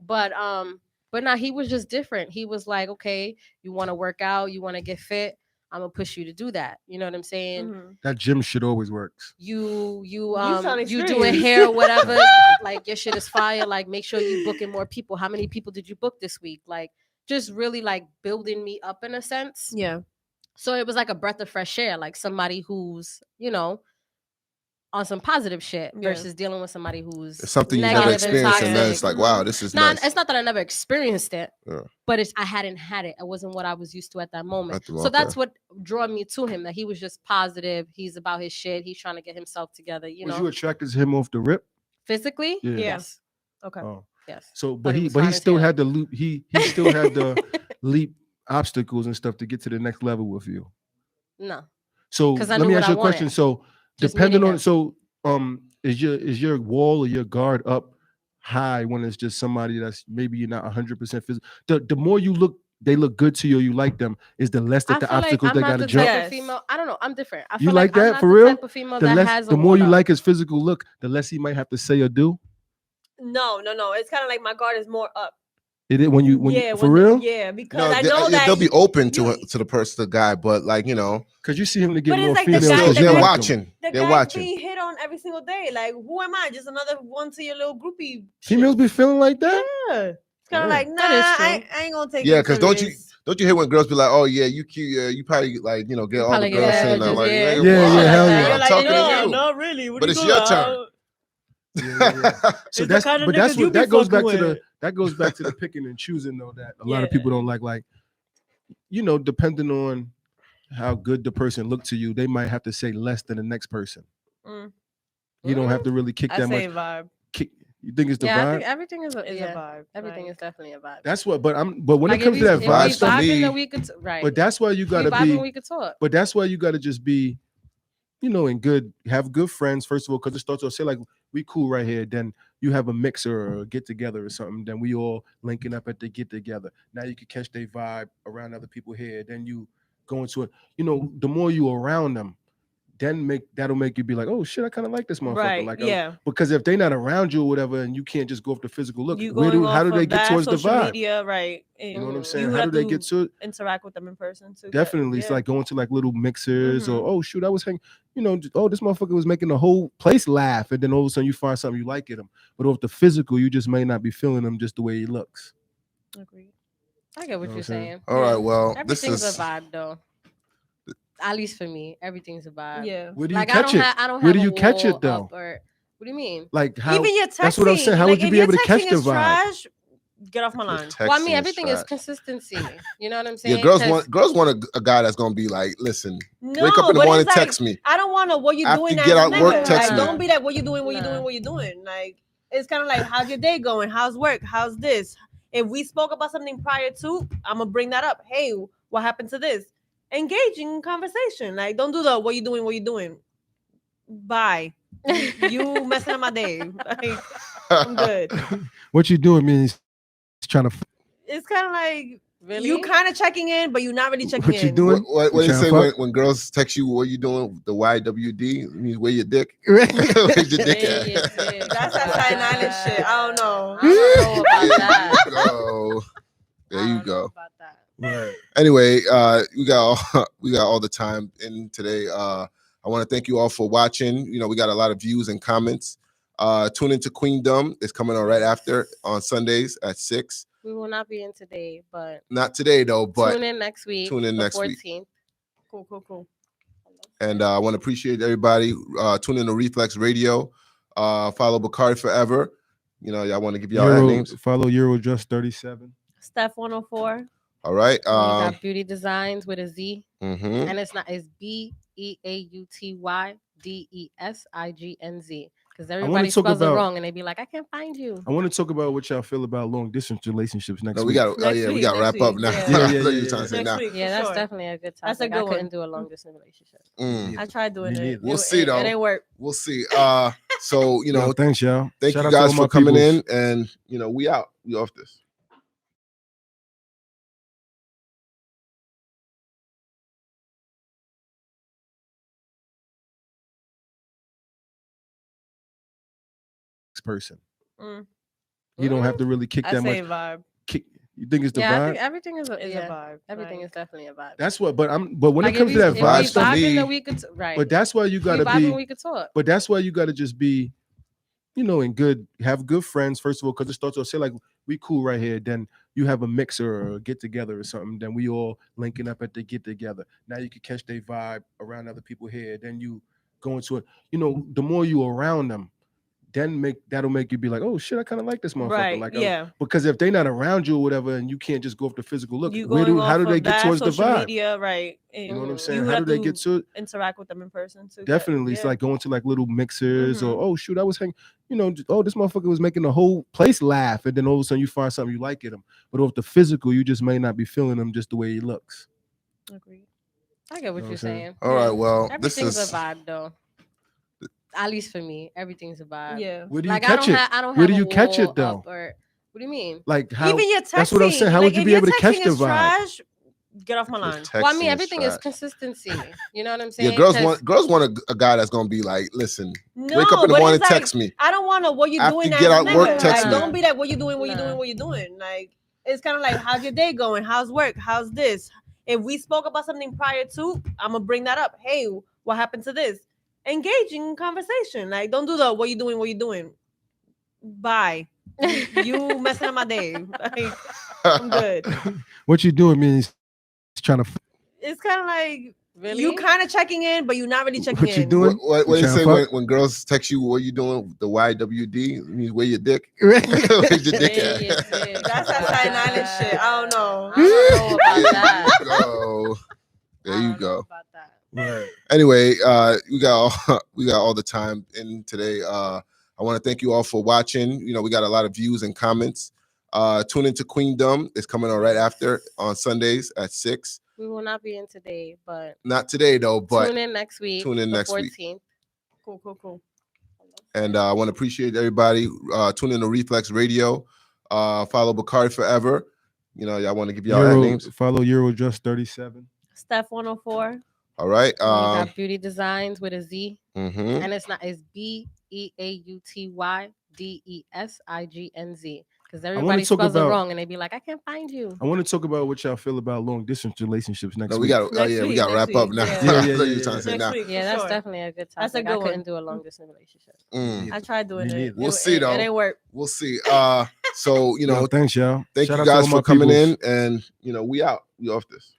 But now he was just different. He was like, okay, you want to work out, you want to get fit, I'm gonna push you to do that. You know what I'm saying? Mhm. That gym shit always works. You sound you doing experienced. hair or whatever, like your shit is fire. Like make sure you booking more people. How many people did you book this week? Like just really like building me up in a sense. Yeah. So it was like a breath of fresh air, like somebody who's, you know, on some positive shit Yeah. versus dealing with somebody who's It's something you never negative and experienced, and then toxic. it's like, wow, this is Nah, nice. it's not that I never experienced it, Yeah. but I hadn't had it. It wasn't what I was used to at that moment. At the- So that's okay. what drew me to him. That he was just positive. He's about his shit. He's trying to get himself together. You Was know, you attracted to him off the rip? physically. Yeah. Yes. Okay. Oh. Yes. So, Thought but he he was but hot he as still hell. had to loop. He still had to leap obstacles and stuff to get to the next level with you. No. So 'Cause I let knew me what ask I you a question. wanted. So Just depending meeting on him. is your wall or your guard up high when it's just somebody that's maybe you're not 100% physical? The more you look, they look good to you, or you like them, is the less that I the feel like obstacles I'm they not got to the jump. type Yes. of female. I don't know. I'm different. I You feel like I'm that not for the real? type of female The that less, has a the more wall you up. like his physical look, the less he might have to say or do. No. It's kind of like my guard is more up. It is when you for real? Yeah, because No, I know that they'll be open you- to the person, the guy, but like, you know, Because you see him to get But it's more like the females. guy- still, 'cause you they're like 'em. watching. the They're guy's watching. being hit on every single day. Like, who am I? Just another one to your little groupie. Females shit. be feeling like that. Yeah. It's kind of Yeah. like, nah, That is true. I ain't gonna take Yeah, it because serious. don't you hear when girls be like, oh yeah, you cute, you probably like, you know, get You all the probably get girls all saying the that, bitches, like, yeah. nigga, Yeah, what? yeah, hell Like, yeah. you're I'm like, talking no, to you. not really. What But are it's you your doing? turn. Yeah. So It's the that's kind of but that's niggas you what be that goes fucking back to with. that goes back to the picking and choosing though that a lot of Yeah. people don't like you know, depending on how good the person look to you, they might have to say less than the next person. Mm. You don't have to really kick I that say much. vibe You think it's the Yeah, I vibe? think everything is is yeah. a vibe. Everything Like, is definitely a vibe. That's what but when Like it comes to that if vibes we to vibe, me- vibing, then we could right. but that's why you we gotta vibing, be we could talk. but that's why you gotta just be, you know, have good friends first of all, because it starts to say like we cool right here. Then you have a mixer or a get together or something. Then we all linking up at the get together. Now you can catch their vibe around other people here. Then you go into it. You know, the more you around them, then that'll make you be like, oh shit, I kind of like this motherfucker. right. Like, Yeah. because if they not around you or whatever, and you can't just go off the physical look, You how going do off they of get that, towards the social vibe? media, right? You know what I'm You saying? How have do they to get to it? interact with them in person too. but Definitely, it's yeah. like going to like little mixers or Mhm. oh shoot, I was hanging, you know, oh this motherfucker was making the whole place laugh, and then all of a sudden you find something you like in him. But off the physical, you just may not be feeling him just the way he looks. Agreed. I get what know you're what I'm saying? saying. All right, well, Everything's this is a vibe though. At least for me, everything's a vibe. Yeah. Where do you Like catch it? I don't have Where do a you catch wall it though? up or what do you mean? Like how? Even your texting. That's what I'm saying. How like, would you if be your able to catch texting the is vibe? trash, get off my line. Well, I mean, texting everything is trash. consistency. You know what I'm saying? Yeah, girls 'Cause want a guy that's gonna be like, listen, No, wake up in the but morning, it's like, text me. I don't want to. What you After doing? you As get a out nigga. work, text like, me. Don't be like, what you doing? What you Nah. doing? What you doing? Like, it's kind of like, how's your day going? How's work? How's this? If we spoke about something prior to, I'm gonna bring that up. Hey, what happened to this? Engaging in conversation. Like, don't do the what you doing? What you doing? Bye. You messing up my day. Like, I'm good. What you doing means trying to. It's kind of like really? you kind of checking in, but you're not really checking What you in. doing? What do you trying say to fuck? when girls text you? What you doing? The YWD means where your dick. Where's your dick Yeah, at? yeah. That's that Staten Island shit. I don't know. I don't know about that. There you I don't know go. about that. Right. Anyway, we got all the time in today. I want to thank you all for watching. You know, we got a lot of views and comments. Tune into Queendom. It's coming on right after on Sundays at 6. We will not be in today, but Not today though, but tune in next week. tune in the next 14th. week. Cool. And I want to appreciate everybody. Tune in to Reflex Radio. Follow Bakari Forever. You know, y'all want to give y'all ad names. Follow Eurojust 37. Steph 104. All right. We got Beauty Designs with a Z, Mhm. and it's BEAUTYDESIGNZ. Because everybody talk spells it about- wrong, and they be like, "I can't find you." I want to talk about what y'all feel about long distance relationships next No, we week. got. Next we week, got to next wrap up week, now. yeah. I Yeah, thought yeah, you were trying to say Next now. week. Yeah, for that's sure. definitely a good topic. That's a good I couldn't one. do a long distance relationship. Mm. I tried doing Me it. neither. We'll see, though. It ain't work. We'll see. So you know, Yo, thanks, y'all. thank Shout you out to guys all my for coming peoples. in, and you know, we out. We off this. Person. Mm. You don't have to really kick I that say much. vibe. You think it's the Yeah, I vibe? think everything is a Is yeah. a vibe. Everything Like, is definitely a vibe. That's what. But when Like, it comes if to that we vibes vibe to stuff, me- then we could right. but that's why you we gotta vibing, be. we could talk. But that's why you gotta just be, you know, have good friends first of all, because it starts to say like we cool right here. Then you have a mixer or a get together or something. Then we all linking up at the get together. Now you can catch their vibe around other people here. Then you going to it. You know, the more you around them, then that'll make you be like, oh shit, I kind of like this motherfucker. Right. Like, yeah. because if they're not around you or whatever, and you can't just go off the physical look, You how do they get towards the social vibe? media, right? You know what I'm You saying? How do have they to get to it? interact with them in person too? Definitely, Yeah. it's like going to like little mixers, or Mhm. oh shoot, I was hanging. You know, oh, this motherfucker was making the whole place laugh, and then all of a sudden you find something you like in him. But off the physical, you just may not be feeling him just the way he looks. Agreed. I get what Know you're what I'm saying? saying. All right, well, Everything's this is a vibe, though. At least for me, everything's a vibe. Yeah. Where do you Like catch it? I don't Where have do a you catch wall it though? up or what do you mean? Like how? Even your texting. That's what I'm saying. How like, would you if be your able to catch texting the is vibe? trash, get off my if line. Well, I mean, texting everything is trash. consistency. You know what I'm saying? Yeah, girls 'Cause- want a guy that's gonna be like, listen, No, wake up in the but morning, it's like, text me. I don't want to. What you After doing? you get as out work, nigga. text Like, me. don't be like, what you doing? What you Nah. doing? What you doing? Like, it's kind of like, how's your day going? How's work? How's this? If we spoke about something prior to, I'm gonna bring that up. Hey, what happened to this? Engaging in conversation. Like, don't do the what you doing? What you doing? Bye. You messing up my day. Like, I'm good. What you doing means trying to. It's kind of like Really? you kind of checking in, but you're not really checking What you in. doing? What do you trying say to when girls text you? What you doing? The YWD it means where your dick? Where's your dick Where at? your dick That's that Staten Island shit. I don't know. I don't know about that. There I you don't know go. about that. Right. Anyway, we got all the time in today. I want to thank you all for watching. You know, we got a lot of views and comments. Tune into Queendom. It's coming on right after on Sundays at 6. We will not be in today, but Not today though, but tune in next week. tune in the next week. 14th. Cool. And I want to appreciate everybody. Tune in to Reflex Radio. Follow Bakari Forever. You know, I want to give y'all that names. Follow Eurojust 37. Steph 104. All right. And you got Beauty Designs with a Z. Mhm. And it's BEAUTYDESIGNZ. Because everybody spells it wrong and they be like, I can't find you. I want to talk about what y'all feel about long distance relationships next No, week. we got to wrap up now. Yeah. I thought you were Yeah. trying to say Next now. week, Yeah, for that's sure. definitely a good topic. That's a good I one. couldn't do a long distance relationship. I tried doing Me it. neither. We'll see, though. It didn't work. We'll see. So you know, Thanks, y'all. thank Shout you out to guys all my for coming peoples. in, and you know, we out. We off this.